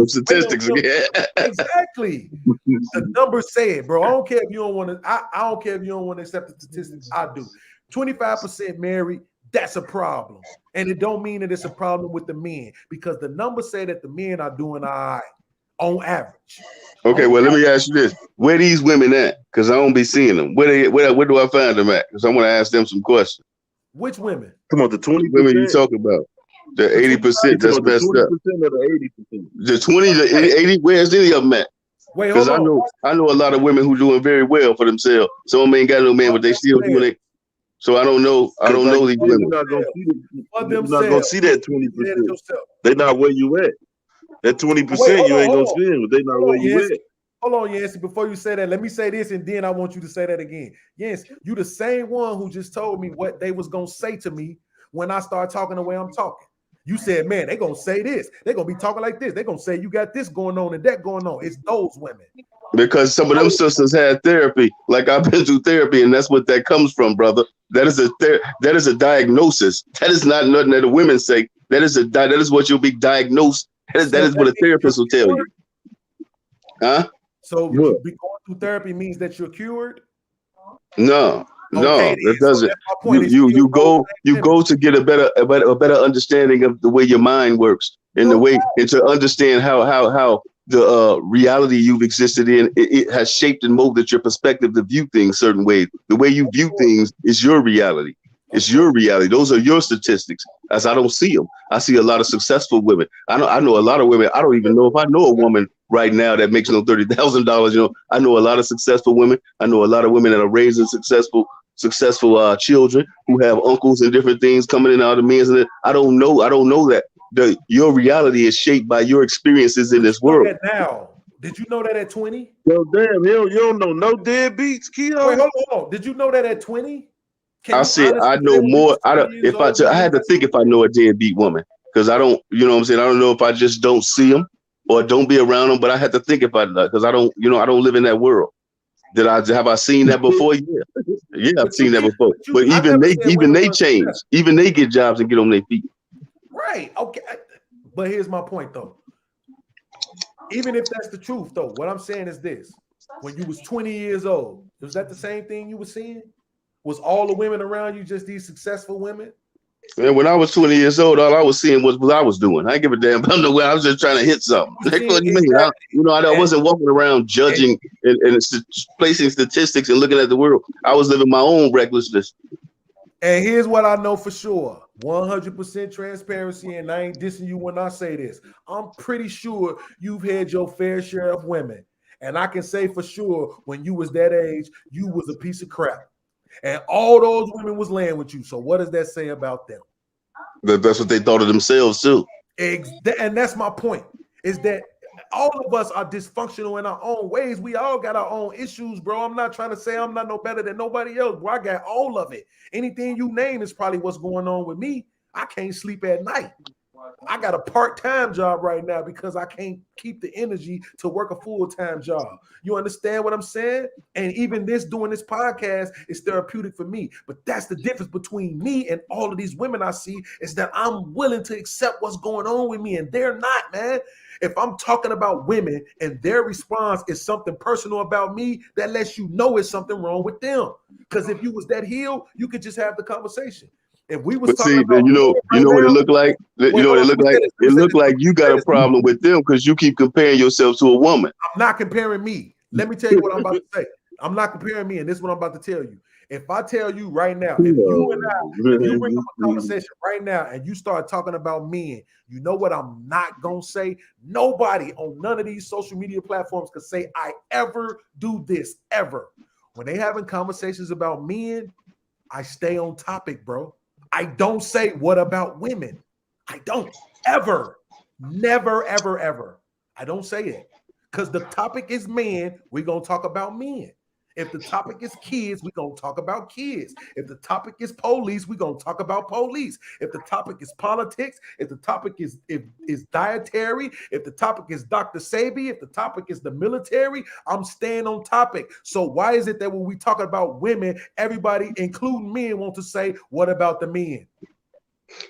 statistics again? Exactly. The numbers say it, bro. I don't care if you don't want to, I don't care if you don't want to accept the statistics. I do. 25% married, that's a problem. And it don't mean that it's a problem with the men because the numbers say that the men are doing all right on average. Okay, well, let me ask you this. Where these women at? Because I don't be seeing them. Where do I find them at? Because I want to ask them some questions. Which women? Come on, the 20%. Women you talking about? The 80% that's messed up. The 80%. The 20, the 80, where's any of them at? Wait, Because I know a lot of women who doing very well for themselves. Some of them ain't got no man, but they still doing it. So I don't know these women. You're not gonna see that 20%. They not where you at. That 20% you ain't gonna see them, but they not where you at. Hold on, Yancy. Before you say that, let me say this, and then I want you to say that again. Yes, you the same one who just told me what they was gonna say to me when I start talking the way I'm talking. You said, man, they gonna say this. They gonna be talking like this. They gonna say you got this going on and that going on. It's those women. Because some of them sisters had therapy. Like I've been through therapy, and that's what that comes from, brother. That is a diagnosis. That is not nothing that the women say. That is what you'll be diagnosed. That is what a therapist will tell you. Huh? So be going through therapy means that you're cured? No, that doesn't. So you go to get a better understanding of the way your mind works and the way and to understand how the reality you've existed in it has shaped and molded your perspective to view things certain ways. The way you view things is your reality. It's your reality. Those are your statistics. As I don't see them. I see a lot of successful women. I know a lot of women. I don't even know if I know a woman right now that makes no $30,000. You know, I know a lot of successful women. I know a lot of women that are raising successful children who have uncles and different things coming in out of men's. And I don't know that your reality is shaped by your experiences in this world. Now, did you know that at 20? Yo, damn, you don't know no deadbeats, Keyhol. Wait, hold on. Did you know that at 20? I said I know more. I had to think if I know a deadbeat woman because I don't. You know what I'm saying? I don't know if I just don't see them or don't be around them. But I had to think about that because I don't. You know, I don't live in that world. Have I seen that before? Yeah, I've seen that before. But even they change. Even they get jobs and get on their feet. Right. Okay. But here's my point though. Even if that's the truth though, what I'm saying is this: when you was 20 years old, was that the same thing you were seeing? Was all the women around you just these successful women? And when I was 20 years old, all I was seeing was what I was doing. I didn't give a damn about the way I was just trying to hit something. That's what you mean. I wasn't walking around judging and placing statistics and looking at the world. I was living my own recklessness. And here's what I know for sure: 100% transparency. And I ain't dissing you when I say this. I'm pretty sure you've had your fair share of women, and I can say for sure when you was that age, you was a piece of crap. And all those women was laying with you. So what does that say about them? That's what they thought of themselves too. And that's my point. Is that all of us are dysfunctional in our own ways. We all got our own issues, bro. I'm not trying to say I'm not no better than nobody else, bro. I got all of it. Anything you name is probably what's going on with me. I can't sleep at night. I got a part-time job right now because I can't keep the energy to work a full-time job. You understand what I'm saying? And even doing this podcast is therapeutic for me. But that's the difference between me and all of these women I see, is that I'm willing to accept what's going on with me, and they're not, man. If I'm talking about women and their response is something personal about me, that lets you know it's something wrong with them. Because if you was that healed, you could just have the conversation. If we was talking about, you know what it looked like? You know what it looked like? It looked like you got a problem with them because you keep comparing yourself to a woman. I'm not comparing me. Let me tell you what I'm about to say. I'm not comparing me, and this is what I'm about to tell you. If I tell you right now, if you bring up a conversation right now and you start talking about men, you know what I'm not gonna say? Nobody on none of these social media platforms could say I ever do this, ever. When they having conversations about men, I stay on topic, bro. I don't say what about women. I don't ever, never, ever, ever. I don't say it because the topic is men. We're going to talk about men. If the topic is kids, we're going to talk about kids. If the topic is police, we're going to talk about police. If the topic is politics, if the topic is dietary, if the topic is Dr. Sabi, if the topic is the military, I'm staying on topic. So why is it that when we talk about women, everybody, including men, want to say, what about the men?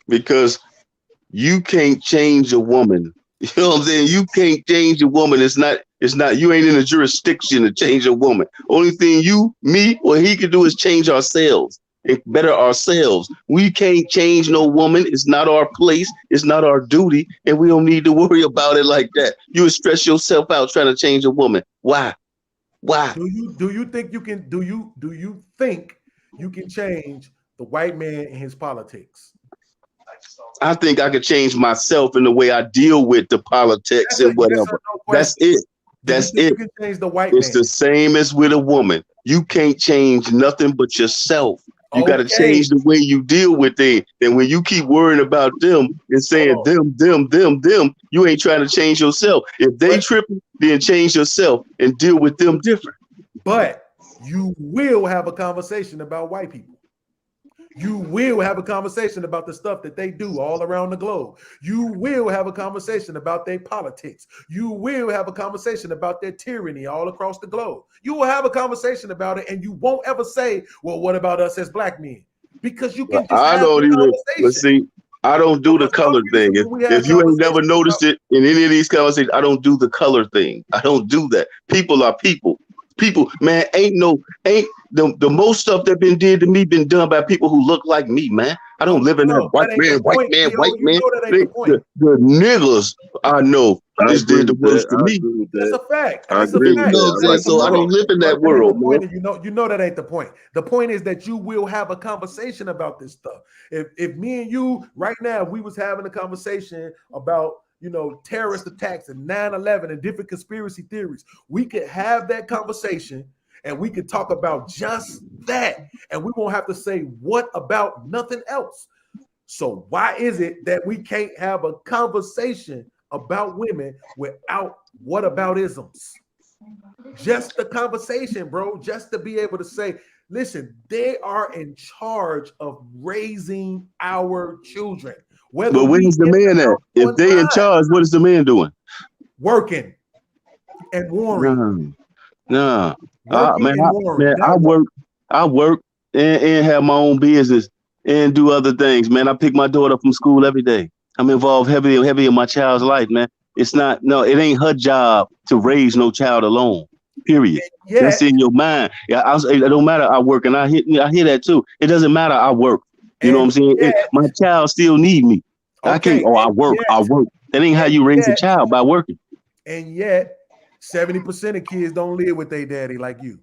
Because you can't change a woman. You know what I'm saying? You can't change a woman. It's not, you ain't in a jurisdiction to change a woman. Only thing me, or he can do is change ourselves and better ourselves. We can't change no woman. It's not our place. It's not our duty. And we don't need to worry about it like that. You would stress yourself out trying to change a woman. Why? Do you think you can change the white man in his politics? I think I could change myself in the way I deal with the politics and whatever. That's it. That's it. You can change the white It's man. the same as with a woman. You can't change nothing but yourself. You got to change the way you deal with things. And when you keep worrying about them and saying them, you ain't trying to change yourself. If they tripping, then change yourself and deal with them different. But you will have a conversation about white people. You will have a conversation about the stuff that they do all around the globe. You will have a conversation about their politics. You will have a conversation about their tyranny all across the globe. You will have a conversation about it, and you won't ever say, well, what about us as black men? Because you can just have a conversation. See, I don't do the color thing. If you ain't never noticed it in any of these conversations, I don't do the color thing. I don't do that. People are people. People, man, the most stuff that been did to me been done by people who look like me, man. I don't live in that white man. The niggas I know just did the worst to me. That's a fact. So I don't live in that world, man. You know that ain't the point. The point is that you will have a conversation about this stuff. If me and you right now, we was having a conversation about terrorist attacks and 9/11 and different conspiracy theories, we could have that conversation and we could talk about just that. And we won't have to say what about nothing else. So why is it that we can't have a conversation about women without what about isms? Just the conversation, bro, just to be able to say, listen, they are in charge of raising our children. But where's the man at? If they in charge, what is the man doing? Working and warring. No. I work and have my own business and do other things, man. I pick my daughter up from school every day. I'm involved heavy in my child's life, man. It ain't her job to raise no child alone. Period. Yeah. That's in your mind. Yeah, it don't matter. I work, and I hear that too. It doesn't matter. I work. You know what I'm saying? My child still need me. Okay. I can't. I work. That ain't how you raise a child, by working. And yet, 70% of kids don't live with their daddy like you.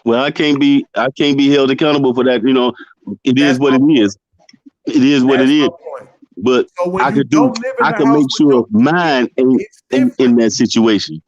Well, I can't be held accountable for that. It is what it is. It is what it is. But I can make sure mine ain't in that situation.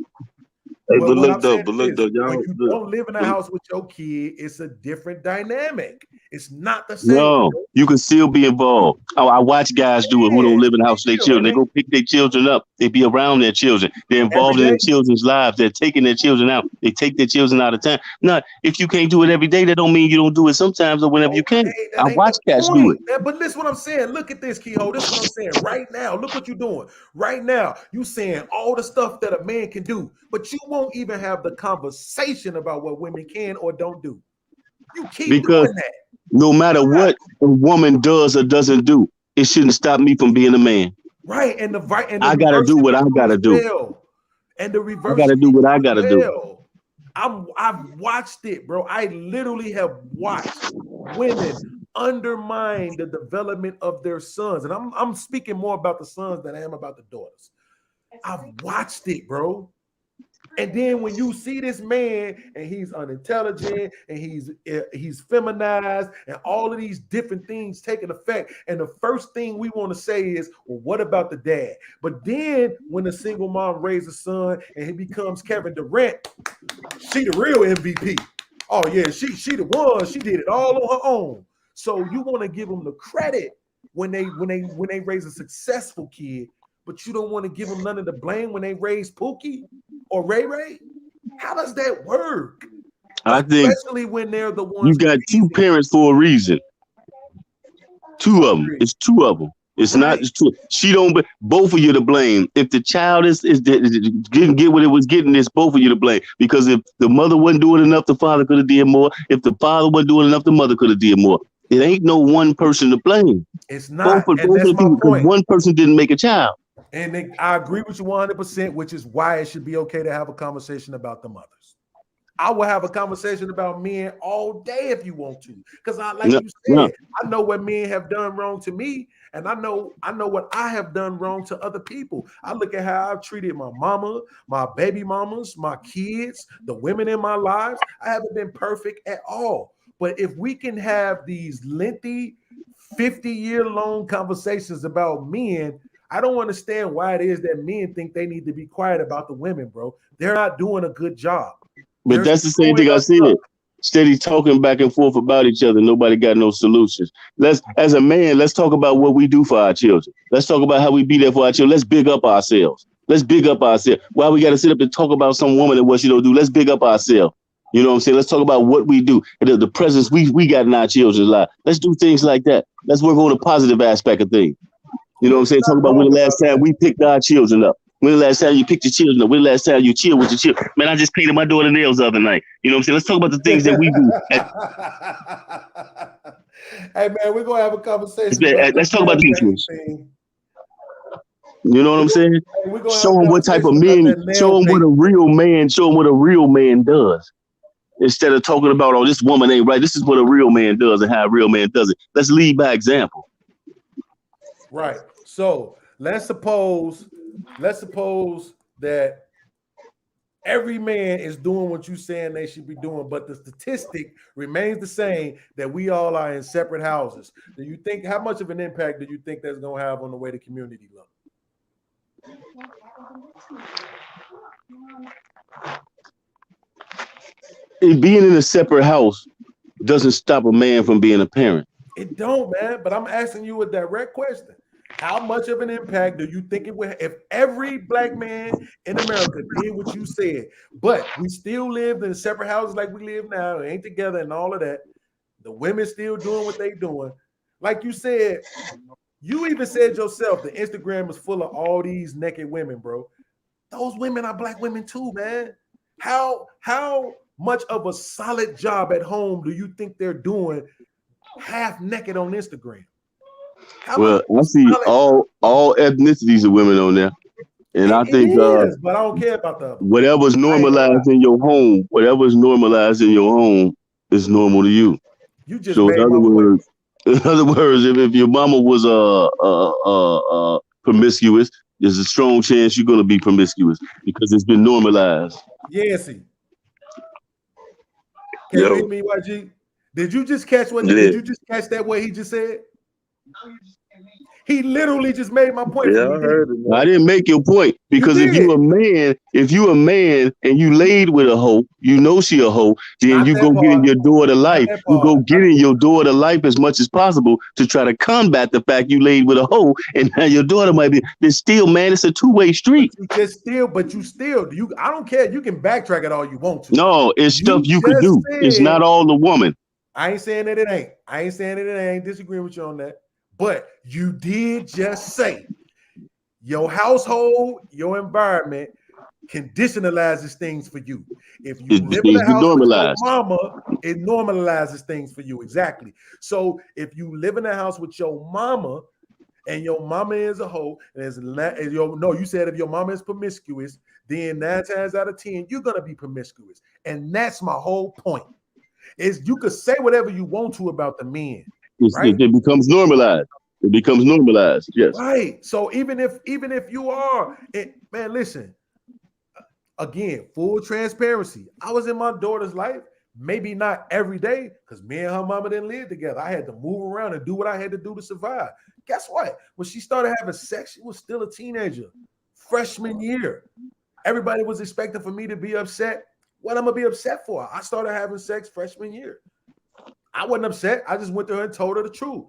Hey, Well, but what look I'm though, saying but is look this: though, when y'all you look. don't live in a house with your kid, it's a different dynamic. It's not the same. No, you can still be involved. I watch guys do it who don't Yeah, live in the house with their still, children. They it ain't go pick their children up. They be around their children. They're every involved in their day. children's lives. They're taking their children out. They take their children out of town. Now, if you can't do it every day, that don't mean you don't do it sometimes or whenever you can. Okay, I that ain't watch the cats do it. point. But listen, what I'm saying. Look at this, Keyhole. This is what I'm saying right now. Look what you're doing right now. You saying all the stuff that a man can do, but you won't even have the conversation about what women can or don't do. You keep Because doing that. no matter what a woman does or doesn't do, it shouldn't stop me from being a man. Right, and the I gotta reverse do should what be I true gotta as do. well. And the I reverse gotta should do be what I true gotta as do. well. I've watched it, bro. I literally have watched women undermine the development of their sons, and I'm speaking more about the sons than I am about the daughters. I've watched it, bro. And then when you see this man and he's unintelligent and he's feminized and all of these different things taking effect, and the first thing we want to say is, well, what about the dad? But then when the single mom raises a son and he becomes Kevin Durant, she the real MVP. Oh yeah, she the one. She did it all on her own. So you want to give them the credit when they raise a successful kid, but you don't want to give them none of the blame when they raise Pookie or Ray Ray. How does that work? I think Especially when they're the you ones got two raising. parents for a reason. Two I of them. agree. It's two of them. It's not Right. just two. She don't. Both of you to blame. If the child didn't get what it was getting, it's both of you to blame. Because if the mother wasn't doing enough, the father could have did more. If the father wasn't doing enough, the mother could have did more. It ain't no one person to blame. It's Both not, of and both of that's the my people, because point. one person didn't make a child. And I agree with you 100%, which is why it should be okay to have a conversation about the mothers. I will have a conversation about men all day if you want to, because like No, you no. said, I know what men have done wrong to me, and I know what I have done wrong to other people. I look at how I've treated my mama, my baby mamas, my kids, the women in my lives. I haven't been perfect at all, but if we can have these lengthy 50-year-long conversations about men, I don't understand why it is that men think they need to be quiet about the women, bro. They're not doing a good job. But They're that's the same screwing thing I us said. up. Steady talking back and forth about each other. Nobody got no solutions. As a man, let's talk about what we do for our children. Let's talk about how we be there for our children. Let's big up ourselves. Let's big up ourselves. Why we got to sit up and talk about some woman and what she don't do? Let's big up ourselves. You know what I'm saying? Let's talk about what we do and the presence we got in our children's life. Let's do things like that. Let's work on the positive aspect of things. You know what I'm saying? Talk Not about when wrong the about last time that. we picked our children up. When the last time you picked your children up? When the last time you chilled with your children? Man, I just painted my daughter nails the other night. You know what I'm saying? Let's talk about the things that we do. Hey man, we're gonna have a conversation about Let's that talk about the nail things. thing. You know what I'm saying? We're gonna have Show a them what type of conversation about men, that nail show them what paint. a real man, show them what a real man does. Instead of talking about, oh, this woman ain't right. This is what a real man does and how a real man does it. Let's lead by example. Right. So let's suppose that every man is doing what you're saying they should be doing, but the statistic remains the same that we all are in separate houses. Do you think, how much of an impact do you think that's going to have on the way the community looks? Being in a separate house doesn't stop a man from being a parent. It don't, man. But I'm asking you a direct question. How much of an impact do you think it would, if every black man in America did what you said, but we still lived in separate houses like we live now, ain't together and all of that, the women still doing what they doing. Like you said, you even said yourself, the Instagram is full of all these naked women, bro. Those women are black women too, man. How much of a solid job at home do you think they're doing half naked on Instagram? Well, I see all ethnicities of women on there. And I It think is, but I don't care about the other. whatever's normalized in your home, is normal to you. You just So made my point. in other words, if your mama was promiscuous, there's a strong chance you're gonna be promiscuous because it's been normalized. Yancy, can you hear me, YG? Did you just catch what? Yeah. Did you just catch that? What he just said? He literally just made my point. Yeah, for I me. heard it. I didn't make your point because You if you a man and you laid with a hoe, you know she a hoe, then Not you that go get in part. your daughter life. that You go part. get in your daughter life as much as possible to try to combat the fact you laid with a hoe, and now your daughter might be. Then still, man, it's a two-way street. But you still, I don't care. You can backtrack it all you want to. No, it's stuff you could just do. It's not all the woman. I ain't saying that it ain't. I ain't saying that it ain't. Disagreeing with you on that. But you did just say your household, your environment conditionalizes things for you. If you live in a house with your mama, it normalizes things for you. Exactly. So if you live in a house with your mama and your mama is a hoe, you said if your mama is promiscuous, then 9 times out of 10, you're gonna be promiscuous. And that's my whole point. Is you could say whatever you want to about the men. Right? It becomes normalized. It becomes normalized. Yes. Right. So even if you are, man, listen. Again, full transparency. I was in my daughter's life, maybe not every day, because me and her mama didn't live together. I had to move around and do what I had to do to survive. Guess what? When she started having sex, she was still a teenager, freshman year. Everybody was expecting for me to be upset. What I'm gonna be upset for? I started having sex freshman year. I wasn't upset. I just went to her and told her the truth.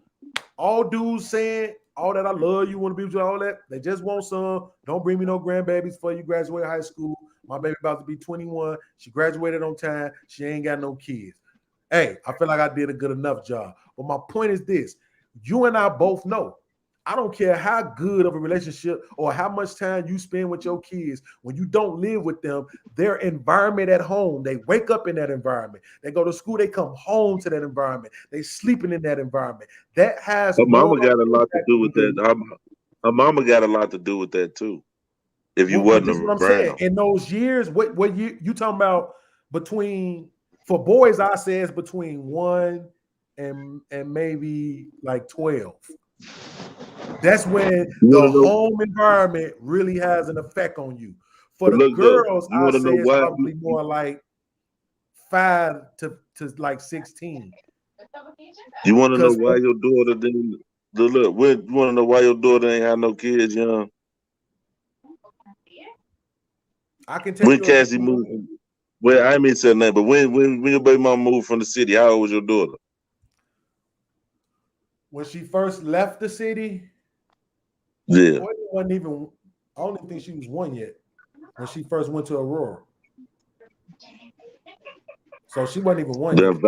All dudes saying all that I love you, want to be with you, all that. They just want some. Don't bring me no grandbabies before you graduate high school. My baby about to be 21. She graduated on time. She ain't got no kids. Hey, I feel like I did a good enough job. But my point is this. You and I both know. I don't care how good of a relationship or how much time you spend with your kids. When you don't live with them, their environment at home, they wake up in that environment. They go to school, they come home to that environment. They sleeping in that environment. That has her mama got a lot to do with that. Her mama got a lot to do with that too. If you wasn't around. What I'm saying. In those years, what you talking about between, for boys, I say it's between 1 and maybe like 12. That's when the home environment really has an effect on you. For the girls, I say it's probably more like 5 to like 16. You want to know why your daughter didn't look? You want to know why your daughter ain't had no kids, young? I can tell when Cassie moved. Well, I mean say nothing, but when your baby mama moved from the city, how old was your daughter? When she first left the city, yeah, wasn't even. I don't even think she was 1 yet when she first went to Aurora. So she wasn't even 1 yet.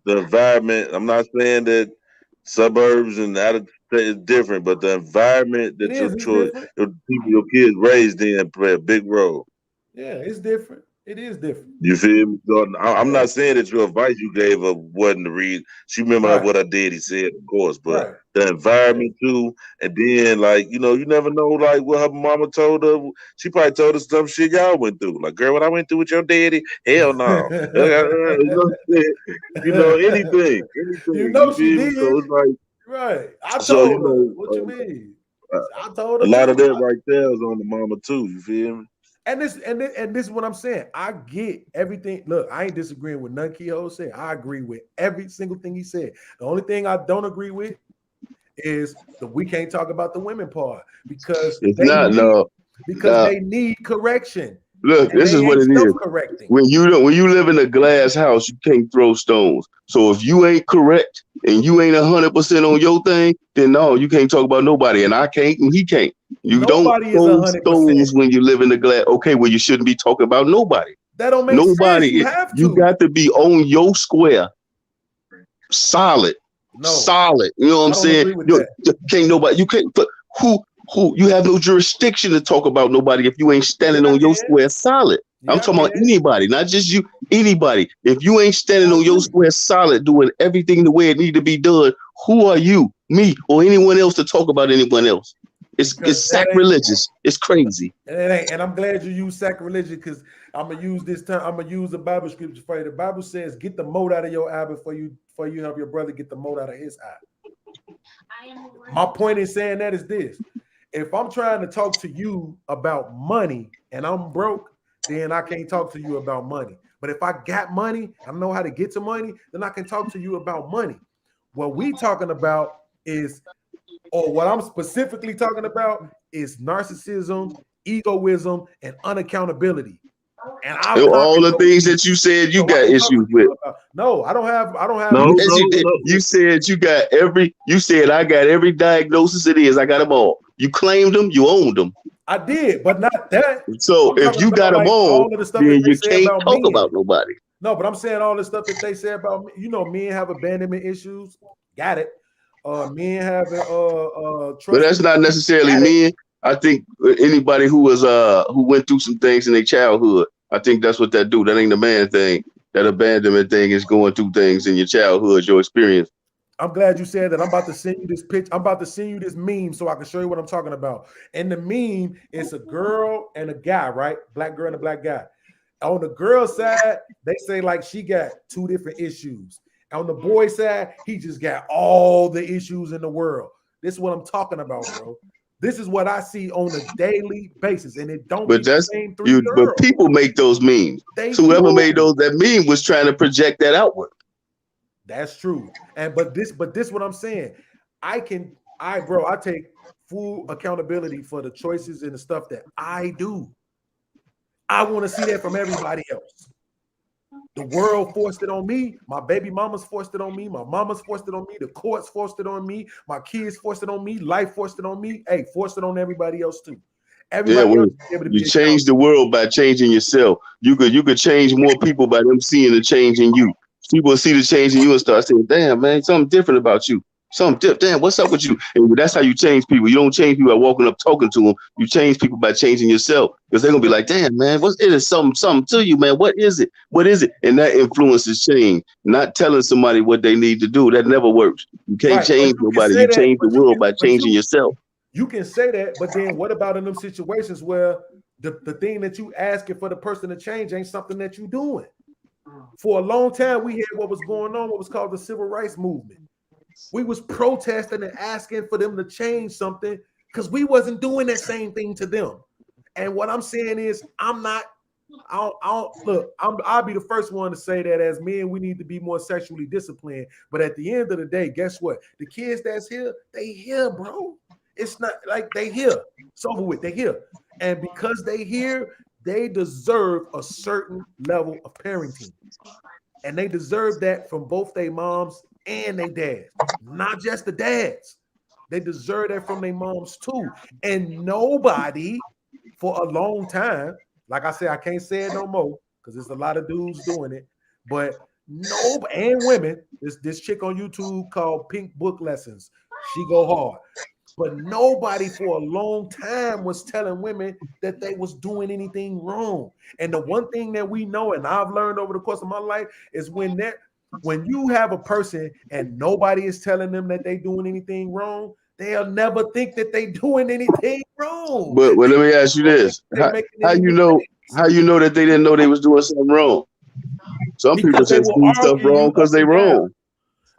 The environment. I'm not saying that suburbs and out of state is different, but the environment that your kids raised in play a big role. Yeah, it's different. It is different. You feel me? So I'm not saying that your advice you gave her wasn't the reason. She remember what I did. He said, of course, but the environment too. And then, like, you never know, like, what her mama told her. She probably told her some shit y'all went through. Like, girl, what I went through with your daddy, hell no. Anything. She did. So it's like, right. I told her. What you mean? I told her. A lot of that right there is on the mama too. You feel me? And this is what I'm saying. I get everything. Look, I ain't disagreeing with none Keyhol said. I agree with every single thing he said. The only thing I don't agree with is that we can't talk about the women part because they need correction. Look, this is what it is. When you live in a glass house, you can't throw stones. So if you ain't correct and you ain't 100% on your thing, then no, you can't talk about nobody. And I can't, and he can't. Nobody don't throw stones when you live in the glass. Okay, well, you shouldn't be talking about nobody. That don't make sense. You have to. You got to be on your square, solid. Solid. You know what I'm saying? Can't nobody. You can't put who. You have no jurisdiction to talk about nobody if you ain't standing on your square solid. I'm talking about anybody, not just you, anybody. If you ain't standing on your square solid, doing everything the way it need to be done, who are you, me, or anyone else to talk about anyone else? It's sacrilegious. It's crazy. And it ain't. And I'm glad you use sacrilegious because I'm gonna use this term. I'm gonna use the Bible scripture for you. The Bible says, "Get the mote out of your eye before you help your brother get the mote out of his eye." My point in saying that is this. If I'm trying to talk to you about money and I'm broke, then I can't talk to you about money. But if I got money, I know how to get to money, then I can talk to you about money. What we talking about is or what I'm specifically talking about is narcissism, egoism, and unaccountability. And all the things that you said you got issues with. No, I don't have. No, You said you got you said I got every diagnosis it is. I got them all. You claimed them, you owned them. I did, but not that. So if you got them all, then you can't talk about nobody. No, but I'm saying all the stuff that they say about me. You know, men have abandonment issues. Got it. Men having but that's not necessarily men. I think anybody who was who went through some things in their childhood, I think that's what that do. That ain't the man thing. That abandonment thing is going through things in your childhood, your experience. I'm glad you said that. I'm about to send you this pitch. I'm about to send you this meme so I can show you what I'm talking about. And the meme is a girl and a guy, right? Black girl and a black guy. On the girl side, they say like she got 2 different issues. On the boy side, he just got all the issues in the world. This is what I'm talking about, bro. This is what I see on a daily basis, and it don't. But that's you. But people make those memes. So whoever made that meme was trying to project that outward. That's true. And but this what I'm saying. I take full accountability for the choices and the stuff that I do. I want to see that from everybody else. The world forced it on me. My baby mama's forced it on me. My mama's forced it on me. The courts forced it on me. My kids forced it on me. Life forced it on me. Hey, forced it on everybody else too. Everybody else you change the world by changing yourself. You could change more people by them seeing the change in you. People see the change in you and start saying, "Damn, man, something different about you. Something different. Damn, what's up with you?" And that's how you change people. You don't change people by walking up talking to them. You change people by changing yourself, because they're gonna be like, "Damn, man, it is something to you, man. What is it? What is it?" And that influences change. Not telling somebody what they need to do. That never works. You can't change nobody. You change the world by changing yourself. You can say that, but then what about in them situations where the thing that you asking for the person to change ain't something that you doing? For a long time, we had what was going on, what was called the civil rights movement. We was protesting and asking for them to change something because we wasn't doing that same thing to them. And what I'm saying is, I'll be the first one to say that as men, we need to be more sexually disciplined. But at the end of the day, guess what? The kids that's here, they here, bro. It's not like they here. It's over with. They here. And because they here, they deserve a certain level of parenting. And they deserve that from both their moms and their dads. Not just the dads. They deserve that from their moms too. And nobody for a long time, like I said, I can't say it no more because there's a lot of dudes doing it, but and women, this chick on YouTube called Pink Book Lessons, she go hard. But nobody for a long time was telling women that they was doing anything wrong. And the one thing that we know, and I've learned over the course of my life, is when you have a person and nobody is telling them that they doing anything wrong, they'll never think that they doing anything wrong. But let me ask you this: how you know that they didn't know they was doing something wrong? Some people just do stuff wrong because they wrong.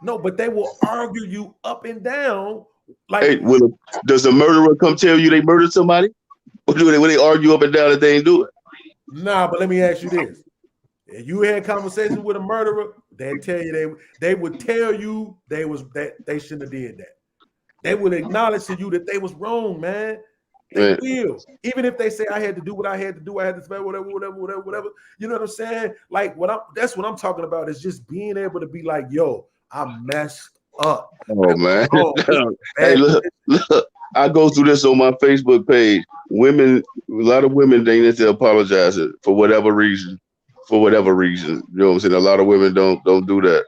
No, but they will argue you up and down. Like, hey, does a murderer come tell you they murdered somebody? Or do they argue up and down that they ain't do it? Nah, but let me ask you this. If you had conversations with a murderer, they'd tell you they would tell you they shouldn't have did that. They would acknowledge to you that they was wrong, man. They will. Even if they say I had to do what I had to do, I had to spend whatever. You know what I'm saying? Like that's what I'm talking about, is just being able to be like, yo, I messed up. Oh man. Hey, look, I go through this on my Facebook page. A lot of women they need to apologize for whatever reason. You know what I'm saying? A lot of women don't do that.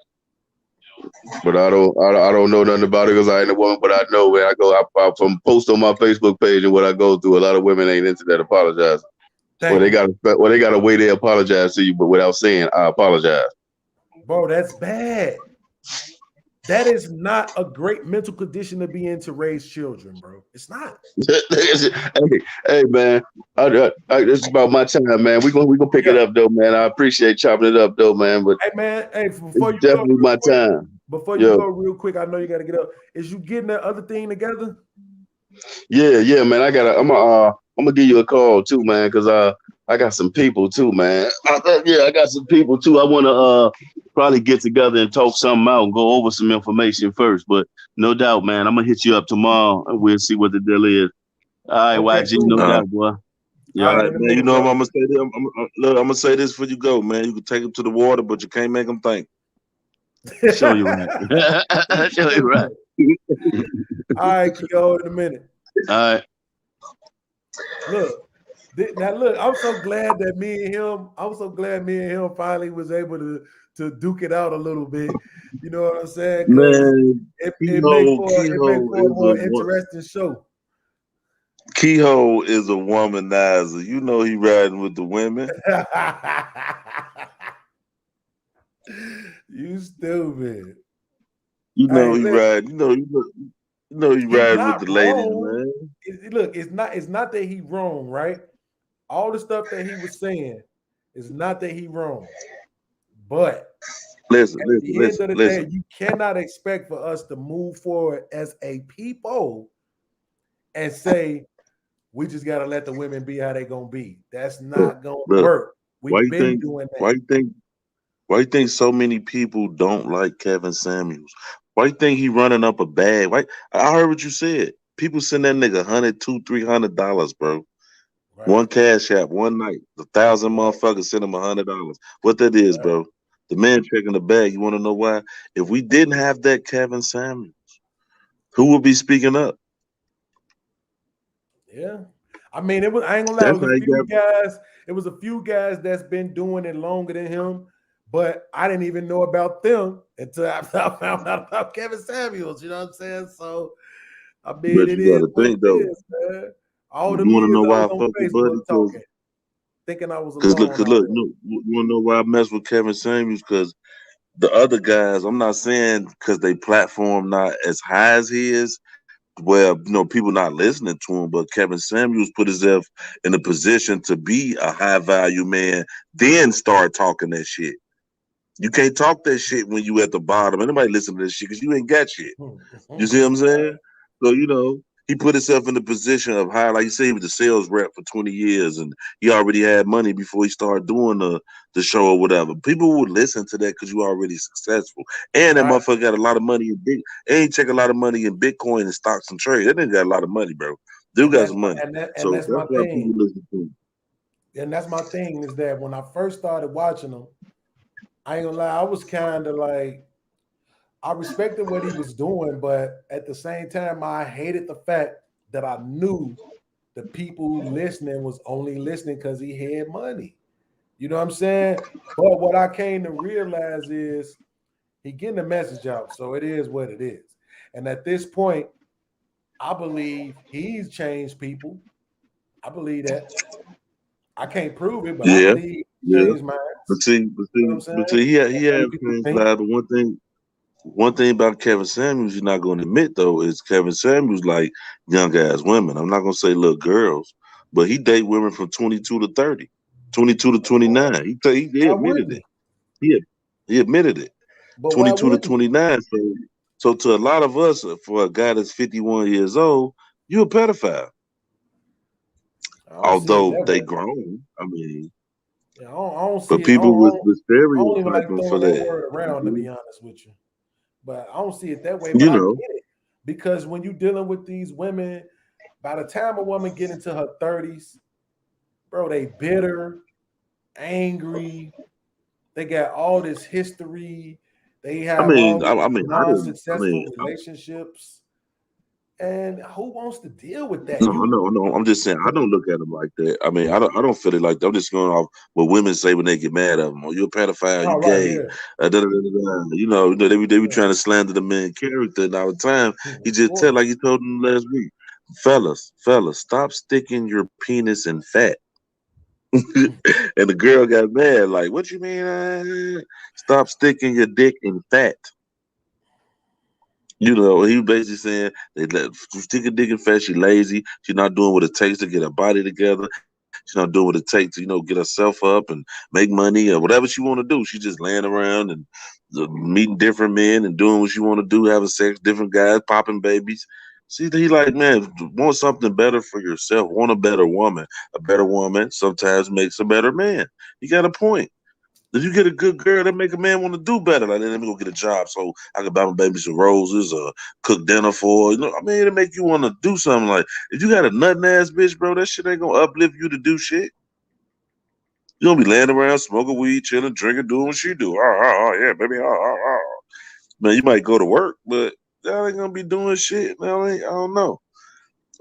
But I don't know nothing about it because I ain't a woman, but I know where I from post on my Facebook page and what I go through, a lot of women ain't into that apologizing. They gotta way they apologize to you, but without saying I apologize. Bro, that's bad. That is not a great mental condition to be in to raise children, bro. It's not. hey, man. It's about my time, man. We're gonna pick it up, though, man. I appreciate chopping it up, though, man. But hey, man. Hey, before you definitely my time. Before you go real quick, I know you got to get up. Is you getting that other thing together? Yeah, man. I'm gonna give you a call too, man, because I I got some people too, man. I got some people too. I want to probably get together and talk something out and go over some information first. But no doubt, man, I'm gonna hit you up tomorrow and we'll see what the deal is. All right, Okay, YG, cool, no man. doubt, boy. Yeah. All All right, right, in a man. You minute, know bro. I'm gonna say this. I'm gonna say this before you go, man. You can take them to the water, but you can't make them think. Show you right. Show you right. All right, Keyhol, in a minute. All right. Look, I'm so glad that me and him finally was able to duke it out a little bit. You know what I'm saying? Because Man, it make for a more is interesting show. Keyhole is a womanizer. You know he riding with the women. You stupid. You know Hey, he listen, ride. You know he he's riding with not the ladies, wrong. man. Look, it's not that he wrong, right? All the stuff that he was saying is not that he wrong. But Listen, at the end of the day, listen. you cannot expect for us to move forward as a people and say we just gotta let the women be how they gonna be. That's not gonna Look, work. why We've you been think? doing that. Why you think so many people don't like Kevin Samuels? Why you think he running up a bag? Why? I heard what you said. People send that nigga $100, $200, $300, bro. Right. One cash app, one night. 1,000 Right. motherfuckers send him $100. What that is, Right. bro? The man checking the bag. You want to know why? If we didn't have that Kevin Samuels, who would be speaking up? Yeah. I mean, I ain't gonna lie, That's how he got. it was a few guys that's been doing it longer than him, but I didn't even know about them until I found out about Kevin Samuels. You know what I'm saying? So I mean, But it you is got to what think it though. is, man. All You them want to years know I why I was on fuck with Buddy? Facebook talking, thinking I was Cause alone out look, there. you want to know why I mess with Kevin Samuels? Cause the other guys, I'm not saying because they platform not as high as he is. Well, people not listening to him, but Kevin Samuels put himself in a position to be a high value man, then start talking that shit. You can't talk that shit when you at the bottom. Anybody listen to this shit because you ain't got shit. You see what I'm saying? So, he put himself in the position of high, like you say, he was the sales rep for 20 years and he already had money before he started doing the show or whatever. People would listen to that because you already successful. And that Right. motherfucker got a lot of money he take a lot of money in Bitcoin and stocks and trade. That nigga got a lot of money, bro. Dude got some money. And So that's that's my why people thing. listen to him. And that's my thing is that when I first started watching him, I ain't gonna lie, I was kind of like, I respected what he was doing, but at the same time, I hated the fact that I knew the people listening was only listening because he had money. You know what I'm saying? But what I came to realize is he getting the message out, so it is what it is. And at this point, I believe he's changed people. I believe that. I can't prove it, but I Yeah, believe he yeah. changed minds. But see, You know what I'm saying? he had Other people changed think. lives. But one thing about Kevin Samuels, you're not going to admit though, is Kevin Samuels like young ass women. I'm not going to say little girls, but he date women from 22 to 30, 22 to 29. He Why admitted wouldn't it. he? He admitted it. But why 22 to wouldn't he? 29. So to a lot of us, for a guy that's 51 years old, you a pedophile. I don't see it Although that they way. grown, I mean, Yeah, I don't see but it. people with I don't even like stereotyping for throwing that that. word around, to be honest with you. But I don't see it that way. But You I get know, it because when you're dealing with these women, by the time a woman get into her 30s, bro, they bitter, angry. They got all this history. They have all these non-successful relationships. And who wants to deal with that? no. I'm just saying I don't look at them like that. I mean, I don't feel it like that. I'm just going off what women say when they get mad at them. Oh, you're a pedophile, you Oh, right, gay, yeah. da, da, da, da. They be trying to slander the man character, and all the time he Of just tell course. like he told them last week, fellas, stop sticking your penis in fat. And the girl got mad, like, what you mean? Stop sticking your dick in fat. He basically saying they let stick a dick in fat. She lazy. She's not doing what it takes to get her body together. She's not doing what it takes to, get herself up and make money or whatever she want to do. She's just laying around and meeting different men and doing what she want to do, having sex, different guys, popping babies. See, he like, man, want something better for yourself. Want a better woman. A better woman sometimes makes a better man. You got a point. If you get a good girl, that make a man want to do better. Like, let me go get a job so I can buy my baby some roses or cook dinner for her. You know, I mean, it'll make you want to do something. Like, if you got a nutting ass bitch, bro, that shit ain't gonna uplift you to do shit. You gonna be laying around smoking weed, chilling, drinking, doing what she do. Yeah, baby. Man, you might go to work, but y'all ain't gonna be doing shit. Man, I don't know.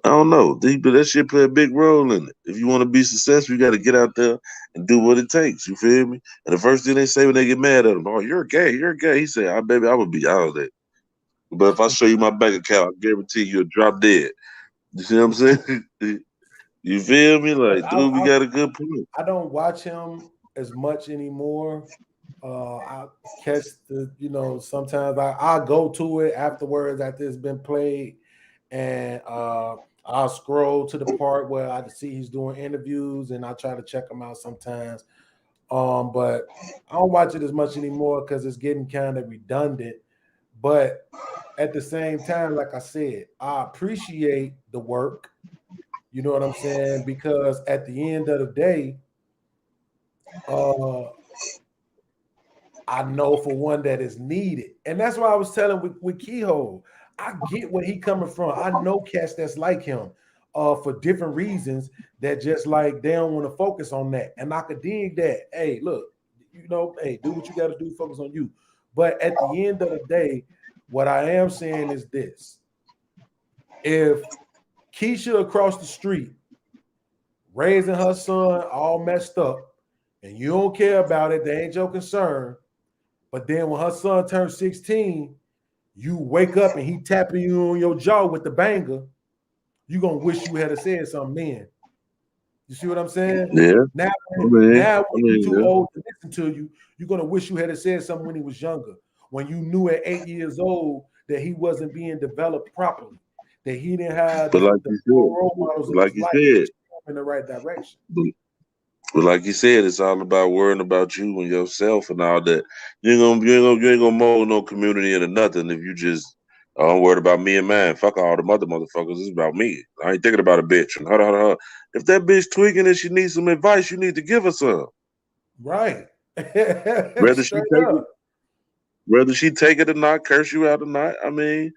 I don't know. But that shit play a big role in it. If you want to be successful, you got to get out there and do what it takes. You feel me? And the first thing they say when they get mad at him, oh, you're gay, you're gay. He said, baby, I would be out of that. But if I show you my bank account, I guarantee you'll drop dead. You see what I'm saying? You feel me? Like, dude, we got a good point. I don't watch him as much anymore. I catch the, sometimes I go to it afterwards after it's been played, and I'll scroll to the part where I see he's doing interviews, and I try to check him out sometimes. But I don't watch it as much anymore because it's getting kind of redundant. But at the same time, like I said, I appreciate the work. You know what I'm saying? Because at the end of the day, I know for one that is needed. And that's why I was telling with Keyhol, I get where he coming from. I know cats that's like him for different reasons that just like they don't want to focus on that. And I could dig that. Hey, look, hey, do what you got to do, focus on you. But at the end of the day, what I am saying is this. If Keisha across the street raising her son all messed up and you don't care about it, they ain't your concern. But then when her son turns 16, you wake up and he tapping you on your jaw with the banger, you going to wish you had said something then. You see what I'm saying? Yeah. Now when you're too old to listen to you, you're going to wish you had said something when he was younger. When you knew at 8 years old that he wasn't being developed properly, that he didn't have the role models like you said, in the right direction. But like you said, it's all about worrying about you and yourself and all that. You ain't gonna mold no community into nothing if you just I'm worried about me and mine. Fuck all the motherfuckers. It's about me. I ain't thinking about a bitch. And if that bitch tweaking and she needs some advice, you need to give her some. Right. Whether she take it or not, curse you out or not. I mean,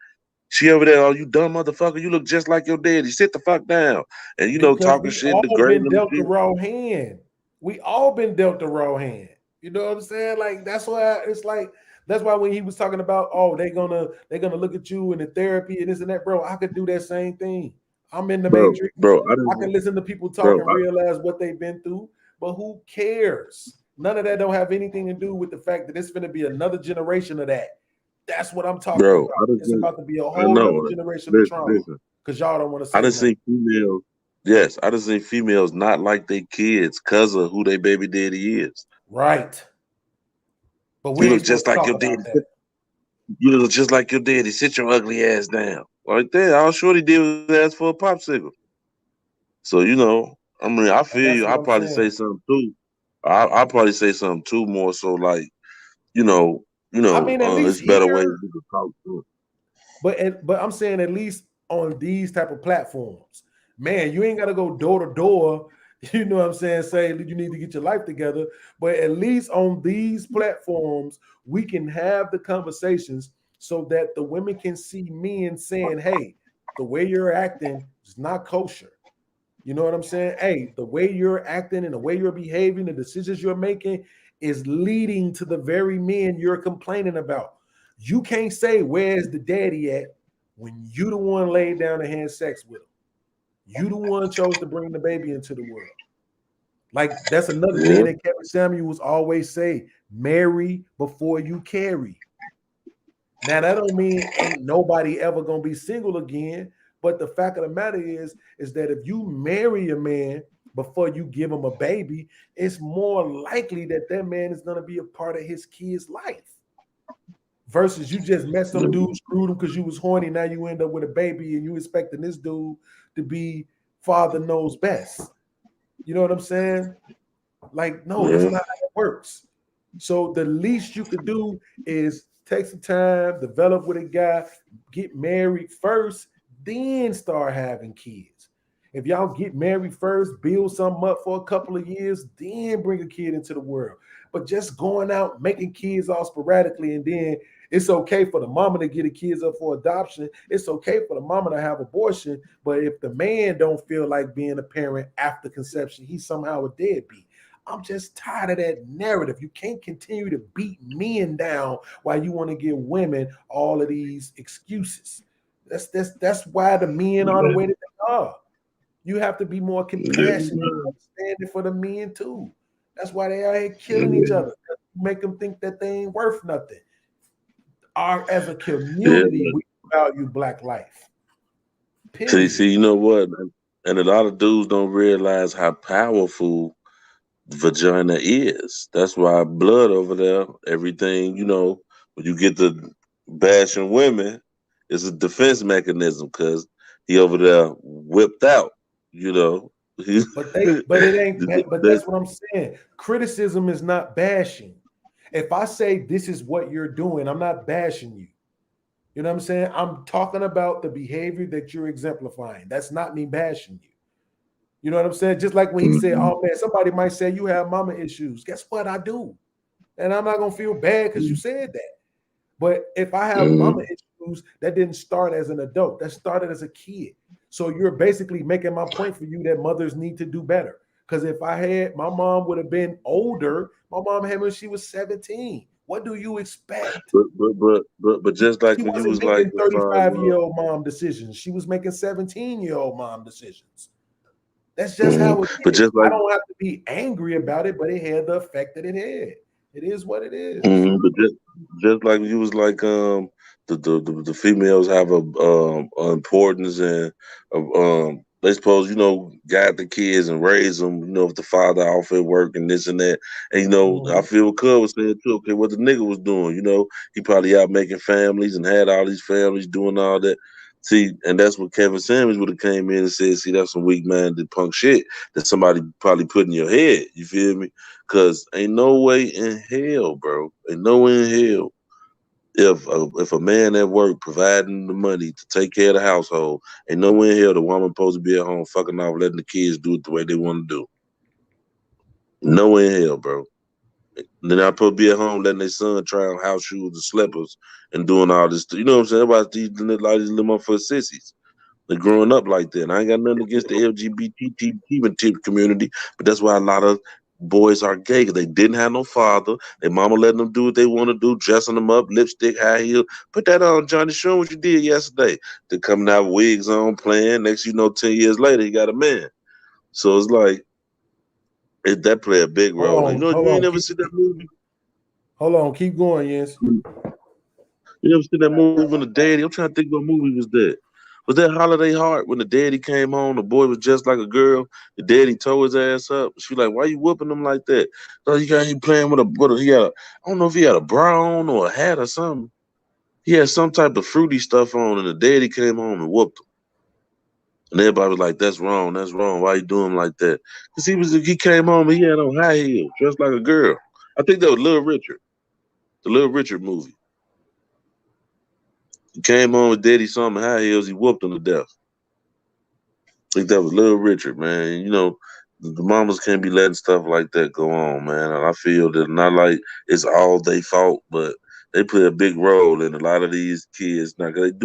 she over there, oh, you dumb motherfucker. You look just like your daddy. Sit the fuck down. And talking shit. We all been dealt the raw hand. We all been dealt the raw hand. You know what I'm saying? Like that's why it's like that's why when he was talking about they're gonna look at you in the therapy and this and that, bro. I could do that same thing. I'm in the matrix. I can listen to people talk and realize what they've been through, but who cares? None of that don't have anything to do with the fact that it's going to be another generation of that. That's what I'm talking about. It's about to be a whole other generation of trauma because y'all don't want to say I just seen females. Yes, I just seen females not like their kids because of who their baby daddy is. Right. But we look just like your daddy. You look just like your daddy. Sit your ugly ass down. Like that. All Shorty did was ask for a popsicle. So I mean, I feel you. I'll probably say something too. I'll probably say something too more so like, I mean, it's better ways to talk to it. But I'm saying at least on these type of platforms, man, you ain't got to go door to door. You know what I'm saying? Say you need to get your life together. But at least on these platforms, we can have the conversations so that the women can see men saying, hey, the way you're acting is not kosher. You know what I'm saying? Hey, the way you're acting and the way you're behaving, the decisions you're making is leading to the very men you're complaining about. You can't say, where's the daddy at when you the one laid down and had sex with him. You the one chose to bring the baby into the world. Like that's another thing that Kevin Samuels always say, marry before you carry. Now that don't mean ain't nobody ever gonna be single again. But the fact of the matter is that if you marry a man before you give him a baby, it's more likely that man is going to be a part of his kid's life. Versus you just met some dude, screwed him because you was horny. Now you end up with a baby and you expecting this dude to be father knows best. You know what I'm saying? Like, no, that's not how it works. So the least you could do is take some time, develop with a guy, get married first. then start having kids. If y'all get married first, build something up for a couple of years, then bring a kid into the world. But just going out making kids all sporadically, and then it's okay for the mama to get the kids up for adoption. It's okay for the mama to have abortion. But if the man don't feel like being a parent after conception, he's somehow a deadbeat. I'm just tired of that narrative. You can't continue to beat men down while you want to give women all of these excuses. That's why the men are the way that they are. You have to be more compassionate and understanding for the men too. That's why they are here killing each other. Make them think that they ain't worth nothing. As a community, we value Black life. Period. See, you know what? And a lot of dudes don't realize how powerful vagina is. That's why blood over there, everything, when you get to bashing women, it's a defense mechanism because he over there whipped out, But it ain't. But that's what I'm saying. Criticism is not bashing. If I say this is what you're doing, I'm not bashing you. You know what I'm saying? I'm talking about the behavior that you're exemplifying. That's not me bashing you. You know what I'm saying? Just like when he said, "Oh man, somebody might say you have mama issues." Guess what? I do, and I'm not gonna feel bad because you said that. But if I have mama issues, that didn't start as an adult. That started as a kid. So you're basically making my point for you that mothers need to do better. Because if my mom would have been older. My mom had me when she was 17. What do you expect? But just like she when you wasn't was like making 35-year-old mom decisions. She was making 17-year-old mom decisions. That's just how it is. But I don't have to be angry about it, but it had the effect that it had. It is what it is. But just like you was like the females have a importance and they supposed guide the kids and raise them. If the father off at work and this and that, and I feel what Cub was saying too. Okay, what the nigga was doing, he probably out making families and had all these families doing all that. See, and that's what Kevin Samuels would have came in and said, see, that's some weak-minded punk shit that somebody probably put in your head. You feel me? Because ain't no way in hell, bro. Ain't no way in hell if a man at work providing the money to take care of the household, ain't no way in hell the woman supposed to be at home fucking off, letting the kids do it the way they want to do. No way in hell, bro. They're not supposed to be at home letting their son try on house shoes and slippers and doing all this. You know what I'm saying? Everybody's a lot of these little motherfuckers sissies. They're growing up like that. And I ain't got nothing against the LGBT community, but that's why a lot of boys are gay because they didn't have no father. Their mama letting them do what they want to do, dressing them up, lipstick, high heel. Put that on, Johnny. Show what you did yesterday. They're coming out with wigs on, playing. Next, 10 years later, he got a man. So it's like, that play a big role. You ain't never seen that movie? Hold on, keep going, yes. You never seen that movie when the daddy? I'm trying to think what movie was that. Was that Holiday Heart when the daddy came home? The boy was just like a girl. The daddy tore his ass up. She like, why you whooping him like that? So you got him playing with I don't know if he had a bra on or a hat or something. He had some type of fruity stuff on, and the daddy came home and whooped him. And everybody was like, that's wrong. Why you doing him like that? Because he came home and he had on high heels, dressed like a girl. I think that was Little Richard. The Little Richard movie. He came home with daddy saw him in high heels, he whooped him to death. I think that was Little Richard, man. The mamas can't be letting stuff like that go on, man. And I feel that not like it's all their fault, but they play a big role in a lot of these kids. Now, they let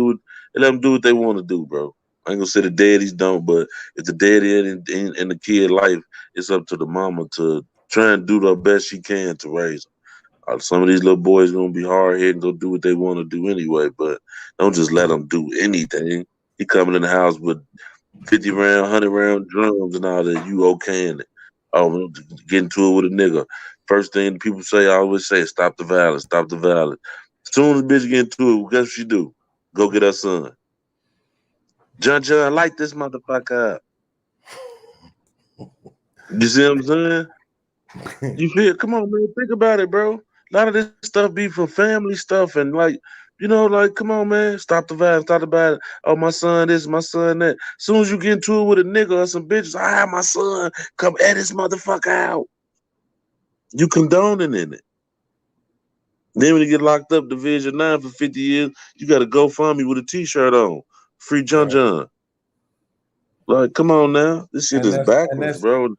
them do what they want to do, bro. I ain't gonna say the daddies don't, but if the daddy in the kid life, it's up to the mama to try and do the best she can to raise them. Some of these little boys gonna be hard headed and go do what they want to do anyway, but don't just let them do anything. He coming in the house with 50 round, 100 round drums and all that. You okay in it? Oh, get into it with a nigga. First thing people say, I always say, stop the violence, stop the violence. As soon as the bitch get into it, guess what she do? Go get her son. John, light this motherfucker up. You see what I'm saying? You feel? Come on, man. Think about it, bro. A lot of this stuff be from family stuff and come on, man. Stop the violence, stop the violence. Oh, my son this, my son that. As soon as you get into it with a nigga or some bitches, I have my son come at this motherfucker out. You condoning in it. Then when you get locked up, Division 9 for 50 years, you got to go find me with a t-shirt on. Free John Right. John. Like, come on now. This shit And is backwards, bro. And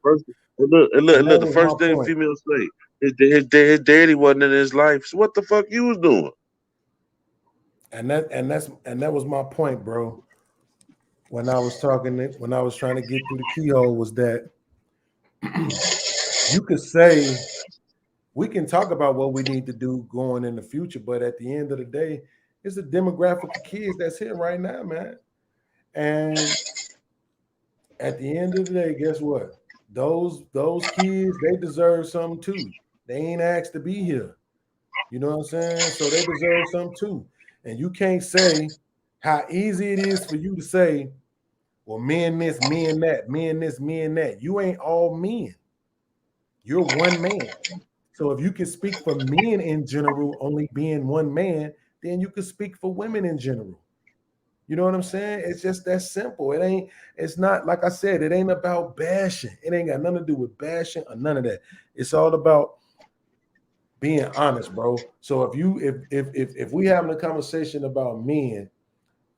look, the that was my first thing point. females say, his daddy wasn't in his life. So what the fuck you was doing? And that was my point, bro. When I was trying to get through the keyhole was that you could say we can talk about what we need to do going in the future, but at the end of the day, it's a demographic of kids that's here right now, man. And at the end of the day, guess what? Those kids, they deserve something too. They ain't asked to be here. You know what I'm saying? So they deserve something too. And you can't say how easy it is for you to say, well, men this, men that, men this, men that. You ain't all men. You're one man. So if you can speak for men in general, only being one man, then you can speak for women in general. You know what I'm saying? It's just that simple. It's not, like I said, it ain't about bashing. It ain't got nothing to do with bashing or none of that. It's all about being honest, bro. So if we having a conversation about men,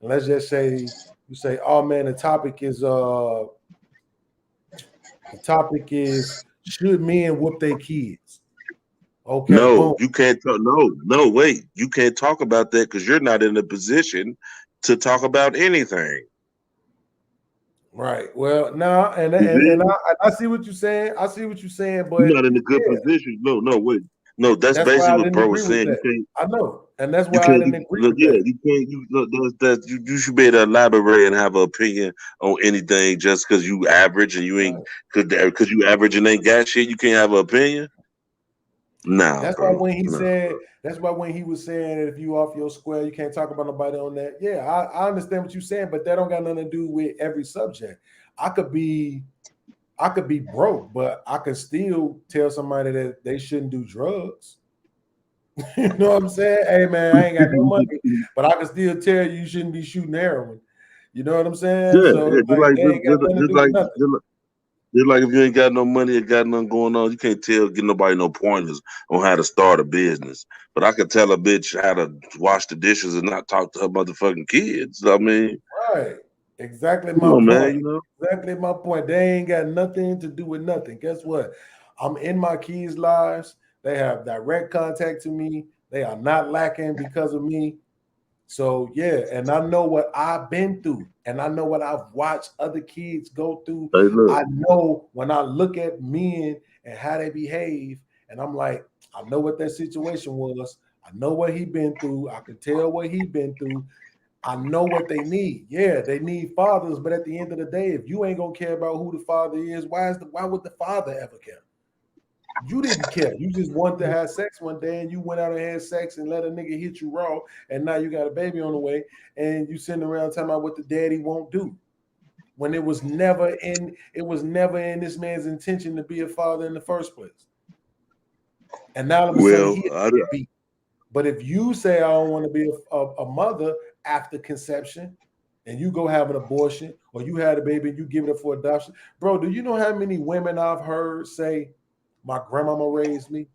and let's just say you say, oh man, the topic is should men whoop their kids? Okay, boom. No, you can't talk. No, wait. You can't talk about that because you're not in a position to talk about anything. Right. Well, no, and I see what you're saying. I see what you're saying, but You're not in a good yeah, position. No, wait. No, that's that's why basically I what didn't bro agree was with saying. that. You I know, and that's why I can't. didn't agree Look, with yeah, that. you can't. You look. You should be able to elaborate and have an opinion on anything just because you average and you ain't Right. because you average and ain't got shit. You can't have an opinion. Nah, That's why bro. when he Nah. said, that's why when he was saying that if you off your square, you can't talk about nobody on that. Yeah, I understand what you're saying, but that don't got nothing to do with every subject. I could be broke, but I could still tell somebody that they shouldn't do drugs. You know what I'm saying? Hey man, I ain't got no money, but I can still tell you shouldn't be shooting heroin. You know what I'm saying? Yeah, So yeah. it's like they ain't got nothing to do with nothing. Just like if you ain't got no money or got nothing going on, you can't get nobody no pointers on how to start a business. But I could tell a bitch how to wash the dishes and not talk to her motherfucking kids. I mean, Right. Exactly come my on, man. point. You know. Exactly my point. They ain't got nothing to do with nothing. Guess what? I'm in my kids' lives. They have direct contact to me. They are not lacking because of me. So yeah, and I know what I've been through, and I know what I've watched other kids go through. Hey, look. I know when I look at men and how they behave, and I'm like, I know what that situation was. I know what he been through. I can tell what he been through. I know what they need. Yeah, they need fathers, but at the end of the day, if you ain't gonna care about who the father is, why would the father ever care? You didn't care. You just wanted to have sex one day, and you went out and had sex and let a nigga hit you raw, and now you got a baby on the way, and you sitting around talking about what the daddy won't do. When it was never in this man's intention to be a father in the first place. And now all of a sudden Well, he be. But if you say I don't want to be a mother after conception, and you go have an abortion, or you had a baby and you give it up for adoption, bro, do you know how many women I've heard say, my grandmama raised me?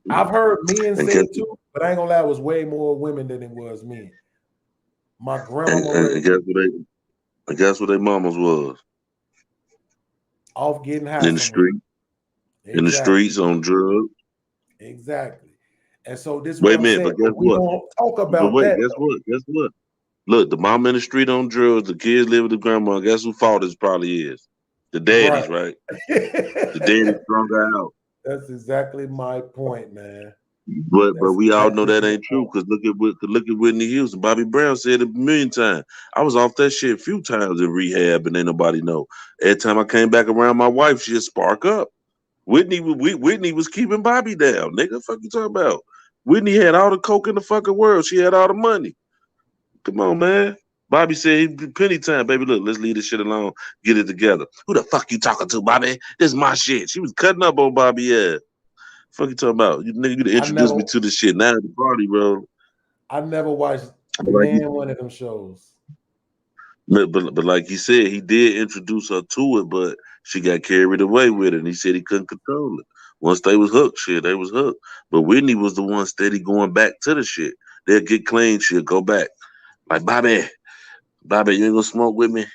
I've heard men and say guess, it too, but I ain't gonna lie, it was way more women than it was men. My and, grandmama and, and raised guess me what guess what their mamas was off getting high in the somewhere. street, in the Exactly, streets on drugs. exactly. And so this is what Wait a I'm minute, saying. but guess But we what? don't talk But about wait, that guess what? Guess what? Look, the mom in the street on drugs, the kids live with the grandma. Guess who fault this probably is? The though. daddies, Right. right? The daddies strung out. That's exactly my point, man. But That's we all know exactly that my ain't true point. because look at Whitney Houston. Bobby Brown said it a million times. I was off that shit a few times in rehab and ain't nobody know. Every time I came back around my wife, she'd spark up. Whitney was keeping Bobby down. Nigga, fuck you talking about? Whitney had all the coke in the fucking world. She had all the money. Come on, man. Bobby said he penny time, baby. Look, let's leave this shit alone. Get it together. Who the fuck you talking to, Bobby? This is my shit. She was cutting up on Bobby ass. Fuck you talking about? You nigga, you to I introduce never me to this shit now at the party, bro. I never watched But like, nan one of them shows. but like he said, he did introduce her to it, but she got carried away with it, and he said he couldn't control it. Once they was hooked, shit, they was hooked. But Whitney was the one steady going back to the shit. They'll get clean. She'll go back. Like, Bobby, you ain't gonna smoke with me?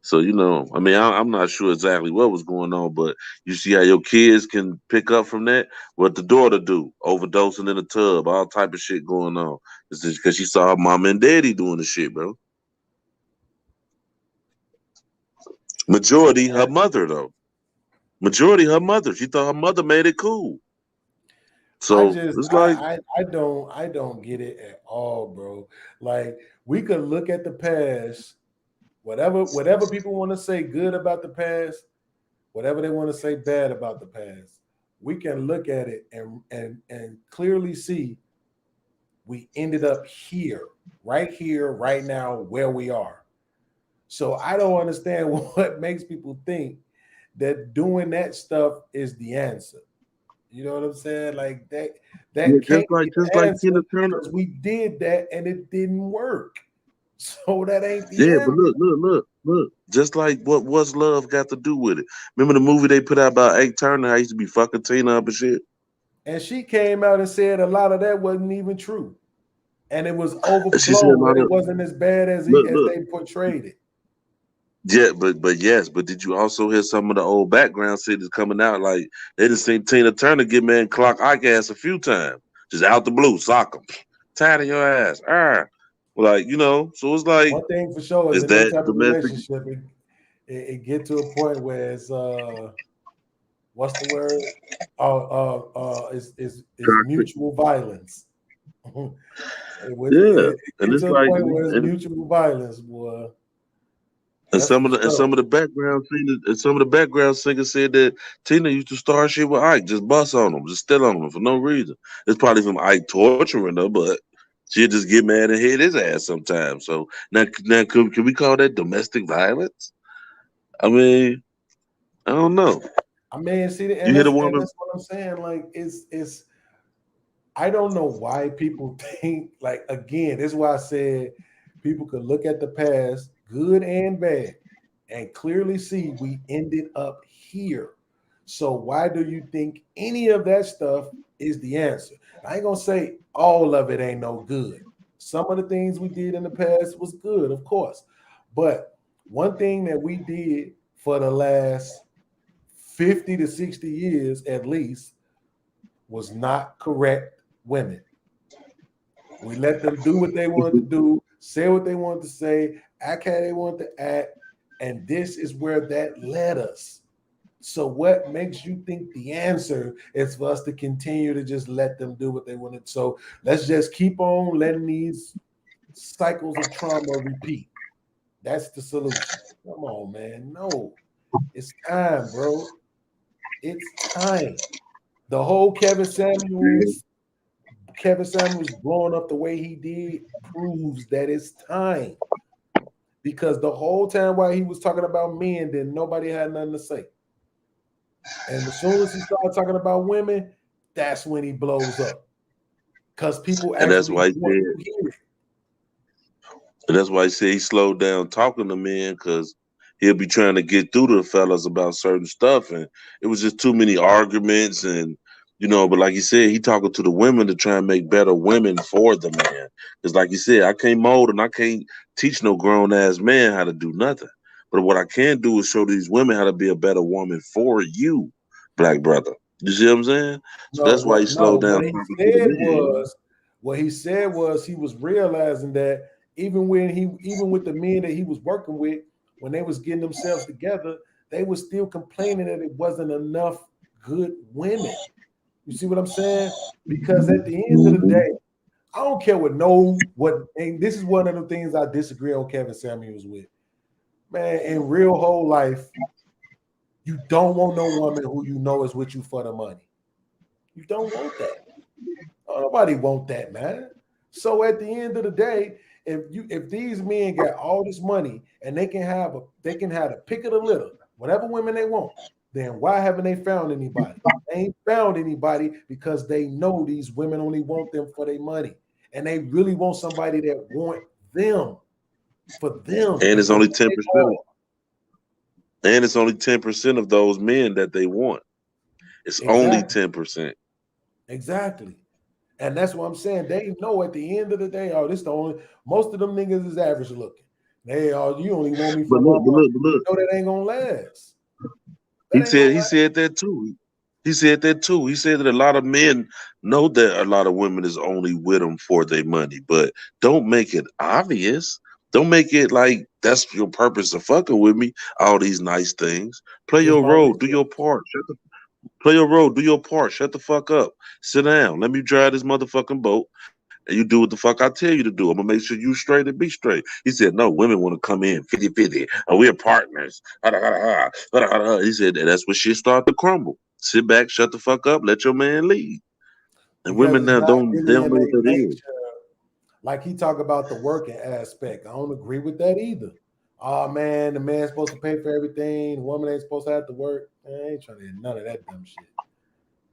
So, I mean, I'm not sure exactly what was going on, but you see how your kids can pick up from that? What the daughter do, overdosing in a tub, all type of shit going on. It's just because she saw her mama and daddy doing the shit, bro. Majority her mother, though. Majority her mother. She thought her mother made it cool. So it's like, I don't get it at all, bro. Like, we could look at the past, whatever people want to say good about the past, whatever they want to say bad about the past, we can look at it and clearly see we ended up here, right now, where we are. So I don't understand what makes people think that doing that stuff is the answer. You know what I'm saying? Like that yeah, can't be just the like answer Tina Turner. because we did that and it didn't work. So that ain't the Yeah, answer. but look. Just like what's love got to do with it? Remember the movie they put out about Ike Turner? I used to be fucking Tina up and shit. And she came out and said a lot of that wasn't even true. And it was And she said a overblown, lot and of it wasn't as bad as look. they portrayed it. Yeah, but did you also hear some of the old background singers coming out? Like they just seen Tina Turner get man clock Ike ass a few times, just out the blue, sock him, tired of your ass, like So it's like, One thing for sure is is in them that type of domestic? relationship, it get to a point where it's what's the word? Is Toxic? mutual violence. Yeah, It and gets it's to a like, point where it's and mutual violence, boy. And That's some for of the and sure. some of the background singers said that Tina used to start shit with Ike, just bust on him, just steal on him for no reason. It's probably from Ike torturing her, but she'd just get mad and hit his ass sometimes. So now can we call that domestic violence? I mean, I don't know. I mean, see, You and hit a that's woman. what I'm saying. Like, it's. I don't know why people think like again. This is why I said people could look at the past, good and bad, and clearly see we ended up here. So why do you think any of that stuff is the answer? I ain't gonna say all of it ain't no good. Some of the things we did in the past was good, of course, but one thing that we did for the last 50 to 60 years at least was not correct women. We let them do what they wanted to do, say what they wanted to say, act how they wanted to act, and this is where that led us. So, what makes you think the answer is for us to continue to just let them do what they wanted? So, let's just keep on letting these cycles of trauma repeat. That's the solution. Come on, man. No, it's time, bro. It's time. The whole Kevin Samuels blowing up the way he did proves that it's time. Because the whole time while he was talking about men, then nobody had nothing to say. And as soon as he started talking about women, that's when he blows up. Because people And that's actually why he want said, to hear it. he slowed down talking to men because he'll be trying to get through to the fellas about certain stuff, and it was just too many arguments, and But like you said, he talking to the women to try and make better women for the man. Because like you said, I can't mold and I can't teach no grown ass man how to do nothing. But what I can do is show these women how to be a better woman for you, black brother. You see what I'm saying? So that's why he slowed down talking to the men. What he said was he was realizing that even with the men that he was working with, when they was getting themselves together, they was still complaining that it wasn't enough good women. You see what I'm saying? Because at the end of the day, I don't care and this is one of the things I disagree on Kevin Samuels with. Man, in real whole life, you don't want no woman who you know is with you for the money. You don't want that. Nobody want that, man. So at the end of the day, if these men got all this money and they can have the pick of the litter, whatever women they want, then why haven't they found anybody? They ain't found anybody because they know these women only want them for their money, and they really want somebody that want them for them And it's because only they 10%. are. And it's only 10% of those men that they want. It's only Exactly. 10%. Exactly. And that's what I'm saying. They know at the end of the day, oh, this the only. Most of them niggas is average looking. They are. You only want me for But 1 month. look, You know that ain't gonna last. he That ain't gonna last. said that too. He said that too. He said that a lot of men know that a lot of women is only with them for their money, but don't make it obvious. Don't make it like that's your purpose of fucking with me. All these nice things. Play Just your by role. Do themselves. your part. Play your role. Do your part. Shut the fuck up. Sit down. Let me drive this motherfucking boat. And you do what the fuck I tell you to do. I'm gonna make sure you straight and be straight. He said, no, women want to come in 50-50. We're partners. He said that's when shit start to crumble. Sit back, shut the fuck up, let your man lead. And Because women it's now not they really don't in know what their that is. nature. Like he talk about the working aspect. I don't agree with that either. Oh man, the man's supposed to pay for everything. The woman ain't supposed to have to work. I ain't trying to hear none of that dumb shit.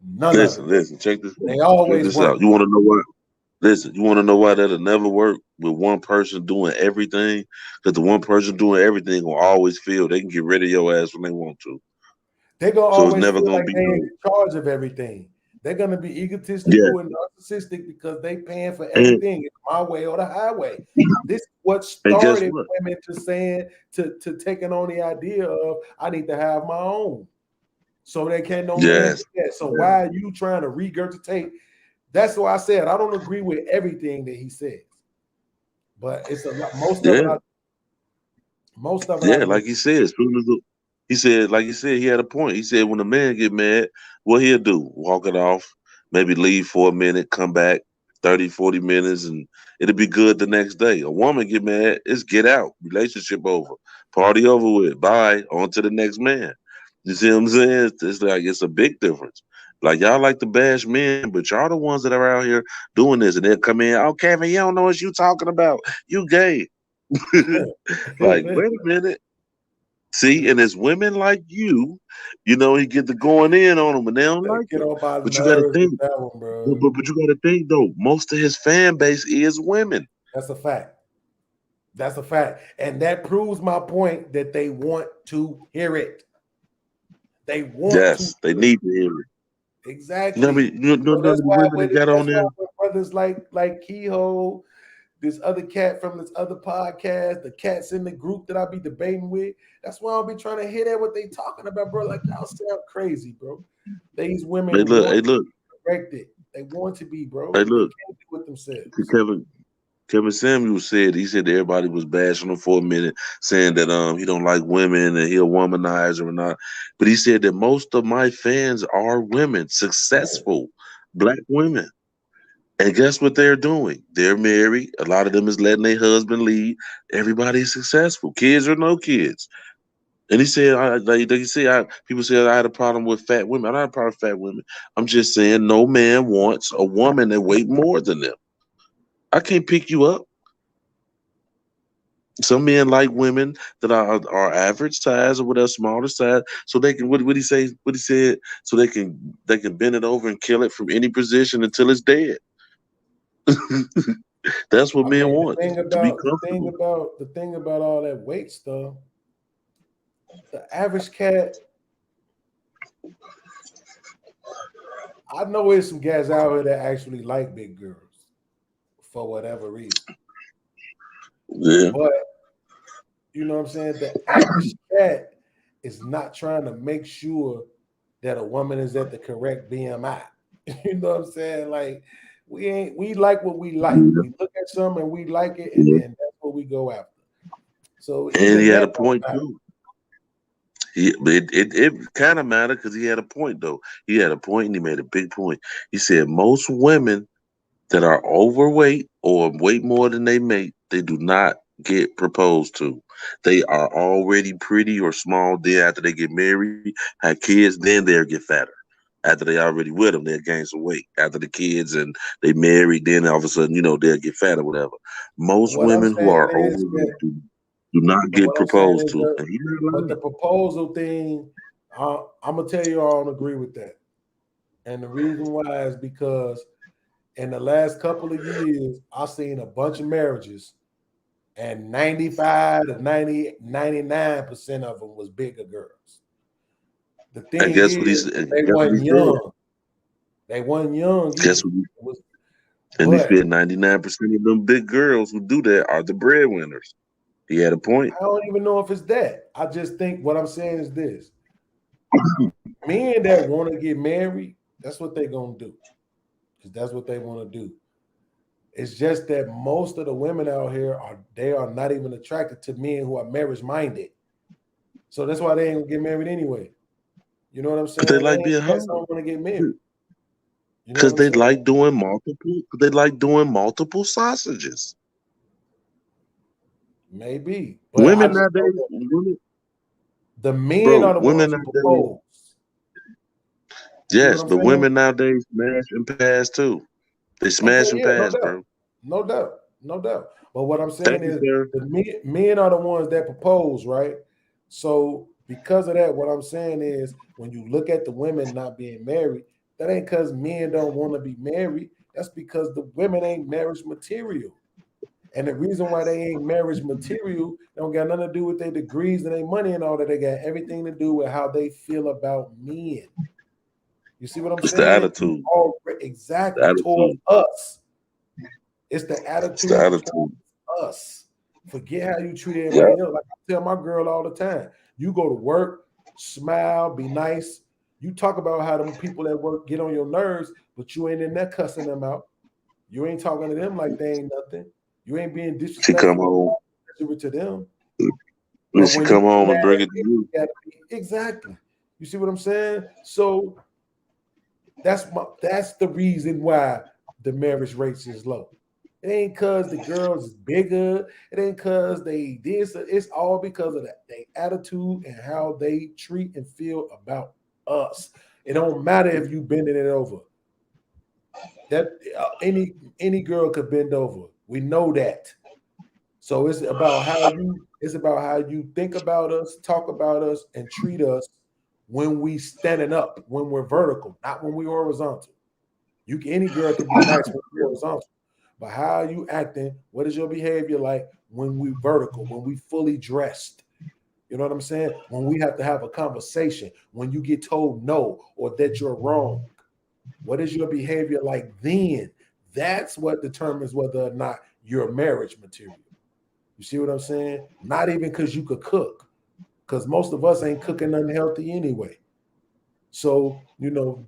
None of it. Listen, check this They out. Check always this out. work. You want to know why? Listen, you want to know why that'll never work with one person doing everything? Because the one person doing everything will always feel they can get rid of your ass when they want to. They're gonna So it's always never feel gonna like be they no. in charge of everything. They're gonna be Yeah. egotistical and narcissistic because they paying for And, everything. It's my way or the highway. This is what and guess started what? women to saying to taking on the idea of I need to have my own. So they can't no man Yes. do that. So why are you trying to regurgitate? That's why I said I don't agree with everything that he says, but it's a lot. Yeah. Most of it I Yeah, agree. like he said, as soon as he said, like he said, he had a point. He said when a man get mad, what he'll do, walk it off, maybe leave for a minute, come back 30, 40 minutes, and it'll be good the next day. A woman get mad, it's get out, relationship over, party over with, bye, on to the next man. You see what I'm saying? It's like it's a big difference. Like y'all like to bash men, but y'all the ones that are out here doing this, and they'll come in, oh Kevin, you don't know what you talking about. You gay. Like, wait a minute. See, and it's women like you know, he get to going in on them and they don't They like get it. on my But you got to nerves with think, that one, bro. but you got to think though, most of his fan base is women. That's a fact. That's a fact. And that proves my point that they want to hear it. They want to Yes, they hear it. need to hear it. You know what I Exactly. mean? You know, So none of the women that got on that's why there. when brothers like Keyhole, this other cat from this other podcast, the cats in the group that I be debating with, that's why I'll be trying to hit at what they talking about, bro. Like y'all sound crazy, bro. These women want Hey, to look, be corrected. They want to be, bro. hey, They look. can't do it themselves. Kevin Samuel said he said that everybody was bashing him for a minute, saying that he don't like women and he'll womanize her or not. But he said that most of my fans are women, successful black women. And guess what they're doing? They're married. A lot of them is letting their husband lead. Everybody's successful, kids or no kids. And he said, people say I had a problem with fat women. I don't have a problem with fat women. I'm just saying no man wants a woman that weight more than them. I can't pick you up. Some men like women that are average size or whatever, smaller size, so they can what he say what he said, so they can bend it over and kill it from any position until it's dead. That's what I men mean, want to be comfortable. the thing about all that weight stuff, the average cat, I know there's some guys out here that actually like big girls for whatever reason. Yeah, But you know what I'm saying? The average cat is not trying to make sure that a woman is at the correct BMI. You know what I'm saying? Like we like what we like. yeah, We look at something and we like it, and yeah. then that's what we go after. So And he even had a that don't point matter. too. It kind of mattered because he had a point though. He had a point and he made a big point. He said most women that are overweight or weight more than they make, they do not get proposed to. They are already pretty or small. Then after they get married, have kids, then they'll get fatter. After they already with them, they'll gain some weight. After the kids and they married, then all of a sudden, they'll get fat or whatever. Most What I'm women who saying are is that, overweight do not but get what I'm saying proposed is to. that, And he not but the lying. proposal thing, I'm gonna tell you, I don't agree with that. And the reason why is because in the last couple of years, I've seen a bunch of marriages, and 95 to 99% of them was bigger girls. The And thing guess what is, he said? they Guess what he wasn't said? young. They wasn't young either. Guess what? It was And he But said 99% of them big girls who do that are the breadwinners. He had a point. I don't even know if it's that. I just think what I'm saying is this. Men that want to get married, that's what they're going to do. Because that's what they want to do. It's just that most of the women out here are not even attracted to men who are marriage minded. So that's why they ain't gonna get married anyway. You know what I'm saying? But they like ain't being because hung. don't want to get married. You know Because what I'm they saying? like doing multiple. They like doing multiple sausages. Maybe, but I Women just know nowadays, that the men are the women ones who nowadays, propose. You see what yes, I'm but saying? women nowadays smash and pass too. They Okay, smash and yeah, no pass, doubt, bro. no doubt, no doubt. But what I'm saying Thank you, is sir. the men are the ones that propose, right? So because of that, what I'm saying is when you look at the women not being married, that ain't because men don't want to be married. That's because the women ain't marriage material. And the reason why they ain't marriage material don't got nothing to do with their degrees and their money and all that. They got everything to do with how they feel about men. You see what I'm It's the saying? attitude. The Exactly towards attitude. us. It's the It's the attitude attitude. towards us. Forget how you treat Yeah. everybody else. Like I tell my girl all the time, you go to work, smile, be nice. You talk about how them people at work get on your nerves, but you ain't in there cussing them out. You ain't talking to them like they ain't nothing. You ain't being She come disrespectful home. to them. And But she when you come get home mad and bring at it to people, you. you gotta be exactly. You see what I'm saying? So that's the reason why the marriage rates is low. It ain't because the girls is bigger. It ain't because they this. It's all because of that their attitude and how they treat and feel about us. It don't matter if you bending it over. That any girl could bend over. We know that. So it's about how you think about us, talk about us, and treat us when we standing up, when we're vertical, not when we're horizontal. Any girl can be nice when we're horizontal, but how are you acting? What is your behavior like when we vertical, when we fully dressed? You know what I'm saying? When we have to have a conversation, when you get told no or that you're wrong. What is your behavior like then? That's what determines whether or not you're marriage material. You see what I'm saying? Not even because you could cook, because most of us ain't cooking unhealthy anyway. So,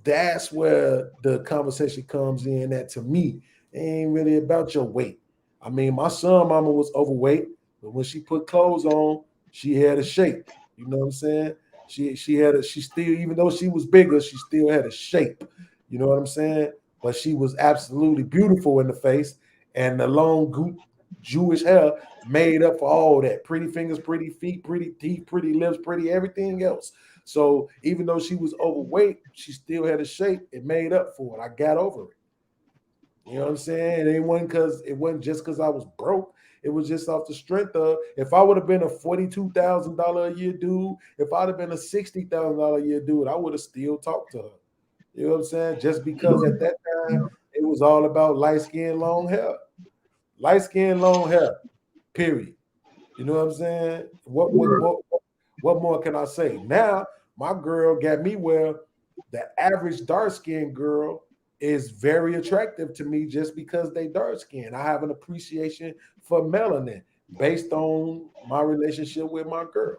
that's where the conversation comes in that to me, it ain't really about your weight. I mean, my son mama was overweight, but when she put clothes on, she had a shape. You know what I'm saying? She still, even though she was bigger, she still had a shape. You know what I'm saying? But she was absolutely beautiful in the face, and the long goop Jewish hair made up for all that. Pretty fingers, pretty feet, pretty teeth, pretty lips, pretty everything else. So even though she was overweight, she still had a shape. It made up for it. I got over it. You know what I'm saying? It wasn't just because I was broke. It was just off the strength of if I would have been a $42,000 a year dude, if I'd have been a $60,000 a year dude, I would have still talked to her. You know what I'm saying? Just because at that time it was all about light skin, long hair. Light skin, long hair. Period. You know what I'm saying? What more can I say? Now, my girl got me where the average dark skinned girl is very attractive to me just because they dark skinned. I have an appreciation for melanin based on my relationship with my girl.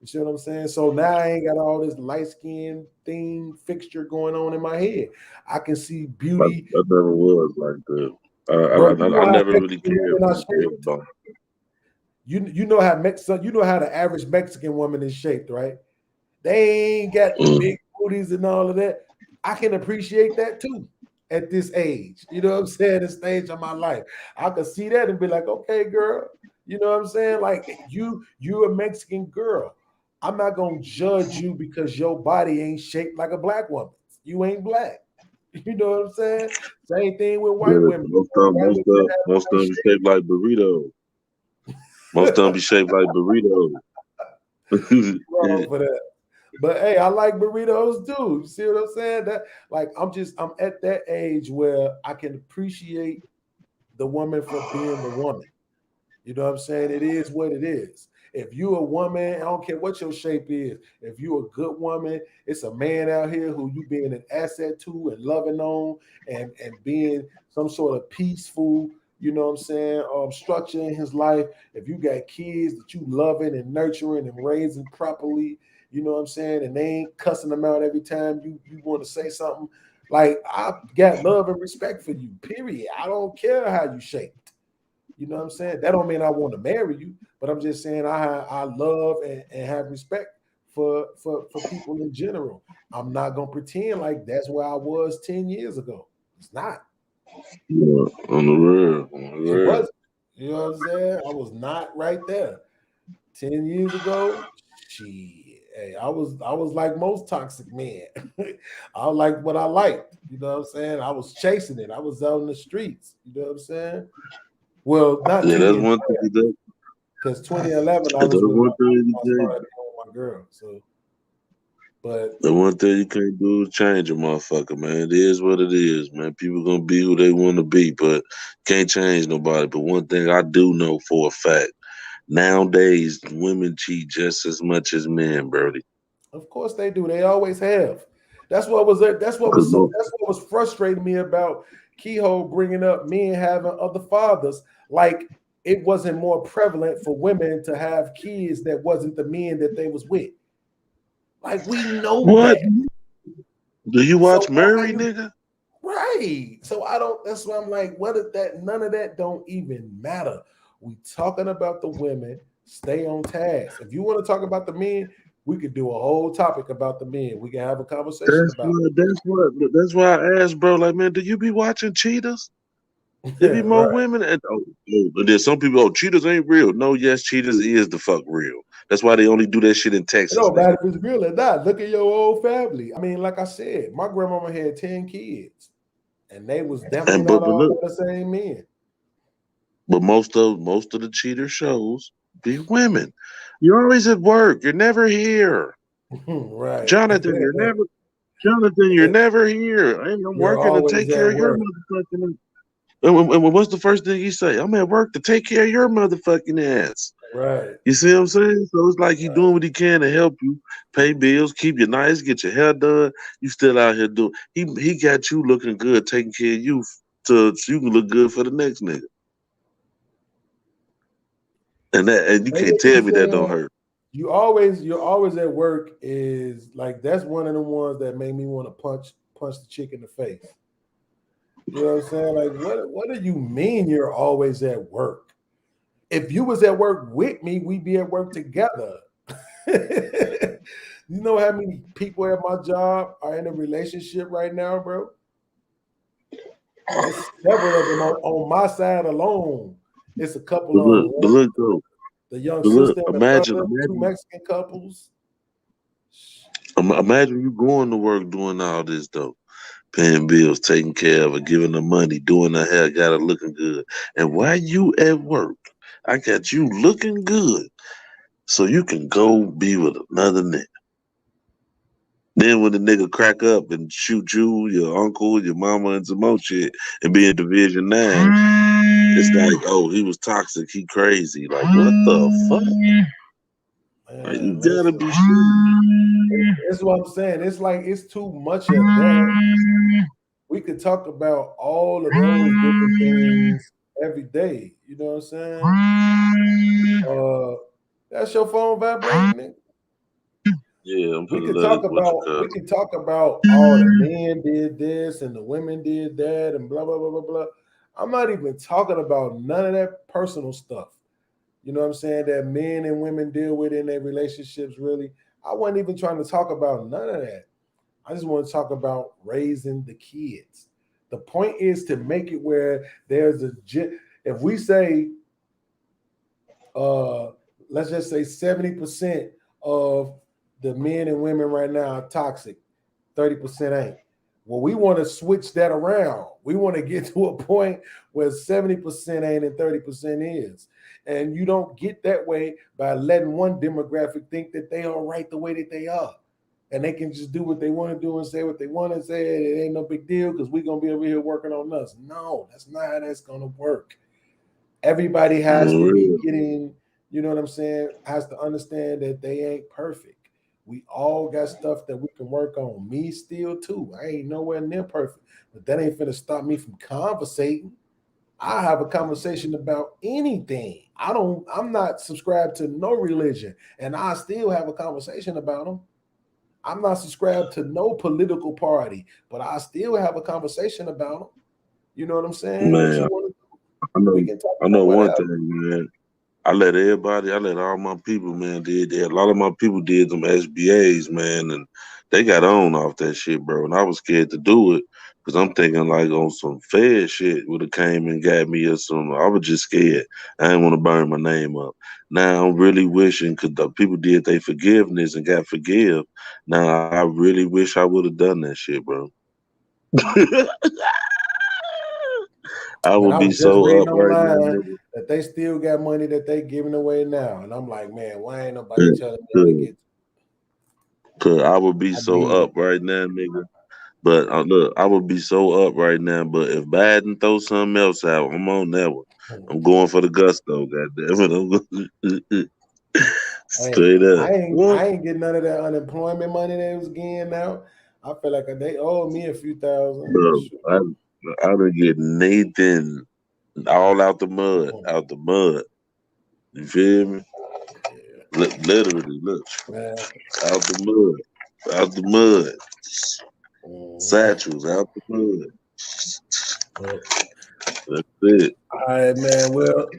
You see what I'm saying? So now I ain't got all this light skin thing fixture going on in my head. I can see beauty. I never was like that. Bro, you know I how never really Mexican cared women are for the shaped? bone. You know how the average Mexican woman is shaped, right? They ain't got the Mm. big booties and all of that. I can appreciate that too at this age. You know what I'm saying? This stage of my life. I could see that and be like, okay, girl. You know what I'm saying? Like you a Mexican girl. I'm not gonna judge you because your body ain't shaped like a black woman. You ain't black. You know what I'm saying? Same thing with white Yeah, women. White women that have most of nice them be shaped like burritos. Most of them be shaped like burritos. wrong for that. But hey, I like burritos too. You see what I'm saying? That like I'm at that age where I can appreciate the woman for being the woman. You know what I'm saying? It is what it is. If you a woman, I don't care what your shape is. If you a good woman, it's a man out here who you being an asset to and loving on and being some sort of peaceful, you know what I'm saying, structure in his life. If you got kids that you loving and nurturing and raising properly, you know what I'm saying, and they ain't cussing them out every time you want to say something. Like, I got love and respect for you, period. I don't care how you shaped. You know what I'm saying? That don't mean I want to marry you, but I'm just saying I love and have respect for people in general. I'm not gonna pretend like that's where I was 10 years ago. It's not. Yeah, on the real. It wasn't. You know what I'm saying? I was not right there. 10 years ago, shit. Hey, I was like most toxic men. I like what I liked. You know what I'm saying? I was chasing it. I was out in the streets. You know what I'm saying? Well, not Yeah, 10 that's years one thing you do. because 2011 I That's was with one thing you I do. started with my girl. So, but The one thing you can't do is change a motherfucker, man. It is what it is, man. People gonna be who they want to be, but can't change nobody. But one thing I do know for a fact, nowadays women cheat just as much as men, Brody. of course they do. They always have. That's what was frustrating me about Keyhole bringing up men having other fathers. Like, it wasn't more prevalent for women to have kids that wasn't the men that they was with. Like, we know What? that. Do you So watch why Murray, you nigga? right? So I don't. That's why I'm like, what is that? None of that don't even matter. We talking about the women. Stay on task. If you want to talk about the men, we could do a whole topic about the men. We can have a conversation about That's why I asked, bro. Like, man, do you be watching Cheetahs? There be it. more Right. women. But there's some people. Oh, cheaters ain't real. No, yes, cheaters is the fuck real. That's why they only do that shit in It Texas, don't nigga. matter if it's real or not. Look at your old family. I mean, like I said, my grandmama had 10 kids, and they was definitely And not but all look, the same men. but most of the cheater shows be women. You're always at work. You're never here, Right. Jonathan. You're never here. Hey, I'm You're working to always take care at of your work. motherfucking. And what's the first thing you say? I'm at work to take care of your motherfucking ass. Right. You see what I'm saying? So it's like he Right. doing what he can to help you pay bills, keep you nice, get your hair done. You still out here doing. He got you looking good, taking care of you, so you can look good for the next nigga. And you Say can't what you tell me that don't said. hurt. You're always at work is like, that's one of the ones that made me want to punch the chick in the face. You know what I'm saying? Like, what do you mean you're always at work? If you was at work with me, we'd be at work together. You know how many people at my job are in a relationship right now, bro? It's several of them on my side alone. It's a couple But of look, them. but look though, The young but look. sister and the Imagine, brother, two Mexican couples. imagine you going to work doing all this though, paying bills, taking care of her, giving her money, doing her hair, got her looking good. And while you at work, I got you looking good, so you can go be with another nigga. Then when the nigga crack up and shoot you, your uncle, your mama, and some more shit, and be in Division 9, it's like, oh, he was toxic, he crazy. Like, what the fuck? Like, you Man, gotta listen. be shitting. That's what I'm saying. It's like it's too much of that. We could talk about all of those different things every day. You know what I'm saying? That's your phone vibrating, nigga. Yeah, I'm We gonna could let talk it what you about call we it. could talk about all the men did this and the women did that and blah blah blah blah blah. I'm not even talking about none of that personal stuff. You know what I'm saying? That men and women deal with in their relationships, really. I wasn't even trying to talk about none of that. I just want to talk about raising the kids. The point is to make it where there's if we say uh let's just say 70% of the men and women right now are toxic, 30% ain't. Well, we want to switch that around. We want to get to a point where 70% ain't and 30% is. And you don't get that way by letting one demographic think that they are right the way that they are. And they can just do what they want to do and say what they want to say. It ain't no big deal because we're going to be over here working on us. No, that's not how that's going to work. Everybody has to be getting you know what I'm saying, has to understand that they ain't perfect. We all got stuff that we can work on. Me still too. I ain't nowhere near perfect, but that ain't finna stop me from conversating. I have a conversation about anything. I'm not subscribed to no religion, and I still have a conversation about them. I'm not subscribed to no political party, but I still have a conversation about them. You know what I'm saying? What you Man, want to do? I know We can talk I about know one whatever. thing, man. I let all my people, man, did that. A lot of my people did them SBAs, man, and they got on off that shit, bro. And I was scared to do it because I'm thinking like on some Fed shit would have came and got me or something. I was just scared. I didn't want to burn my name up. Now I'm really wishing because the people did their forgiveness and got forgive. Now I really wish I would have done that shit, bro. I Man, would I be was just so reading up right now, online nigga. that they still got money that they giving away now, and I'm like, man, why ain't nobody telling me how to get? Cause I would be I so need it. up right now, nigga. But look, I would be so up right now. But if Biden throw something else out, I'm on that one. I'm going for the gusto, goddamn it. Hey, Straight up. I What? ain't getting none of that unemployment money they was getting out. I feel like they owe me a few thousand. Bro, Shoot. I done get Nathan all out the mud, out the mud. You feel me? Yeah, Literally, look, man. out the mud, out the mud. Mhm. Satchels out the mud. Well, That's it. all right, man. Well,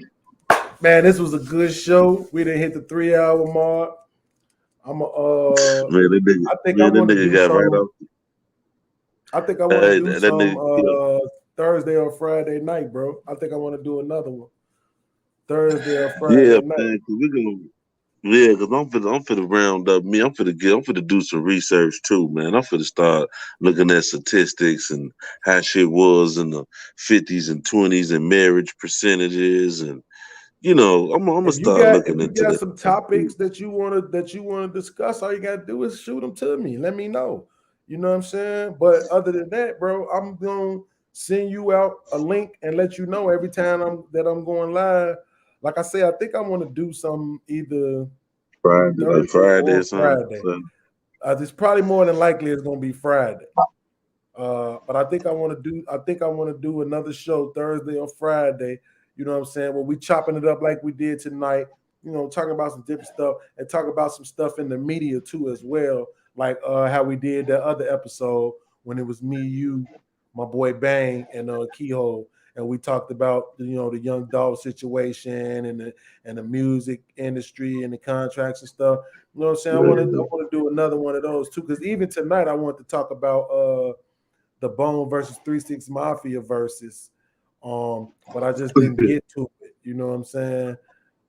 man, this was a good show. We didn't hit the 3 hour mark. I'm Man, that nigga, I think I man, that want to nigga do got right some. off. I think I want to Hey, do that some nigga, yeah. Thursday or Friday night, bro. I think I want to do another one Thursday or Yeah, Friday night. man, cause we gonna, yeah, cause I'm finna round up me. I'm finna do some research too, man. I'm finna start looking at statistics and how shit was in the 50s and 20s and marriage percentages, and I'm gonna start If looking you into got that. some topics that you want to discuss, all you gotta do is shoot them to me. Let me know. You know what I'm saying? But other than that, bro, I'm gonna send you out a link and let you know every time I'm going live. Like I say, I think I want to do some either Friday, like Thursday Friday or or something. Friday. So, It's probably more than likely it's gonna be Friday. But I think I want to do another show Thursday or Friday. You know what I'm saying? Where we chopping it up like we did tonight. Talking about some different stuff and talk about some stuff in the media too as well, like how we did that other episode when it was me, you, my boy Bang, and Keyhole, and we talked about the young dog situation and the music industry and the contracts and stuff. You know what I'm saying? I want to do another one of those too, because even tonight I want to talk about the Bone versus 3 6 Mafia versus. But I just didn't get to it. You know what I'm saying?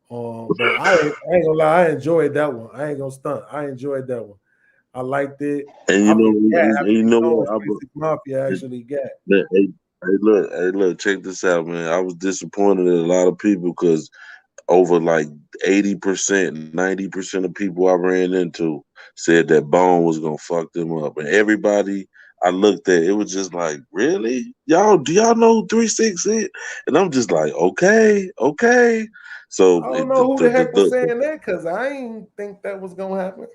But I ain't gonna lie, I enjoyed that one. I ain't gonna stunt. I enjoyed that one. I liked it. and I forgot how you many know songs what? 3 6 Mafia actually got. Hey, look, check this out, man. I was disappointed in a lot of people because over like 80%, 90% of people I ran into said that Bone was gonna fuck them up. And everybody I looked at, it was just like, really? Do y'all know who 3-6 is? And I'm just like, okay, okay. So I don't know who the heck was saying that because I ain't think that was gonna happen.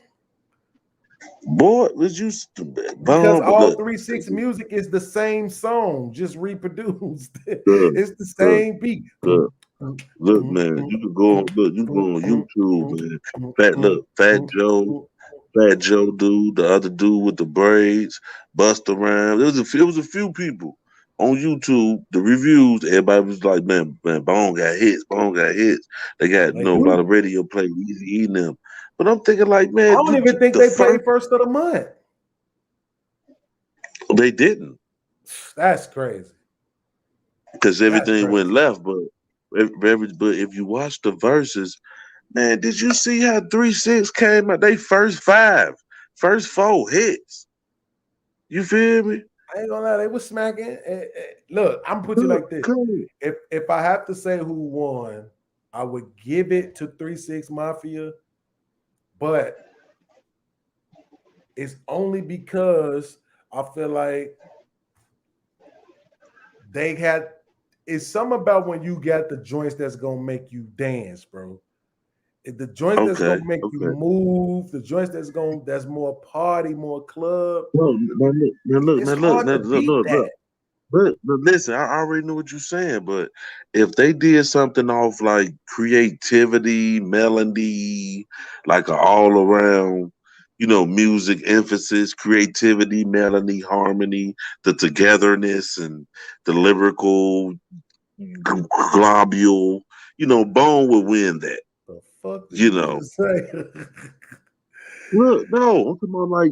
boy, was you Because Bone, but all look, 3 6 music is the same song, just reproduced. good, It's the good, same beat. good. Look, man, you can go on YouTube, man. Fat Joe dude, the other dude with the braids, Busta Rhymes. It was a few people on YouTube. The reviews, everybody was like, man, Bone got hits. Bone got hits. They got They a lot of do. radio play, Easy eating them. But I'm thinking like, I man, don't even think the they played first first of the month. they didn't That's crazy. because That's everything went crazy. left. But if you watch the verses, man, did you see how 3-6 came out? They first four hits. You feel me? I ain't gonna lie, they was smacking. Look, I'm gonna put you Good, like this. good. If I have to say who won, I would give it to 3 6 Mafia, but it's only because I feel like they had it's something about when you got the joints that's gonna make you dance, bro. The joints that's Okay, gonna make you okay. move, the joints that's more party, more club. No, It's hard to beat that. But listen, I already know what you're saying. But if they did something off like creativity, melody, like an all around, music emphasis, creativity, melody, harmony, the togetherness, and the lyrical globule, Bone would win that. The fuck did You you know. just say? Look, no, I'm talking about like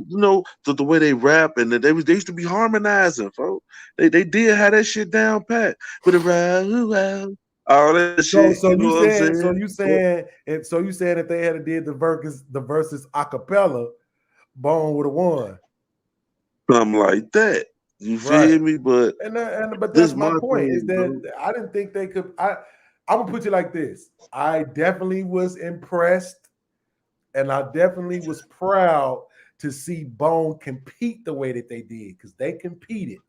the way they rap and they used to be harmonizing, folks. They did have that shit down pat with a rap, all that So shit. so You know you what I'm saying so saying? you saying and so you saying if they had did the verses a cappella, Bone would have won. Something like that. You Right. feel me? But But this that's my my point is thing, bro. that I didn't think they could. I'm gonna put you like this. I definitely was impressed, and I definitely was proud to see Bone compete the way that they did because they competed.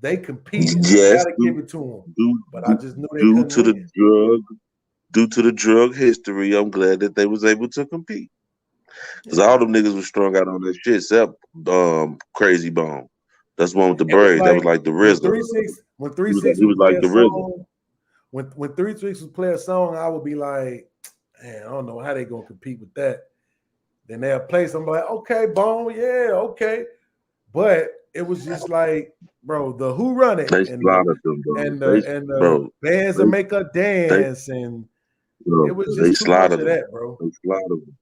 They competed. I Yes, gotta give it to them. due, But I due, just knew they due couldn't to the win. drug history, I'm glad that they was able to compete. Because all them niggas was strung out on that shit, except Crazy Bone. That's the one with the It was braids. That was like like the when RZA. three six when He three was like, six he would was play like a the RZA. song. When 3 6 would play a song, I would be like, man, I don't know how they gonna compete with that. Then they'll play something like, okay, Bone, yeah, okay. But it was just like, bro, the Who Run It They and the slaughtered them, bro. and the and the Bro, bands that they, make her they, dance, and bro, it was they just too much slaughtered of them. that, bro. They slaughtered them.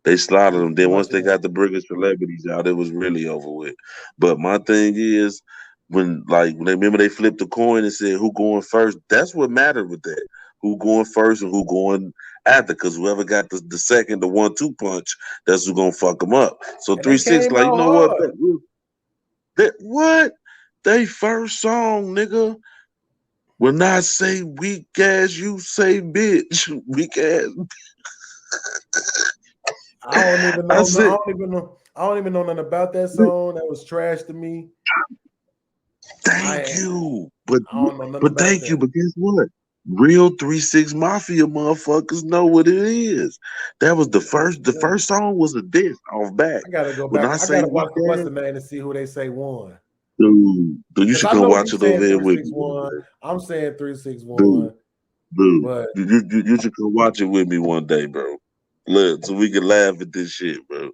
They It slaughtered was them. too Then once much of they that. got the bigger celebrities out, it was really over with. But my thing is, when they remember they flipped the coin and said who going first, that's what mattered with that. Who going first and who going after? Because whoever got the second, the 1-2 punch, that's who gonna fuck them up. So And they 3 6, came like, you out know what? hard. What? They first song, nigga. When I say weak ass, you say bitch. Weak ass. I don't even I know. I said, don't even know. I don't even know nothing about that song. That was trash to me. thank I you. But I don't know nothing but about thank you. that. But guess what? Real 3 6 Mafia motherfuckers know what it is. That was the first. The first song was a diss off back. I gotta go When back. I I say gotta weak watch the What's ass, the name to see who they say won. dude, you Because should I come know you watch it over saying here three with six me, one. I'm saying 3 6 dude. 1. Dude, But you should come watch it with me one day, bro. Look, so we can laugh at this shit, bro.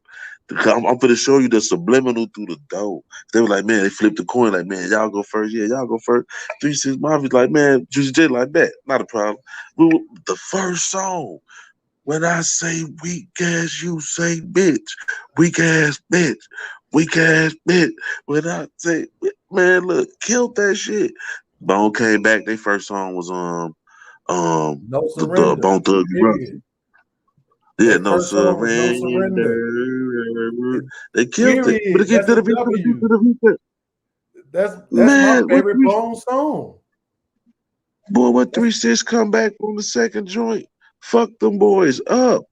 I'm gonna show you the subliminal through the door. They were like, man, they flipped the coin, like, man, y'all go first. Yeah, y'all go first. 3 6 Mafia's like, man, Juicy J like that. Not a problem. The first song, when I say weak ass, you say bitch. Weak ass bitch. Weak ass bitch. When I say, man, look, killed that shit. Bone came back. Their first song was no the surrender. Bone Thugs and Period. Brothers. Yeah, Their no first song was no surrender. surrender. They killed it. But Period. again, That's a to W. the That's my man, favorite Bone song. what That's 3 6 come back on the second joint? Fuck them boys up.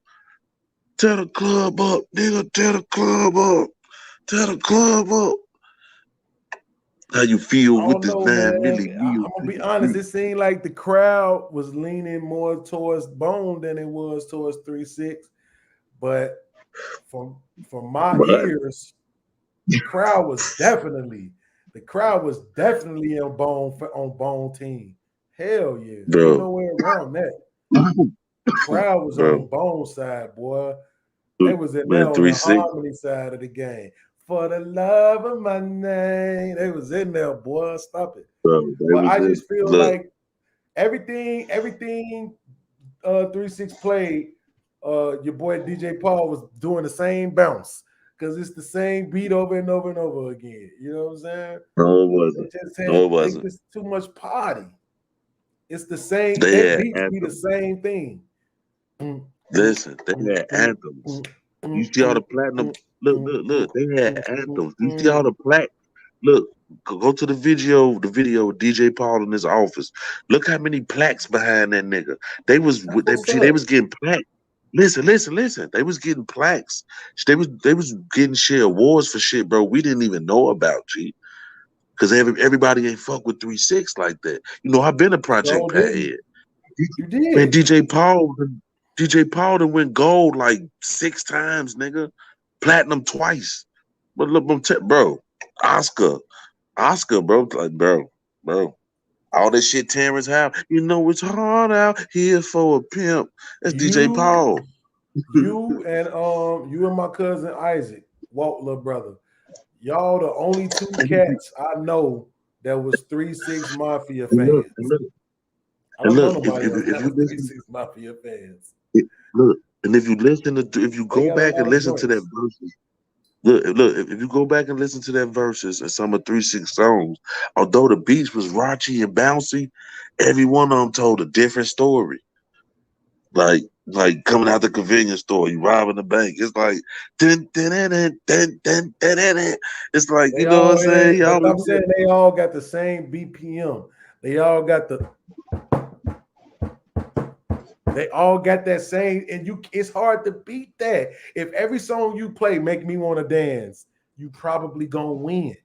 Tear the club up, nigga. Tear the club up. Tear the club up. How you feel I with don't this know, man. 9 milli deal? I'm gonna be honest. It seemed like the crowd was leaning more towards Bone than it was towards 3 6. But from my What? ears, the crowd was definitely on Bone team. Hell yeah, ain't Bro. no way around that. The crowd was Bro. on Bone side, boy. They was in there Man, on 3 the 6. harmony side of the game. For the love of my name, they was in there, boy. Stop it. Bro, they But was I just just feel look. like everything 3 6 played, your boy DJ Paul was doing the same bounce because it's the same beat over and over and over again. You know what I'm saying? No, it They wasn't. just No, it they wasn't. just too much party. It's the same. They Their had beats be the anthems. same thing. Listen, they had anthems. You see all the platinum. Look. They had anthems. You see all the plaque. Look, go to the video with DJ Paul in his office. Look how many plaques behind that nigga. They was That's what's they up. was getting plaques. Listen. They was getting plaques. They was getting shit awards for shit, bro. We didn't even know about, G. Because everybody ain't fuck with 3 6 like that. You know, I've been a So Project Pat didn't head. you Man, did? DJ Paul, DJ Paul done went gold like 6 times, nigga. Platinum twice. But look, bro, Oscar, bro, like, bro. All this shit Terrence have, you know it's hard out here for a pimp. That's DJ Paul. You and my cousin Isaac, Walt, little brother. Y'all the only 2 cats I know that was 3-6 Mafia fans. I don't know nobody else that was 3-6 Mafia fans. Look, and if you go back and listen to that verses, look, if you go back and listen to that verses and some of 3-6 songs, although the beats was raunchy and bouncy, every one of them told a different story. Like coming out the convenience store, you robbing the bank. It's like dun, dun, dun, dun, dun, dun, dun, dun, dun. It's like, you know what I'm saying? I'm saying they all got the same BPM. They all got that same, and it's hard to beat that. If every song you play make me want to dance, you probably gonna win.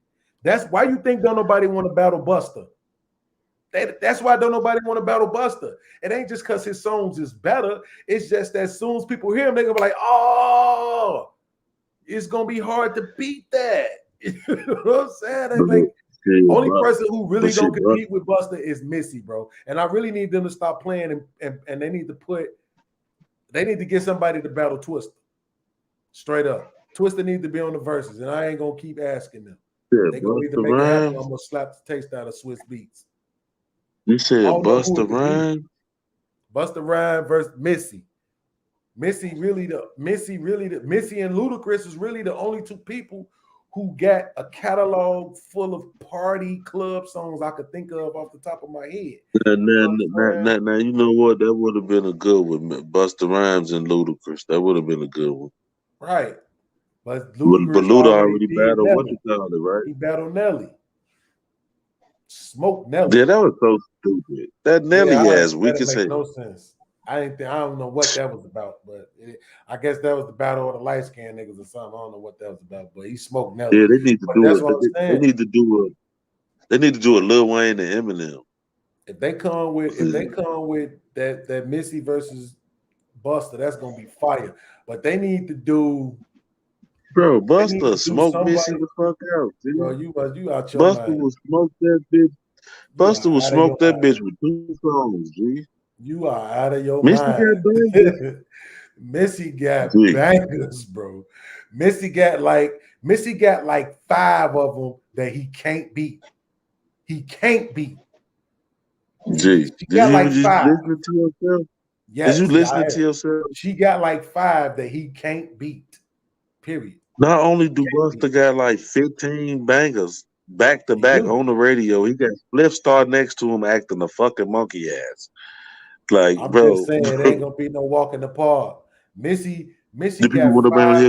That's why you think don't nobody want to battle Busta. That's why don't nobody want to battle Busta. It ain't just because his songs is better. It's just that as soon as people hear him, they're gonna be like, oh, it's gonna be hard to beat that. You know what I'm saying? Like, only person who really gonna compete with Busta is Missy, bro. And I really need them to stop playing and they need to get somebody to battle Twista. Straight up. Twista needs to be on the verses, and I ain't gonna keep asking them. They gonna either make it happen, or I'm gonna slap the taste out of Swiss Beats. You said Busta Rhymes? Busta Rhymes versus Missy. Missy and Ludacris is really the only 2 people who got a catalog full of party club songs I could think of off the top of my head. Now, you know what? That would have been a good one. Busta Rhymes and Ludacris. That would have been a good one. Right. But Luda already battled what you call it, right? He battled Nelly. Smoke Nelly. Yeah, that was so stupid. That Nelly ass weak as hell. No sense. I don't know what that was about, but I guess that was the battle of the light skinned niggas or something. I don't know what that was about, but he smoked Nelly. Yeah, they need to do it. They need to do a Lil Wayne and Eminem. If they come with that Missy versus Busta, that's gonna be fire. But they need to do. Bro, Busta smoked Missy the fuck out, dude. Bro, you out your Busta mind. will smoke that bitch. Busta will smoke that bitch with 2 songs, G. You are out of your mind. Missy got bangers, bro. Missy got like 5 of them that he can't beat. He can't beat. G, she got like 5. Listen to yourself? Yes, did you listen to yourself? She got like 5 that he can't beat. Period. Not only do Busta got like 15 bangers back to back on the radio, he got Flip Star next to him acting a fucking monkey ass. Like, I'm bro, just saying it ain't gonna be no walk in the park. Missy got 5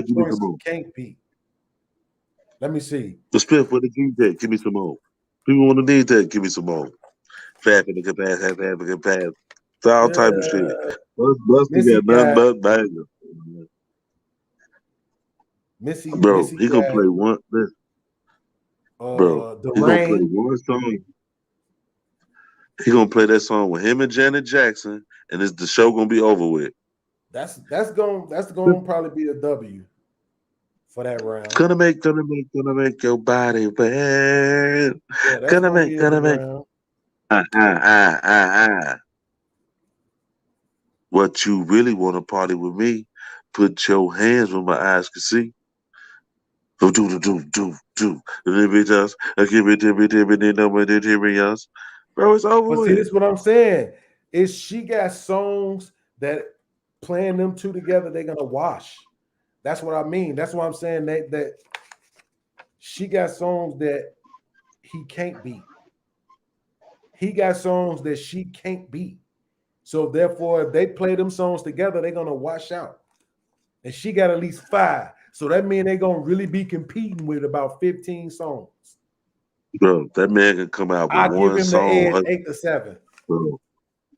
joints he can't beat. Let me see. The Spiff for the DJ, give me some more. People want to need that, give me some more. Fat in the capacity, have a pass. It's all type of shit. Busta got nothing but bangers. Missy, he gonna play one. Bro, he gonna play one song. He gonna play that song with him and Janet Jackson, and the show gonna be over with. That's gonna probably be a W for that round. Gonna make your body wet. Yeah, gonna make. What you really want to party with me? Put your hands where my eyes can see. Bro, it's over. But see, this is what I'm saying. Is she got songs that playing them 2 together, they're gonna wash. That's what I mean. That's why I'm saying that she got songs that he can't beat. He got songs that she can't beat. So therefore, if they play them songs together, they're gonna wash out. And she got at least 5. So that means they're gonna really be competing with about 15 songs. Bro, that man can come out with one song. I give him the 8 to 7.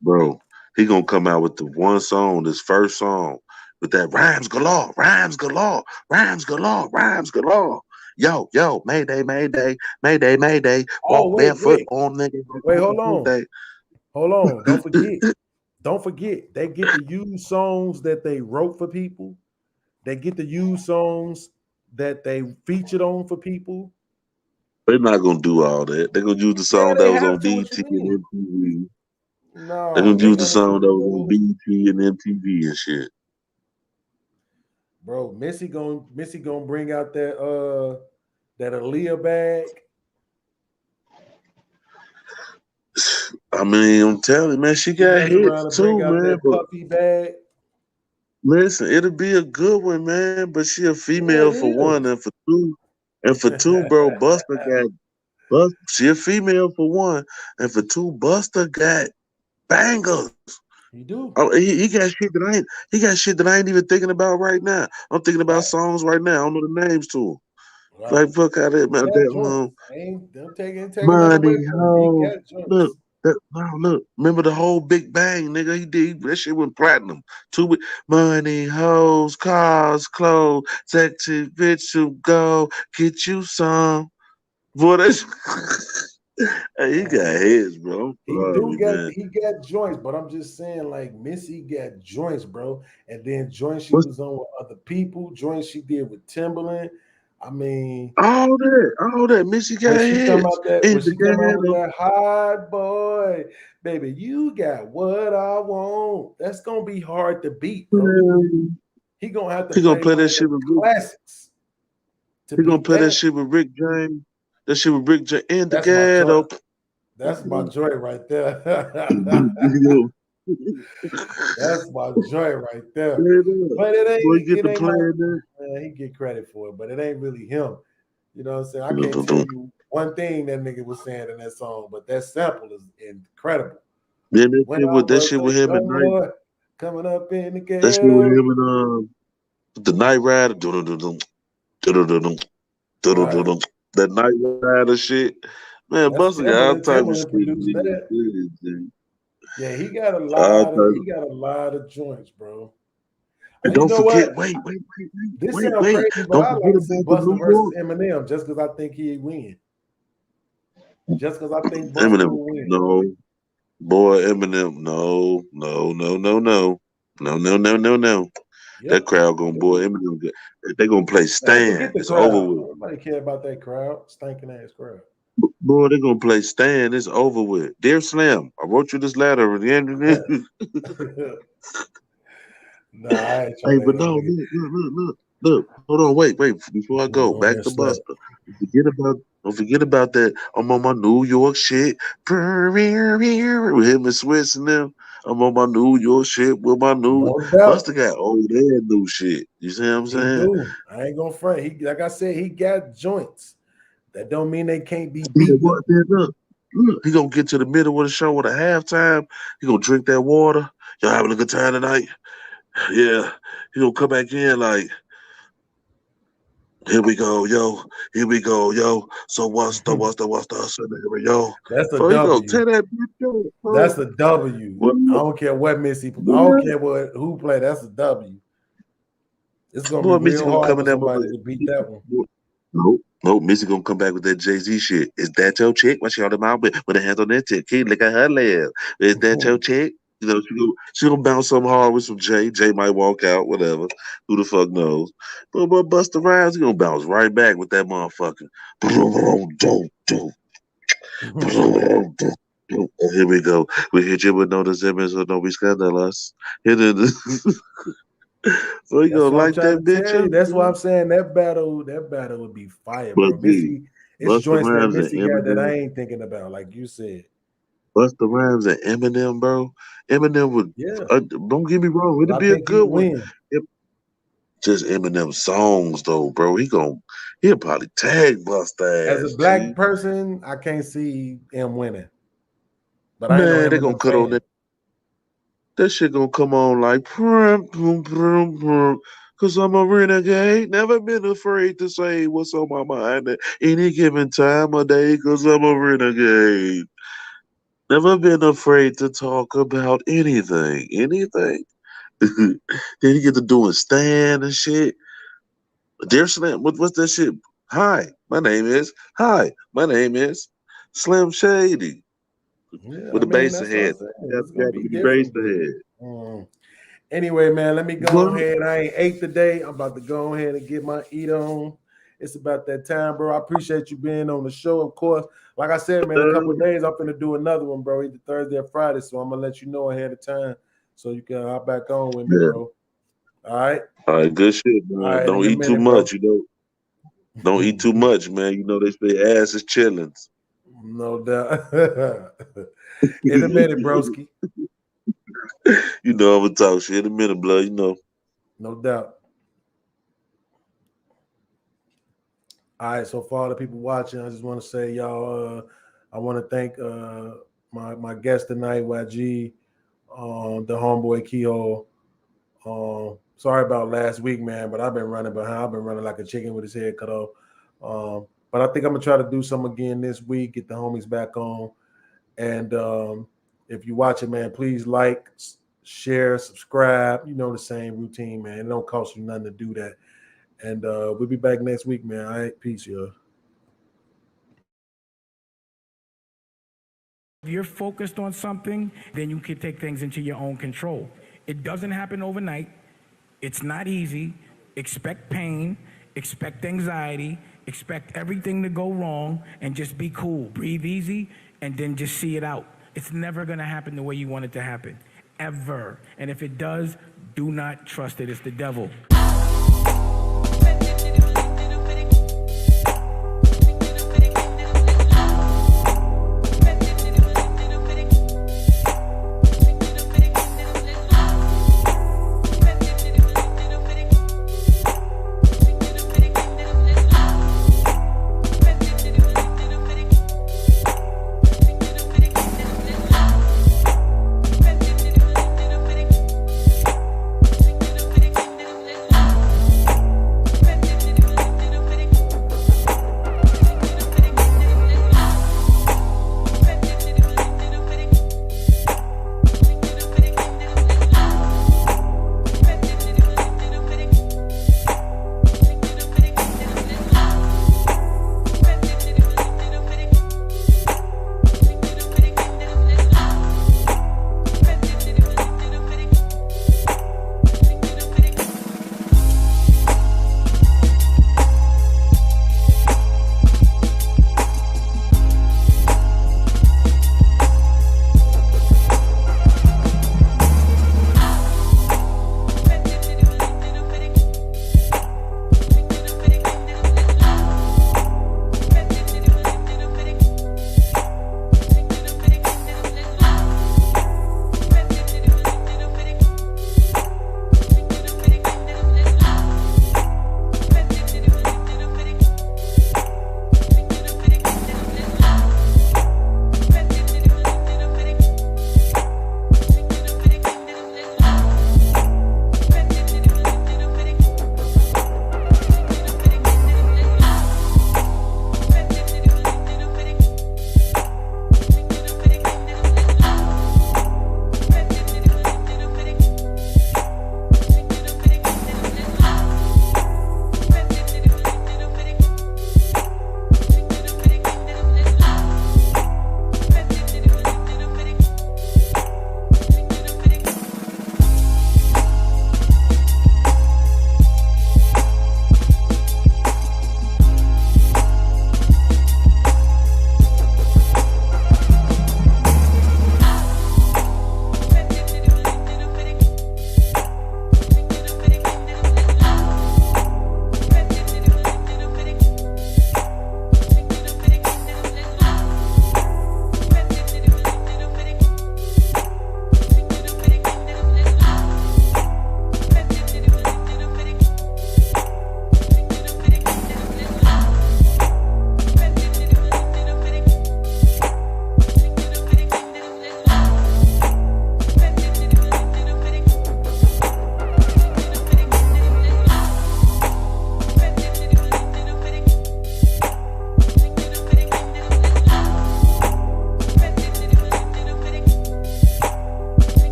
Bro, he gonna come out with the one song, this first song, with that rhymes galore, rhymes galore, rhymes galore, rhymes galore. Yo, Mayday, Mayday, Mayday, Mayday. Walk barefoot on nigga. Wait, hold on. Don't forget. Don't forget, they get to use songs that they wrote for people. They get to use songs that they featured on for people. They're not gonna do all that. They're gonna use the Yeah, song that they was on have to. What BT you and mean? MTV. They're No, gonna they use the gonna song that was on do, BT and MTV and shit. bro. Missy gonna bring out that Aaliyah bag. I mean, I'm telling you, man, she She got mess around hits and bring too, out man. that But puffy bag. listen, it'll be a good one, man. But she a Yeah, female it for is. one, and for two, bro, Buster got Bust. She a female for one, and for two, Buster got bangers. You do. Oh, he got shit that I ain't. He got shit that I ain't even thinking about right now. I'm thinking about Facts. songs right now. I don't know the names to them. Right. Like fuck out of He man. got That joints. Ain't don't take nothing away money from him. He hoe. got Look, joints. that no, look. Remember the whole Big Bang, nigga? He did that shit went platinum. Money, hoes, cars, clothes, sexy bitch to go get you some. Boy, that's hey, he got Man, heads, bro. I'm he do sorry, got man. he got joints, but I'm just saying, like Missy got joints, bro. And then joints she What's was on with other people, joints she did with Timberland. I mean, all that? All that. Missy got heads when in the she come out with ghetto. that hot boy, baby, you got what I want. That's gonna be hard to beat, bro. He gonna have to He gonna play play one that of shit them with Rick. classics to He gonna beat play that that. shit with Rick James. That shit with Rick James in the That's my joint. ghetto. That's my joint right there. You That's my joint right there. know, But it boy, ain't get it to ain't my playing that. man, he get credit for it, but it ain't really him. You know what I'm saying? I Dun, can't dun, tell dun. you one thing that nigga was saying in that song, but that sample is incredible. Man, When I that was shit a with him at young night. boy coming up in the That shit with ghetto. him and the Night Rider. Dun, dun, dun, dun, dun, dun, dun, dun, dun, dun, Right. dun. That Night Rider shit. Man, That's Buster got all Timberland. type of Timberland shit. produced that. Yeah, All type he got a lot of joints, bro. and You don't know what? forget, This sounds wait. crazy, but Don't I forget like to see about the Buster New versus York. Eminem just because I think he win. Just because I think Buster Eminem, will win. no. Boy, Eminem, no, no, no, no, no. No, no, no, no, no. That Yep. crowd gonna boy Eminem. They gonna play Man, forget Stan. the It's over crowd. with. Nobody care about that crowd. Stinking ass crowd. Boy, they gonna play Stan. It's over with. Dear Slim, I wrote you this letter at the end of this. Nah, I ain't trying Hey, to hear but that no, nigga. look. Hold on, wait. Before I Nigga go, go in back there and to slap. Buster. Don't forget about that. I'm on my New York shit. With him and Swiss and them. I'm on my New York shit with my new No doubt. Buster got old and new shit. You see what I'm He saying? do. I ain't gonna front. He like I said, he got joints. That don't mean they can't be Yeah, beat though. look. He gonna get to the middle of the show with a halftime. He gonna drink that water. Y'all having a good time tonight? Yeah. He gonna come back in like, here we go, yo. Here we go, yo. So what's the hustle, nigga, yo? That's a So he gonna W. tear that bitch up, bro. That's a W. What? I don't care what Missy. I don't What? care who play. That's a W. It's gonna be Boy, Missy real gonna hard come for in that somebody mother. to beat that one. Nope. Missy gonna come back with that Jay-Z shit. Is that your chick? Why she on the mouth with her hands on that chick? Keep look at her leg. Is that your chick? You know, she gonna bounce some hard with some Jay. Jay might walk out, whatever. Who the fuck knows? But Busta Rhymes, he gonna bounce right back with that motherfucker. Oh, here we go. We hit you with no image or no be scandalous. Hit it. So you That's gonna what I'm light trying that to bitch tell you. up, That's why bro? I'm saying that battle would be fire, But bro. G, Missy, it's Busta joints that Rhymes and Missy got that I Eminem. ain't thinking about, like you said. Busta Rhymes and Eminem, bro. Eminem would. Yeah, Don't get me wrong, but it'll I be a think he good one. win. It, just Eminem songs though, bro. He'll probably tag Busta As a ass. black G. person, I can't see him winning. But I ain't no Man, they gonna Eminem cut on fan. that. That shit gonna come on like prum, prum, prum, prum. Cause I'm a renegade, never been afraid to say what's on my mind at any given time of day. Cause I'm a renegade, never been afraid to talk about anything. Then he get to doing stand and shit. Dear Slim, what's that shit? Hi, my name is. Slim Shady. Yeah, with the bass ahead. that's what I'm saying. Got It's gonna be with the bass different. ahead. Mm. Anyway, man, let me go ahead. I ain't ate today. I'm about to go ahead and get my eat on. It's about that time, bro. I appreciate you being on the show, of course. Like I said, man, a couple of days I'm gonna do another one, bro. Either Thursday or Friday, so I'm gonna let you know ahead of time so you can hop back on with me, bro. All right. All right, good shit, man. All right, Don't eat too much, you know. Don't eat too much, man. You know they say ass is chillins. No doubt. In a minute, broski. You know I'm gonna talk shit in a minute, blood. You know. No doubt. All right, so for all the people watching, I just want to say, y'all, I want to thank my guest tonight, YG, the homeboy Keyhol. Sorry about last week, man, but I've been running behind. I've been running like a chicken with his head cut off. But I think I'm gonna try to do some again this week, get the homies back on. And if you watch it, man, please like, share, subscribe. You know the same routine, man. It don't cost you nothing to do that. And we'll be back next week, man. All right, peace, y'all. If you're focused on something, then you can take things into your own control. It doesn't happen overnight. It's not easy. Expect pain, expect anxiety, expect everything to go wrong, and just be cool. Breathe easy, and then just see it out. It's never going to happen the way you want it to happen, ever. And if it does, do not trust it. It's the devil.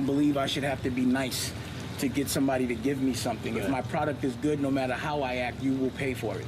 don't believe I should have to be nice to get somebody to give me something. If my product is good, no matter how I act, you will pay for it.